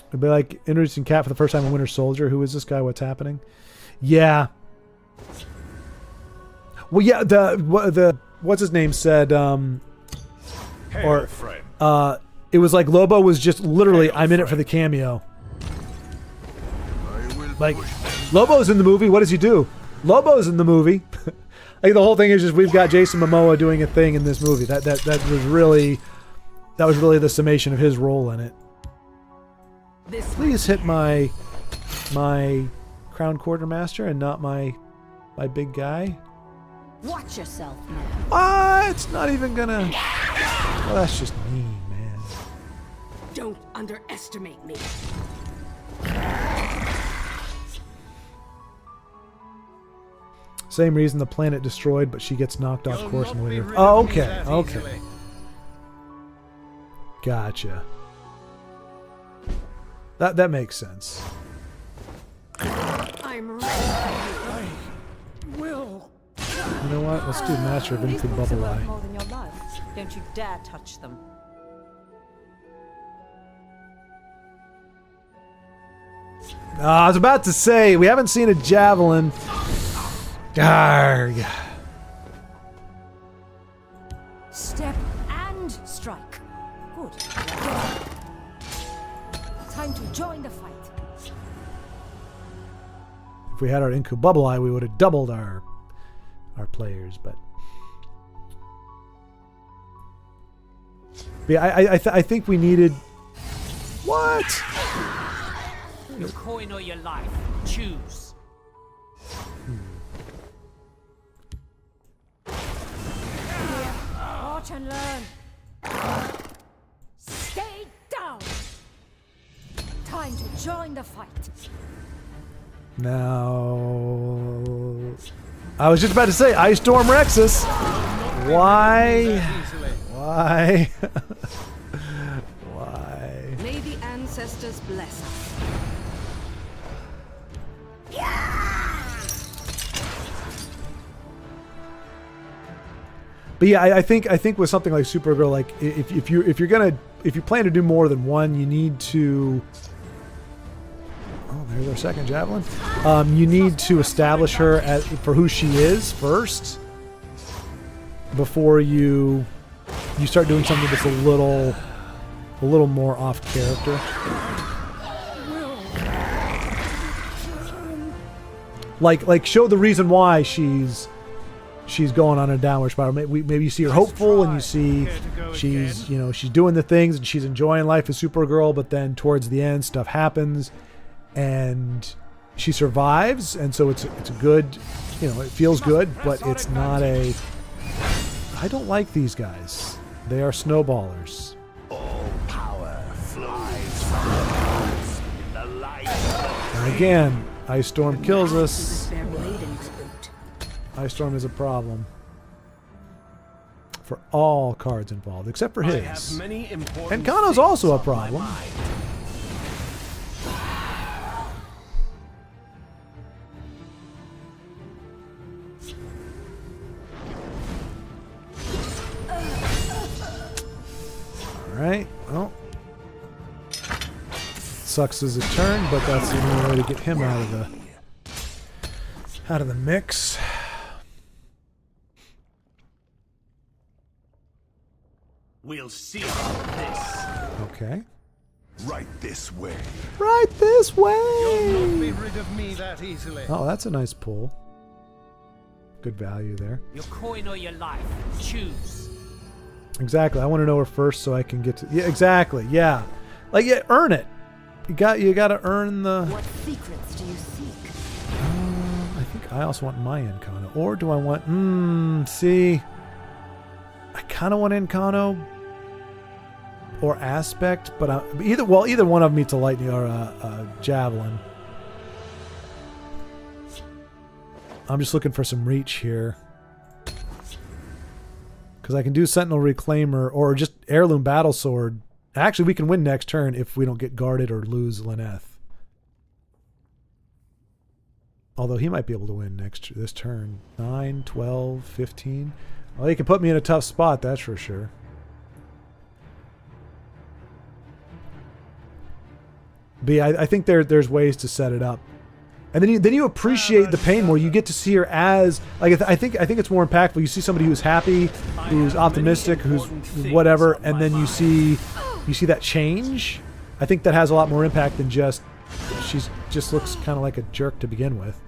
It'd be like introducing Cat for the first time in Winter Soldier. Who is this guy? What's happening? Yeah. Well, yeah. The what's his name said. Hail, friend. It was like Lobo was just literally, I'm in it for the cameo. Like, Lobo's in the movie. What does he do? Lobo's in the movie. Like the whole thing is just we've got Jason Momoa doing a thing in this movie. That was really the summation of his role in it. Please hit my Crown Quartermaster and not my big guy. Watch yourself now. It's not even gonna. Well, that's just mean, man. Don't underestimate me. Same reason the planet destroyed, but she gets knocked off course in later. Oh, okay, okay. Gotcha. That makes sense. I'm ready. I will. You know what? Let's do Master of Infinite Bubble Eye. More than your life. Don't you dare touch them. I was about to say, we haven't seen a javelin. Arrgh. Step and strike. Good. Time to join the fight. If we had our Inku Bubble Eye, we would have doubled our players, but yeah, I think we needed what? Your coin or your life. Choose. Watch and learn. Stay down. Time to join the fight. Now, I was just about to say Ice Storm Rexus. Why? Why? Why? May the ancestors bless us. But yeah, I think with something like Supergirl, like if you plan to do more than one, you need to. Oh, there's our second javelin. You need to establish her for who she is first, before you start doing something that's a little more off character. Like show the reason why she's going on a downward spiral. Maybe you see her hopeful and you see she's doing the things and she's enjoying life as Supergirl, but then towards the end stuff happens and she survives, and so it's a good, it feels good, but it's not a. I don't like these guys. They are snowballers. All power flies from the gods in the light of And again, Ice Storm kills us. Their blade in his boot. Ice Storm is a problem for all cards involved, except for I have his. many important And Kano's things also a on my problem. mind. Alright, well. Sucks as a turn, but that's the only way to get him out of the mix. We'll see about this. Okay. Right this way. Right this way! You'll not be rid of me that easily. Oh, that's a nice pull. Good value there. Your coin or your life. Choose. Exactly. I want to know her first so I can get to... Yeah, exactly. Yeah. Like, yeah, earn it. You got to earn the... What secrets do you seek? I think I also want my Incano. Or do I want... see... I kind of want Incano or Aspect, but either one of them meets a lightning or a javelin. I'm just looking for some reach here. Because I can do Sentinel Reclaimer or just Heirloom Battle Sword. Actually, we can win next turn if we don't get guarded or lose Lyneth. Although he might be able to win this turn. 9, 12, 15. Well, he can put me in a tough spot, that's for sure. But yeah, I think there's ways to set it up. And then you appreciate the pain more. You get to see her as like I think it's more impactful. You see somebody who's happy, who's optimistic, who's whatever, and then you see that change. I think that has a lot more impact than just just looks kind of like a jerk to begin with.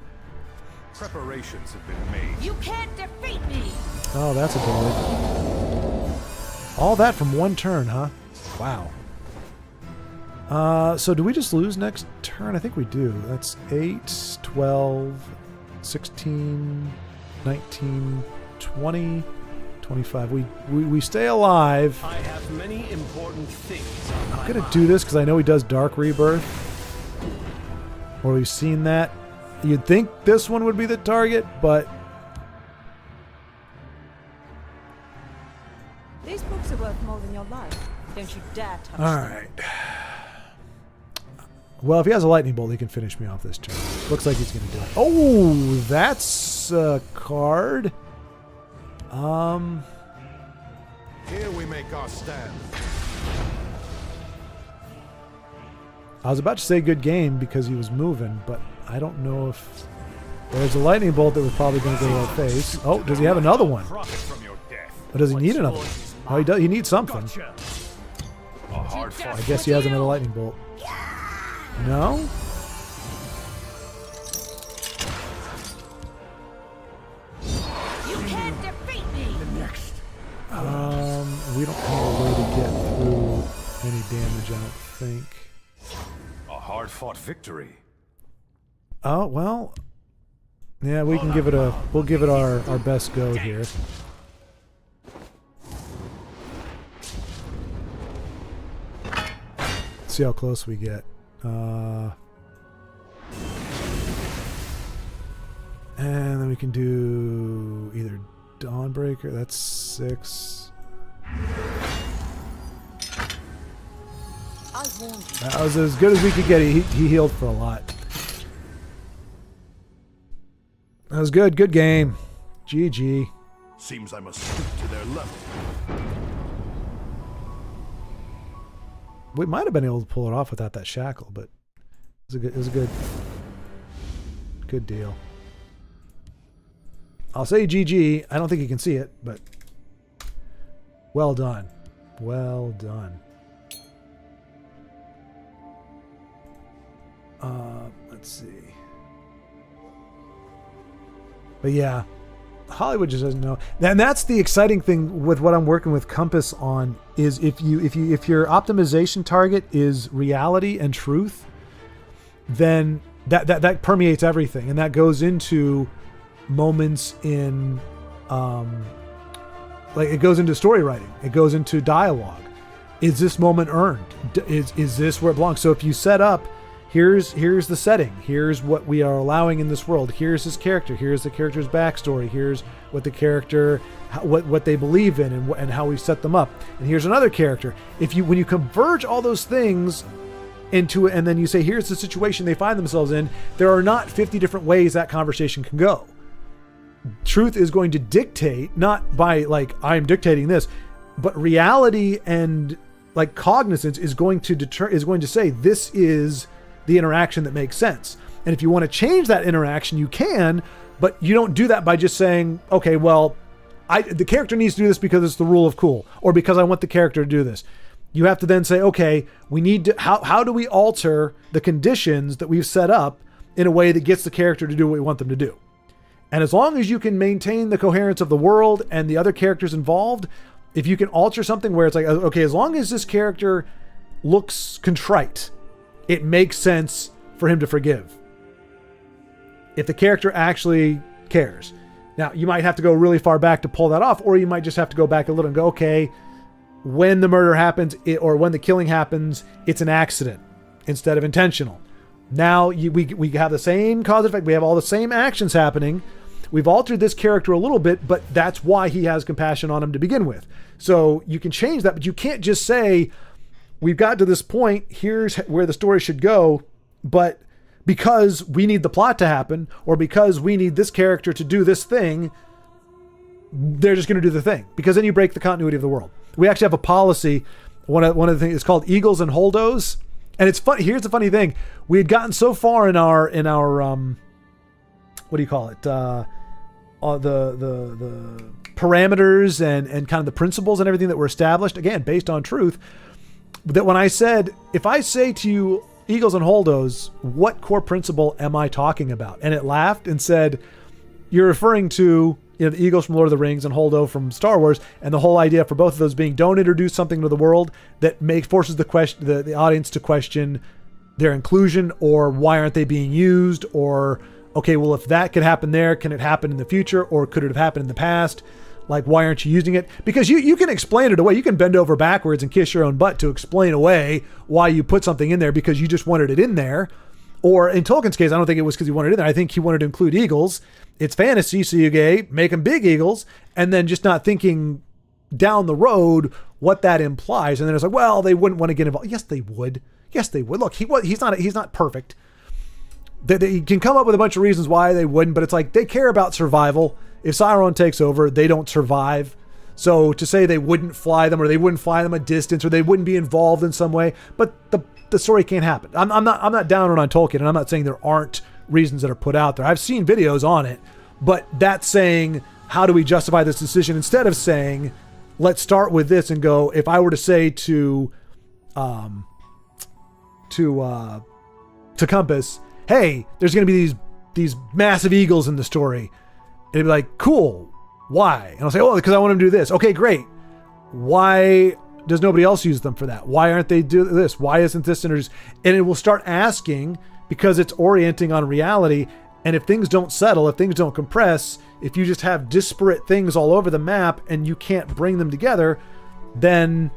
Preparations have been made. You can't defeat me! Oh, that's a ability. All that from one turn, huh? Wow. So do we just lose next turn? I think we do. That's 8, 12, 16, 19, 20, 25. We stay alive. I have many important things on my I'm gonna mind. do this because I know he does Dark Rebirth. Or we've seen that. You'd think this one would be the target, but... These books are worth more than your life. Don't you dare touch them. Alright. Well, if he has a lightning bolt, he can finish me off this turn. Looks like he's going to do it. Oh, that's a card. Here we make our stand. I was about to say good game because he was moving, but I don't know if... There's a lightning bolt that was probably going to go to our face. Oh, does he have another one? Profit from your death. Or does he need another one? Oh, he does. He needs something. Gotcha. A hard fight. I guess he has another lightning bolt. No? You can't defeat me! We don't have a way to get through any damage, I don't think. A hard-fought victory. Oh, well... Yeah, we can give it a... We'll give it our best go here. See how close we get. And then we can do either Dawnbreaker. That's 6. That was as good as we could get. He healed for a lot. That was good. Good game. GG. Seems I must stoop to their level. We might have been able to pull it off without that shackle, but it was a good deal. I'll say GG. I don't think you can see it, but well done. Well done. Let's see. But yeah, Hollywood just doesn't know. And that's the exciting thing with what I'm working with Compass on is if your optimization target is reality and truth, then that permeates everything, and that goes into moments in like it goes into story writing, it goes into dialogue. Is this moment earned? Is this where it belongs? So if you set up, here's the setting, here's what we are allowing in this world, here's this character, here's the character's backstory, here's what the character, what they believe in, and how we set them up, and here's another character. When you converge all those things into it, and then you say here's the situation they find themselves in, there are not 50 different ways that conversation can go. Truth is going to dictate, not by like I'm dictating this, but reality and like cognizance is going to say this is the interaction that makes sense. And if you want to change that interaction, you can, but you don't do that by just saying, okay, well, the character needs to do this because it's the rule of cool, or because I want the character to do this. You have to then say, okay, we need to, how do we alter the conditions that we've set up in a way that gets the character to do what we want them to do? And as long as you can maintain the coherence of the world and the other characters involved, if you can alter something where it's like, okay, as long as this character looks contrite, it makes sense for him to forgive. If the character actually cares. Now, you might have to go really far back to pull that off, or you might just have to go back a little and go, okay, when the murder happens, or when the killing happens, it's an accident instead of intentional. Now we have the same cause and effect. We have all the same actions happening. We've altered this character a little bit, but that's why he has compassion on him to begin with. So you can change that, but you can't just say, we've got to this point, here's where the story should go, but because we need the plot to happen, or because we need this character to do this thing, they're just going to do the thing. Because then you break the continuity of the world. We actually have a policy. One of the things is called Eagles and Holdos. And it's funny. Here's the funny thing. We had gotten so far in our what do you call it? The parameters and kind of the principles and everything that were established, again, based on truth, that when I said, if I say to you, Eagles and Holdos, what core principle am I talking about? And it laughed and said, you're referring to, you know, the Eagles from Lord of the Rings and Holdo from Star Wars, and the whole idea for both of those being, don't introduce something to the world that forces the audience to question their inclusion, or why aren't they being used, or okay, well, if that could happen there, can it happen in the future, or could it have happened in the past? Like, why aren't you using it? Because you can explain it away. You can bend over backwards and kiss your own butt to explain away why you put something in there because you just wanted it in there. Or in Tolkien's case, I don't think it was because he wanted it in there. I think he wanted to include eagles. It's fantasy, so you make them big eagles, and then just not thinking down the road what that implies. And then it's like, well, they wouldn't want to get involved. Yes, they would. Yes, they would. Look, he's not perfect. They can come up with a bunch of reasons why they wouldn't, but it's like they care about survival. If Sauron takes over, they don't survive. So to say they wouldn't fly them, or they wouldn't fly them a distance, or they wouldn't be involved in some way, but the story can't happen. I'm not down on Tolkien, and I'm not saying there aren't reasons that are put out there. I've seen videos on it, but that's saying, how do we justify this decision, instead of saying, let's start with this and go, if I were to say to Compass, hey, there's going to be these massive eagles in the story. It'd be like, cool. Why? And I'll say, oh, because I want them to do this. Okay, great. Why does nobody else use them for that? Why aren't they doing this? Why isn't this introduced? And it will start asking, because it's orienting on reality. And if things don't settle, if things don't compress, if you just have disparate things all over the map and you can't bring them together, then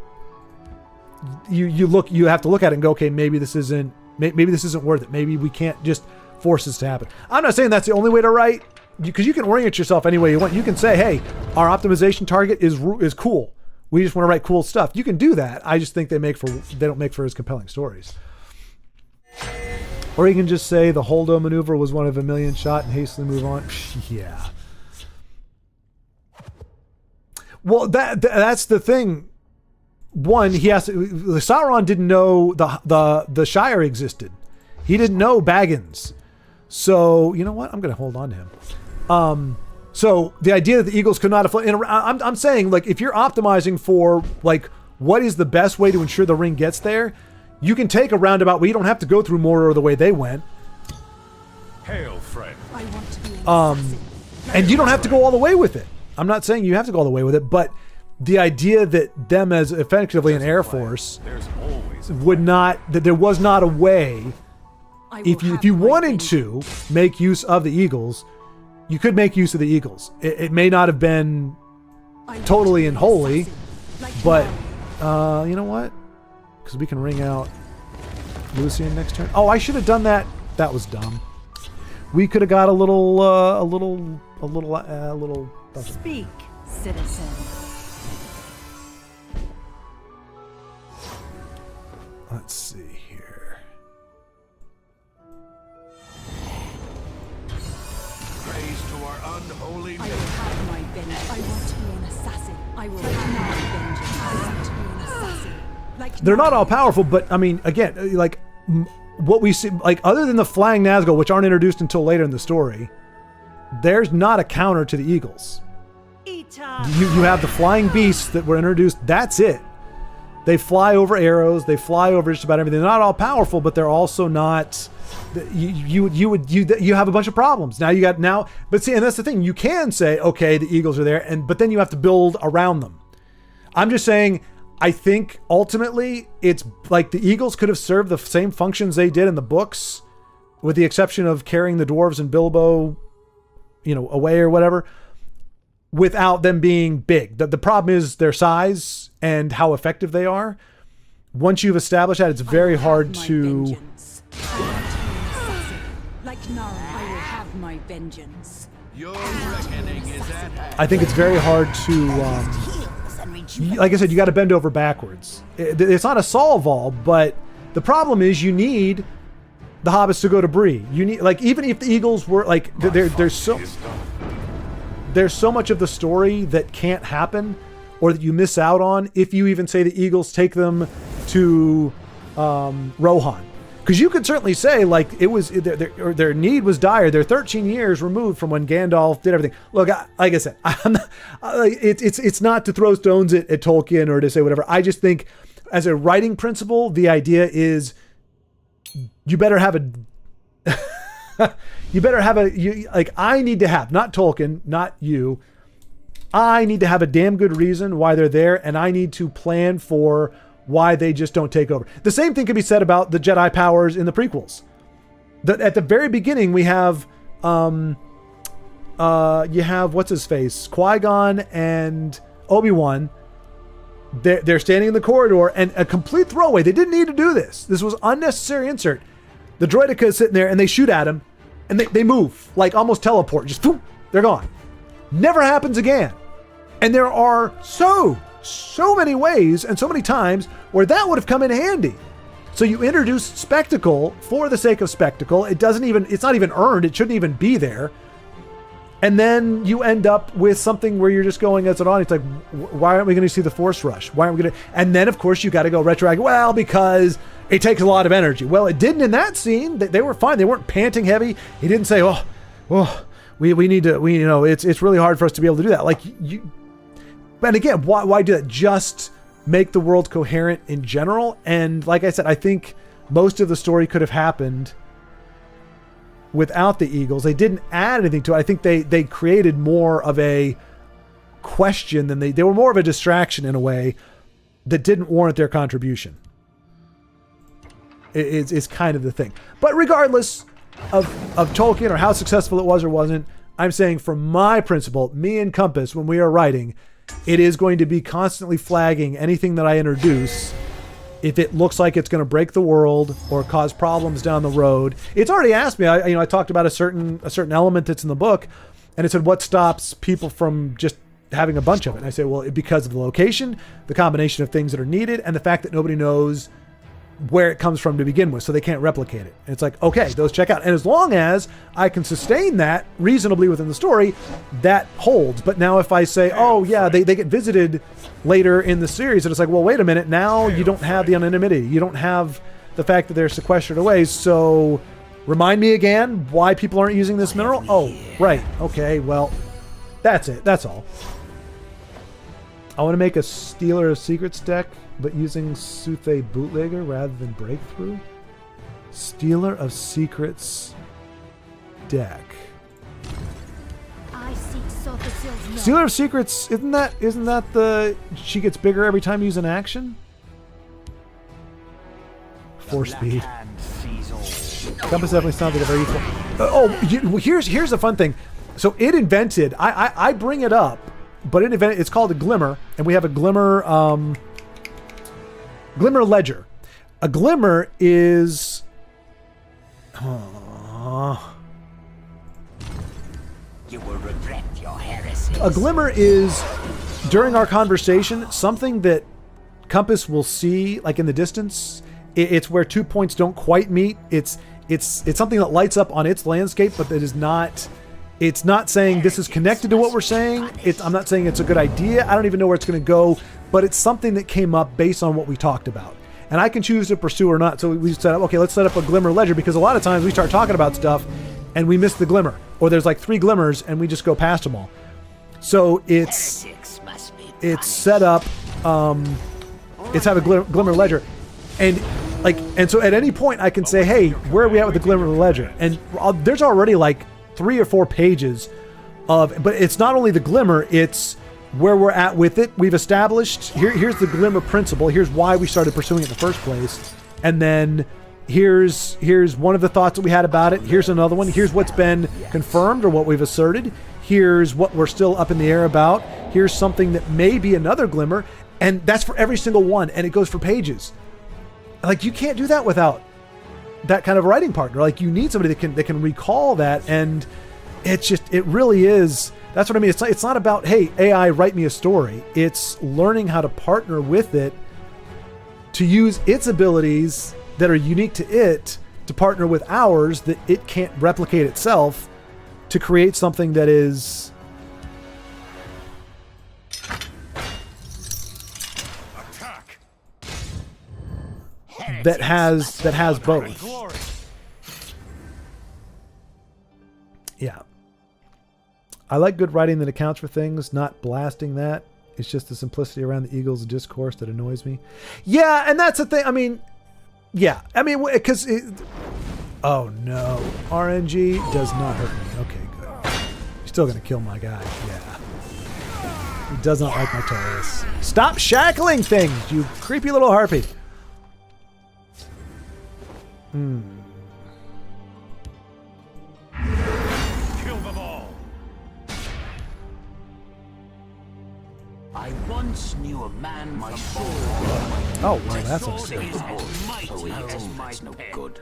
you have to look at it and go, okay, maybe this isn't worth it. Maybe we can't just force this to happen. I'm not saying that's the only way to write, because you can orient yourself any way you want. You can say, hey, our optimization target is cool. We just want to write cool stuff. You can do that. I just think they don't make for as compelling stories. Or you can just say the Holdo maneuver was one of a million shot and hastily move on. Yeah. Well, that's the thing. One, Sauron didn't know the Shire existed. He didn't know Baggins. So, you know what? I'm going to hold on to him. So the idea that the eagles could not have flown, I'm saying, like, if you're optimizing for, like, what is the best way to ensure the ring gets there, you can take a roundabout where you don't have to go through Mordor the way they went. Hail, friend. I want to be an assassin. And you don't have to go all the way with it. I'm not saying you have to go all the way with it, but the idea that them as effectively an air force There's always that there was not a way, if you wanted to make use of the eagles, you could make use of the eagles. It may not have been totally and wholly, but you know what? Because we can ring out Lucian next turn. Oh, I should have done that. That was dumb. We could have got a little. Speak, citizen. Let's see here. praise to our unholy I will name. have my vengeance. I want to be an assassin. I will have my vengeance. I want to be an assassin. they're not all powerful, but I mean, again, like what we see, like other than the flying Nazgul, which aren't introduced until later in the story, there's not a counter to the eagles. You have the flying beasts that were introduced. That's it. They fly over arrows. They fly over just about everything. They're not all powerful, but they're also not. You have a bunch of problems now. But see, and that's the thing. You can say, okay, the eagles are there, but then you have to build around them. I'm just saying. I think ultimately it's like the eagles could have served the same functions they did in the books, with the exception of carrying the dwarves and Bilbo, away or whatever, without them being big. The problem is their size and how effective they are. Once you've established that, it's very hard to. Like Nara, I will have my vengeance. Your reckoning is at hand. I think it's very hard to. Like I said, you got to bend over backwards. It's not a solve all, but the problem is you need the hobbits to go to Bree. You need, like, even if the eagles were like, there's so much of the story that can't happen or that you miss out on if you even say the eagles take them to Rohan. Because you could certainly say, like, it was their need was dire. They're 13 years removed from when Gandalf did everything. Look, like I said, it's not to throw stones at Tolkien or to say whatever. I just think, as a writing principle, the idea is you better have I need to have, not Tolkien, not you. I need to have a damn good reason why they're there, and I need to plan for why they just don't take over. The same thing can be said about the Jedi powers in the prequels. At the very beginning, we have, you have, what's his face? Qui-Gon and Obi-Wan. They're standing in the corridor, and a complete throwaway. They didn't need to do this. This was unnecessary insert. The droideka is sitting there, and they shoot at him, and they move, like almost teleport. Just, poof, they're gone. Never happens again. And there are so many ways and so many times where that would have come in handy. So you introduce spectacle for the sake of spectacle. It's not even earned. It shouldn't even be there. And then you end up with something where you're just going as an audience, like, why aren't we going to see the Force Rush? Why aren't we going to? And then, of course, you got to go retroactive. Well, because it takes a lot of energy. Well, it didn't in that scene. They were fine. They weren't panting heavy. He didn't say, we need to, it's really hard for us to be able to do that. Like, you. And again, why do that? Just make the world coherent in general. And like I said, I think most of the story could have happened without the eagles. They didn't add anything to it. I think they created more of a question than they were more of a distraction in a way that didn't warrant their contribution. It's kind of the thing. But regardless of Tolkien or how successful it was or wasn't, I'm saying from my principle, me and Compass, when we are writing, it is going to be constantly flagging anything that I introduce if it looks like it's going to break the world or cause problems down the road. It's already asked me. I talked about a certain element that's in the book, and it said, what stops people from just having a bunch of it? And I say, well, because of the location, the combination of things that are needed, and the fact that nobody knows where it comes from to begin with, so they can't replicate it. And it's like, okay, those check out. And as long as I can sustain that reasonably within the story, that holds. But now if I say, oh yeah, they get visited later in the series, and it's like, well, wait a minute, now you don't have the anonymity. You don't have the fact that they're sequestered away. So remind me again why people aren't using this mineral? Oh, right. Okay, well, that's it. That's all. I want to make a Stealer of Secrets deck, but using Suthe Bootlegger rather than Breakthrough. Stealer of Secrets deck. I seek Sothasil's Stealer of Secrets, isn't that the she gets bigger every time you use an action? 4 speed. Compass definitely sounds like a very useful. Here's a fun thing. So it invented. I bring it up, but it invented. It's called a Glimmer, and we have a Glimmer. Glimmer Ledger. A Glimmer is. You will regret your heresy. A Glimmer is, during our conversation, something that Compass will see, like in the distance. It's where 2 points don't quite meet. It's something that lights up on its landscape, but that is not. It's not saying this is connected to what we're saying. I'm not saying it's a good idea. I don't even know where it's going to go but it's something that came up based on what we talked about. And I can choose to pursue or not. So we set up, okay, let's set up a glimmer ledger, because a lot of times we start talking about stuff and we miss the glimmer. Or there's like 3 glimmers and we just go past them all. So it's set up, it's have a glimmer ledger. And so at any point I can say, hey, where are we at with the glimmer ledger? And there's already like 3 or 4 pages of, but it's not only the glimmer, it's where we're at with it. We've established, here's the glimmer principle. Here's why we started pursuing it in the first place. And then here's one of the thoughts that we had about it. Here's another one. Here's what's been confirmed or what we've asserted. Here's what we're still up in the air about. Here's something that may be another glimmer. And that's for every single one. And it goes for pages. Like, you can't do that without that kind of writing partner. Like, you need somebody that can recall that. And it's just, it really is. That's what I mean. It's not about, hey, AI, write me a story. It's learning how to partner with it to use its abilities that are unique to it to partner with ours that it can't replicate itself to create something that is Attack. that has both. Yeah. I like good writing that accounts for things, not blasting that. It's just the simplicity around the Eagles' discourse that annoys me. Yeah, and that's the thing. I mean, yeah. I mean, because oh no. RNG does not hurt me. Okay, good. You're still going to kill my guy. Yeah. He does not like my Taurus. Stop shackling things, you creepy little harpy. Kill them all. I once knew a man my sword. Oh, well, that's Sword upsetting. is as mighty as my pen.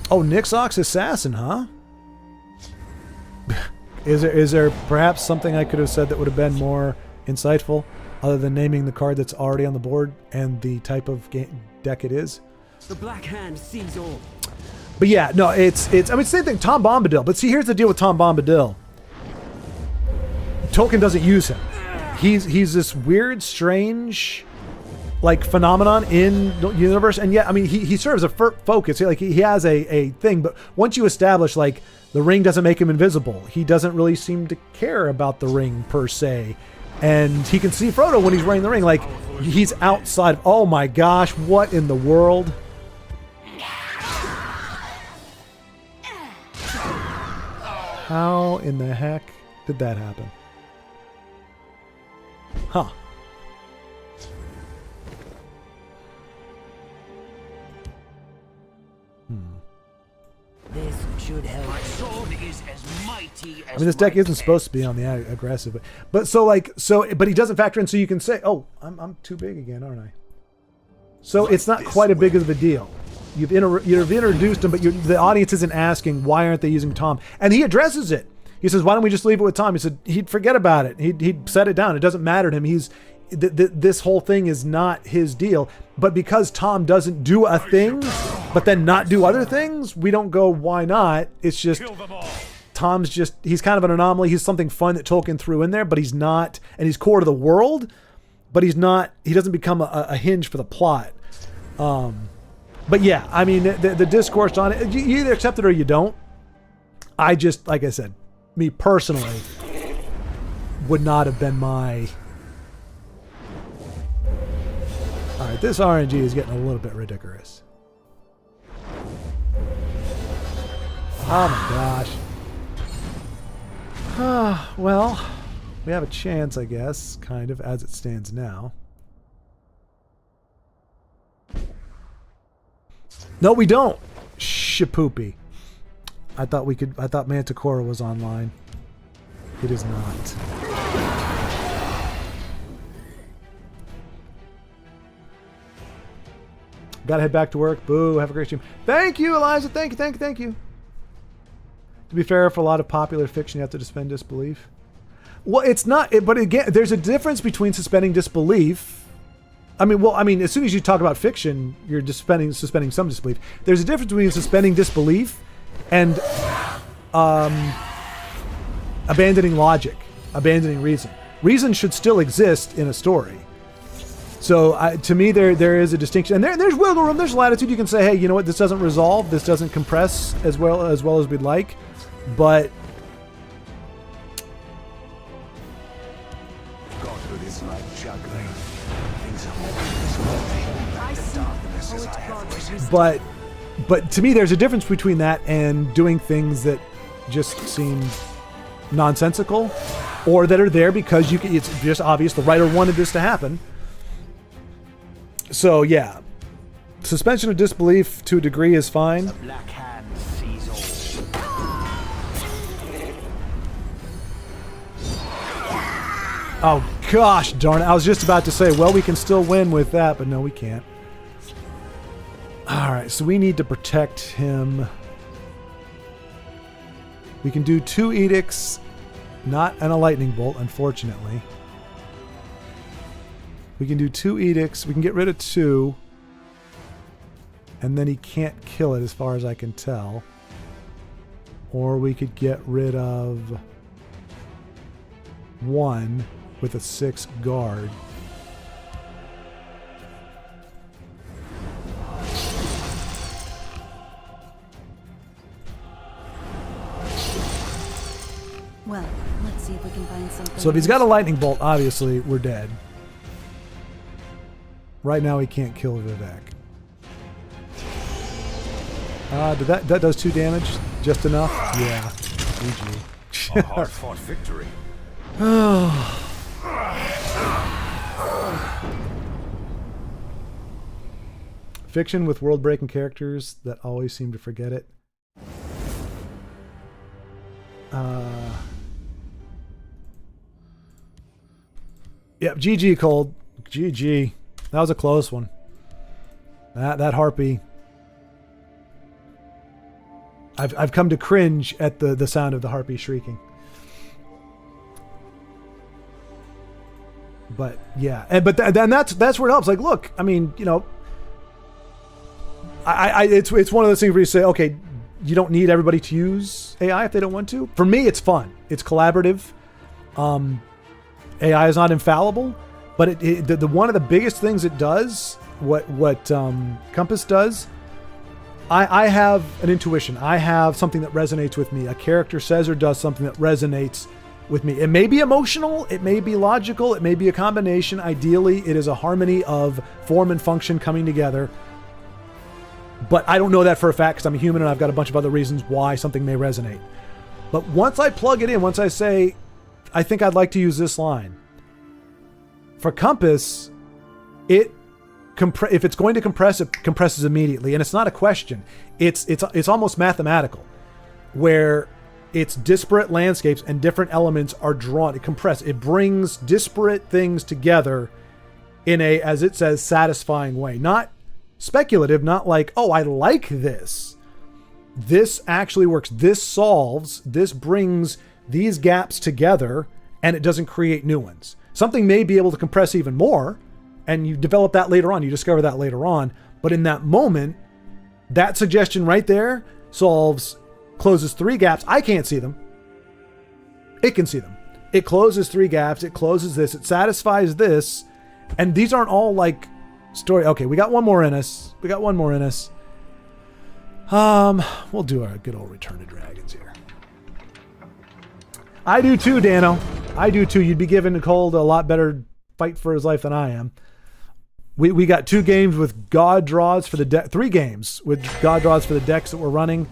Oh, Nixox Assassin, huh? Is there perhaps something I could have said that would have been more insightful, other than naming the card that's already on the board and the type of deck it is? The Black Hand sees all. But yeah, no, it's I mean, same thing, Tom Bombadil. But see, here's the deal with Tom Bombadil. Tolkien doesn't use him. He's this weird, strange, like, phenomenon in the universe, and yet, I mean, he serves a focus. Like, he has a thing, but once you establish, like, the ring doesn't make him invisible, he doesn't really seem to care about the ring per se, and he can see Frodo when he's wearing the ring. Like, he's outside. Oh my gosh, what in the world? How in the heck did that happen? Huh. This should help. My sword is as mighty as I mean, this deck my isn't supposed to be on the aggressive, but he doesn't factor in, so you can say, oh, I'm too big again, aren't I? So it's not quite as big of a deal. You've introduced him, but the audience isn't asking, why aren't they using Tom? And he addresses it. He says, why don't we just leave it with Tom? He said he'd forget about it. He'd set it down. It doesn't matter to him. This whole thing is not his deal. But because Tom doesn't do a thing, but then not do other things, we don't go, why not? It's just, Tom's just, he's kind of an anomaly. He's something fun that Tolkien threw in there, but he's not, and he's core to the world, but he doesn't become a hinge for the plot. But yeah, I mean, the discourse on it, you either accept it or you don't. I just, like I said, me personally, would not have been my... Alright, this RNG is getting a little bit ridiculous. Oh my gosh. Well, we have a chance, I guess, kind of, as it stands now. No, we don't. Shapoopy. I thought Manticora was online. It is not. Gotta head back to work. Boo, have a great stream. Thank you, Eliza. Thank you. To be fair, for a lot of popular fiction, you have to suspend disbelief. Well, it's not, but again, there's a difference between suspending disbelief. I mean, as soon as you talk about fiction, you're suspending some disbelief. There's a difference between suspending disbelief and abandoning logic. abandoning reason. Reason should still exist in a story. So to me, there is a distinction, and there's wiggle room. There's latitude. You can say, hey, you know what? This doesn't resolve. This doesn't compress as well as we'd like. But Godhood is like juggling. Things are more I see darkness as I poet have gods witnessed. but to me, there's a difference between that and doing things that just seem nonsensical, or that are there because it's just obvious the writer wanted this to happen. So yeah, suspension of disbelief to a degree is fine. Black hand sees all. Oh gosh darn it, I was just about to say, well, we can still win with that, but no, we can't. Alright, so we need to protect him. We can do 2 edicts, not and a lightning bolt, unfortunately. We can do 2 edicts. We can get rid of 2. And then he can't kill it as far as I can tell. Or we could get rid of 1 with a 6 guard. Well, let's see if we can find something. So if he's got a lightning bolt, obviously we're dead. Right now he can't kill Vivek. That does 2 damage? Just enough? Yeah. GG. A hard-fought victory. Fiction with world-breaking characters that always seem to forget it. Yep, GG Cold. GG. That was a close one. That harpy. I've come to cringe at the sound of the harpy shrieking. But yeah, but then that's where it helps. Like, look, I mean, you know, it's one of those things where you say, okay, you don't need everybody to use AI if they don't want to. For me, it's fun. It's collaborative. AI is not infallible, but the one of the biggest things it does, what Compass does, I have an intuition. I have something that resonates with me. A character says or does something that resonates with me. It may be emotional, it may be logical, it may be a combination. Ideally, it is a harmony of form and function coming together. But I don't know that for a fact because I'm a human and I've got a bunch of other reasons why something may resonate. But once I plug it in, once I say, I think I'd like to use this line. For Compass, if it's going to compress, it compresses immediately. And it's not a question. It's almost mathematical, where it's disparate landscapes and different elements are drawn. It compresses. It brings disparate things together in a, as it says, satisfying way. Not speculative, not like, oh, I like this. This actually works. This solves, this brings these gaps together, and it doesn't create new ones. Something may be able to compress even more, and you develop that later on. You discover that later on. But in that moment, that suggestion right there closes 3 gaps. I can't see them. It can see them. It closes 3 gaps. It closes this. It satisfies this. And these aren't all like story. Okay, we got one more in us. We'll do our good old Return to Dragons here. I do too, Dano. I do too. You'd be giving Cold a lot better fight for his life than I am. We got 2 games with God draws for the deck. 3 games with God draws for the decks that we're running.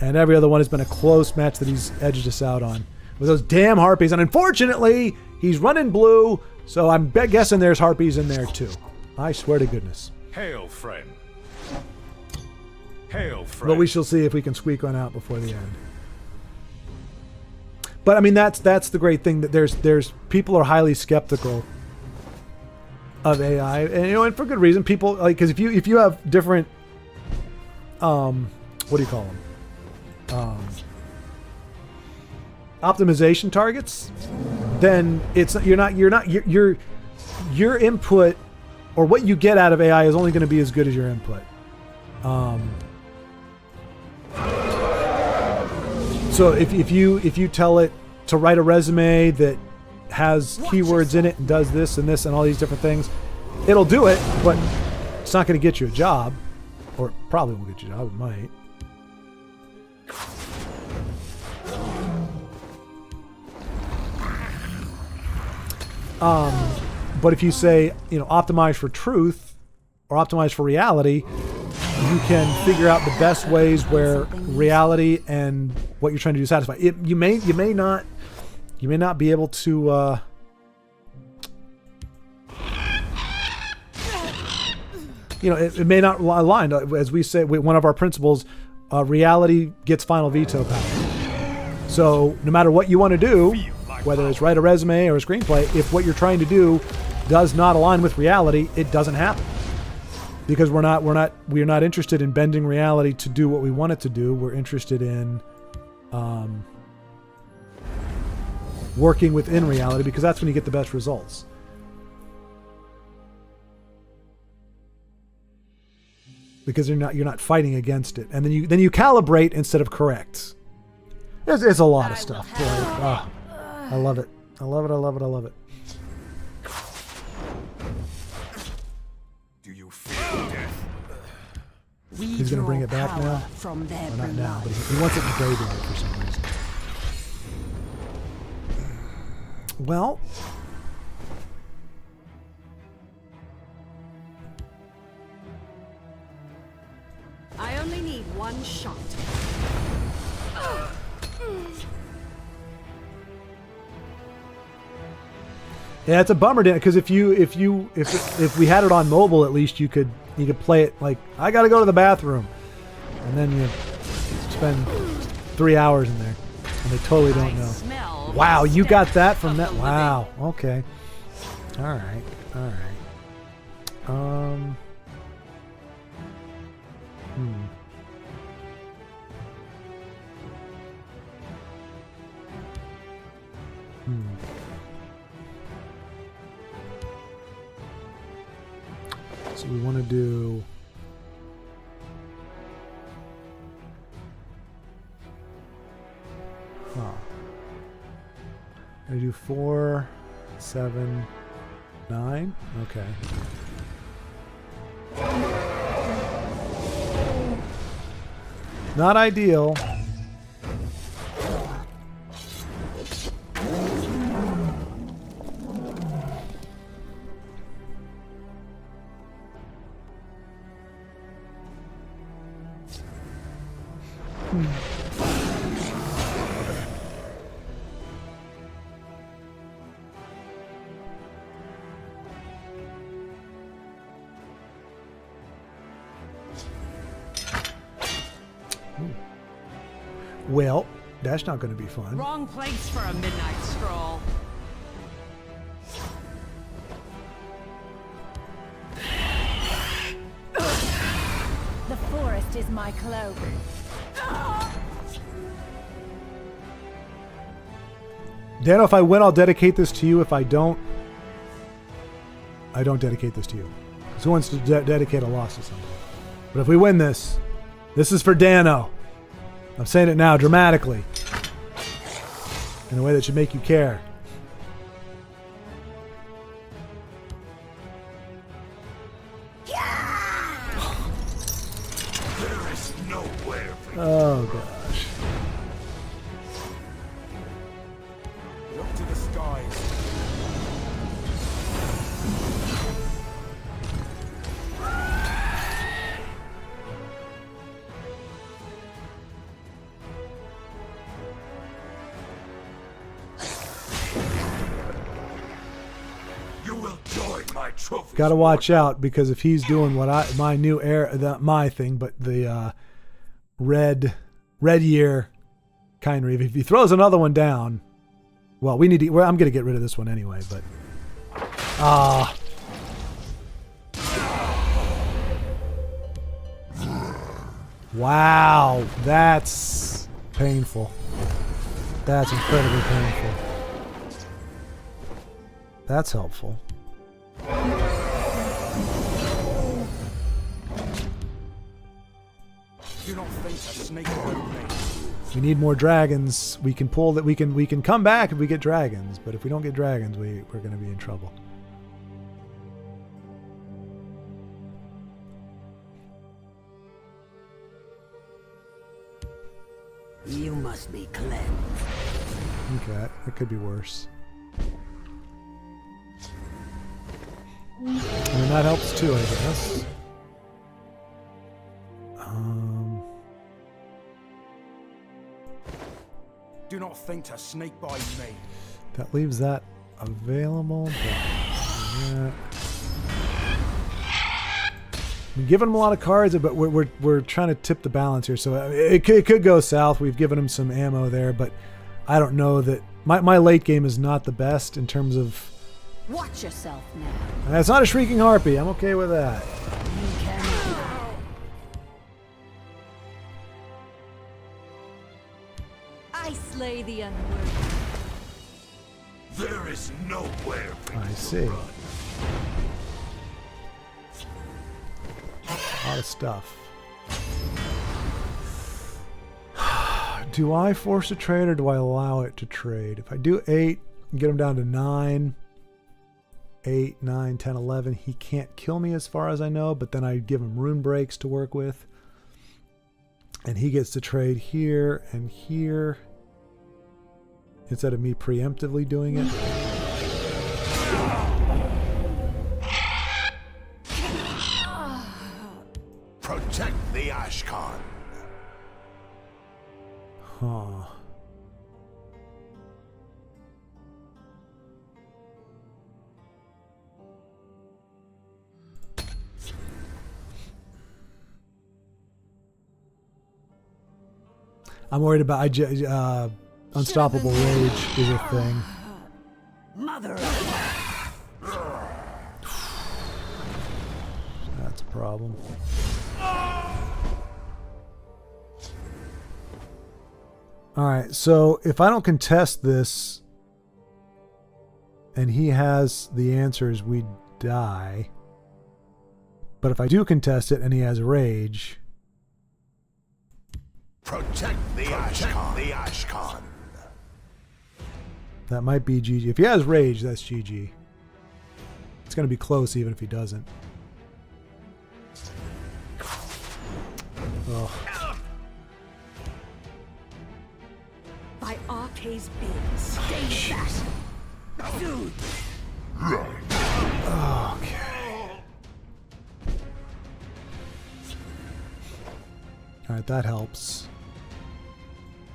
And every other one has been a close match that he's edged us out on. With those damn harpies. And unfortunately, he's running blue. So I'm guessing there's harpies in there too. I swear to goodness. Hail, friend. Hail, friend. But we shall see if we can squeak one out before the end. But I mean, that's the great thing, that there's people are highly skeptical of AI, and you know, and for good reason. People like, because if you have different what do you call them, optimization targets, then your input or what you get out of AI is only going to be as good as your input. So if you tell it to write a resume that has keywords in it and does this and this and all these different things, it'll do it, but it's not going to get you a job. Or it probably won't get you a job. It might. But if you say, you know, optimize for truth or optimize for reality, you can figure out the best ways where reality and what you're trying to do satisfy. You may not be able to. You know, it may not align. As we say, one of our principles, reality gets final veto power. So no matter what you want to do, whether it's write a resume or a screenplay, if what you're trying to do does not align with reality, it doesn't happen. Because we're not interested in bending reality to do what we want it to do. We're interested in working within reality, because that's when you get the best results. Because you're not fighting against it, and then you calibrate instead of correct. It's a lot of stuff. Boy. I love it. I love it. I love it. I love it. Do you fear death? He's gonna bring it back now. From their Well, not now, blood. but he wants it in graveyard for some reason. Well, I only need one shot. yeah, it's a bummer, Dan, because if we had it on mobile, at least you could play it like, I gotta go to the bathroom, and then you spend 3 hours in there, and they totally don't know. Smell Wow, the you got stench that from of that? the Wow. Okay. All right. All right. So we want to do. I do 4, 7, 9. Okay. Not ideal. Well, that's not going to be fun. Wrong place for a midnight stroll. The forest is my cloak. Dano, if I win, I'll dedicate this to you. If I don't, I don't dedicate this to you. Who wants to dedicate a loss to something? But if we win this is for Dano. I'm saying it now, dramatically. In a way that should make you care. There is nowhere for Oh, gosh. Look to the skies. you will join my trophy. Got to watch out, because if he's doing what my new my thing, but the red year kind reef, if he throws another one down, well, I'm going to get rid of this one anyway, but wow, that's painful. That's incredibly painful. That's helpful. Do not think a snake will me. We need more dragons. We can pull that. We can come back if we get dragons. But if we don't get dragons, we're going to be in trouble. You must be cleansed. Okay, that could be worse. I mean, that helps too, I guess. Do not think to sneak by me. That leaves that available. Yeah. I'm giving him a lot of cards, but we're trying to tip the balance here. So it could go south. We've given him some ammo there, but I don't know that my late game is not the best in terms of. Watch yourself now. It's not a shrieking harpy. I'm okay with that. You cannot. I slay the unworthy. There is nowhere we I can see. run. A lot of stuff. Do I force a trade or do I allow it to trade? If I do 8, get him down to 9, 8, 9, 10, 11, he can't kill me as far as I know, but then I give him rune breaks to work with. And he gets to trade here and here instead of me preemptively doing it. Protect the Ashkan. Huh. I'm worried about unstoppable rage is a thing. Mother. That's a problem. Alright, so if I don't contest this and he has the answers, we die. But if I do contest it and he has rage. Protect the Ashkan. The Ashkan. That might be GG. If he has rage, that's GG. It's going to be close even if he doesn't. Oh. By Arcade's being, stay back. Dude. Okay. Alright, that helps.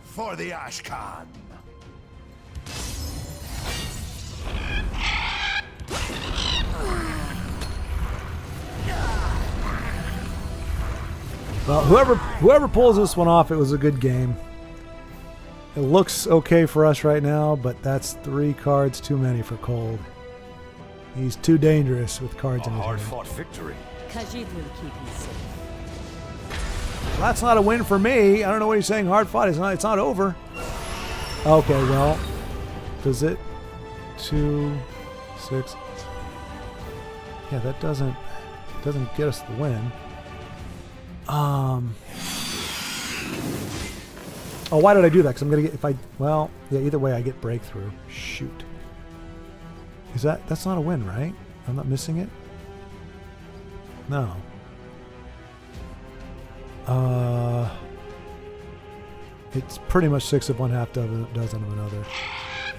For the Ashkan. Well, whoever pulls this one off, it was a good game. It looks okay for us right now, but that's 3 cards too many for Cold. He's too dangerous with cards in his hand. Hard-fought victory. Khajiit will keep you safe. Well, that's not a win for me. I don't know what he's saying. Hard fought. It's not over. Okay, well, does it? 2, 6. Yeah, that doesn't get us the win. Oh, why did I do that? Because I'm gonna get either way I get breakthrough. Shoot. That's not a win, right? I'm not missing it? No. It's pretty much 6 of one, half dozen of another.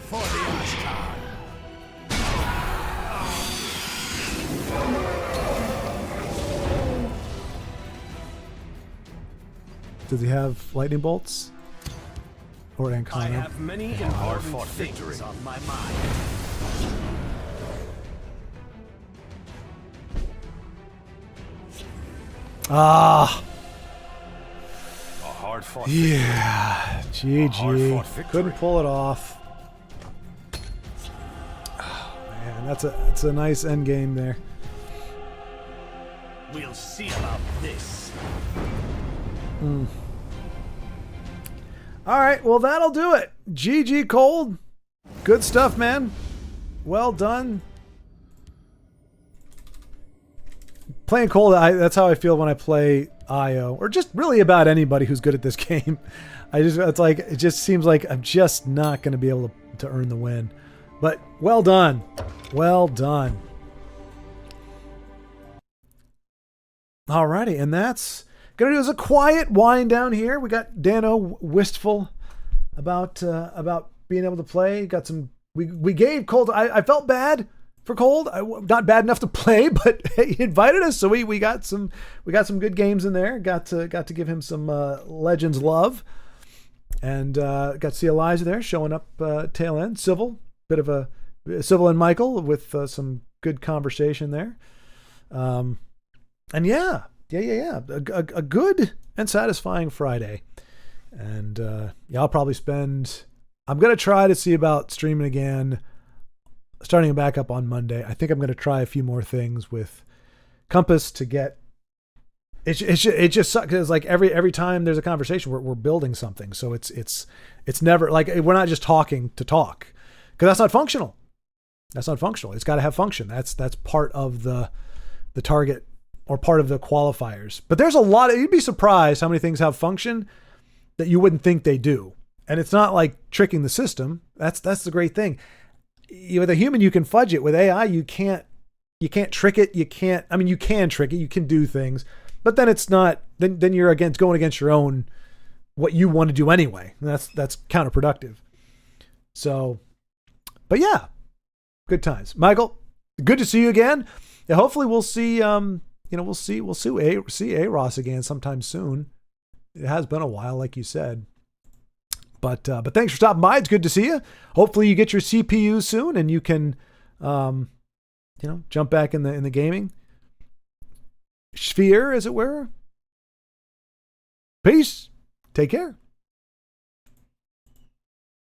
For the Ashkan. Does he have lightning bolts? Or Ancana? I have many and hard-fought victory on my mind. Ah! A hard-fought Yeah, GG. hard-fought victory. Couldn't pull it off. Oh, man, that's a nice end game there. We'll see about this. All right, well that'll do it. GG Cold. Good stuff, man. Well done. playing cold, that's how I feel when I play IO, or just really about anybody who's good at this game. It just seems like I'm just not going to be able to earn the win. But well done. Well done. Alrighty, and that's going to do as a quiet wind down here. We got Dano wistful about being able to play. Got some, we gave Cold, I felt bad for Cold. Not bad enough to play, but he invited us, so we got some good games in there. Got to give him some Legends love, and got to see Eliza there showing up tail end. Civil, bit of a Civil and Michael with some good conversation there, and yeah, a good and satisfying Friday, and I'll probably spend. I'm gonna try to see about streaming again. Starting back up on Monday. I think I'm going to try a few more things with Compass to get. It just sucks because like every time there's a conversation, we're building something. So it's never like we're not just talking to talk, because that's not functional. That's not functional. It's got to have function. That's part of the target or part of the qualifiers. But there's a lot. You'd be surprised how many things have function that you wouldn't think they do. And it's not like tricking the system. That's the great thing. With a human, you can fudge it. With AI, you can't trick it. You can't. I mean, you can trick it. You can do things, but then it's not. Then you're going against your own what you want to do anyway. And that's counterproductive. So, but yeah, good times, Michael. Good to see you again. Yeah, hopefully we'll see. We'll see A Ross again sometime soon. It has been a while, like you said. But thanks for stopping by. It's good to see you. Hopefully you get your CPU soon and you can, jump back in the gaming sphere, as it were. Peace. Take care.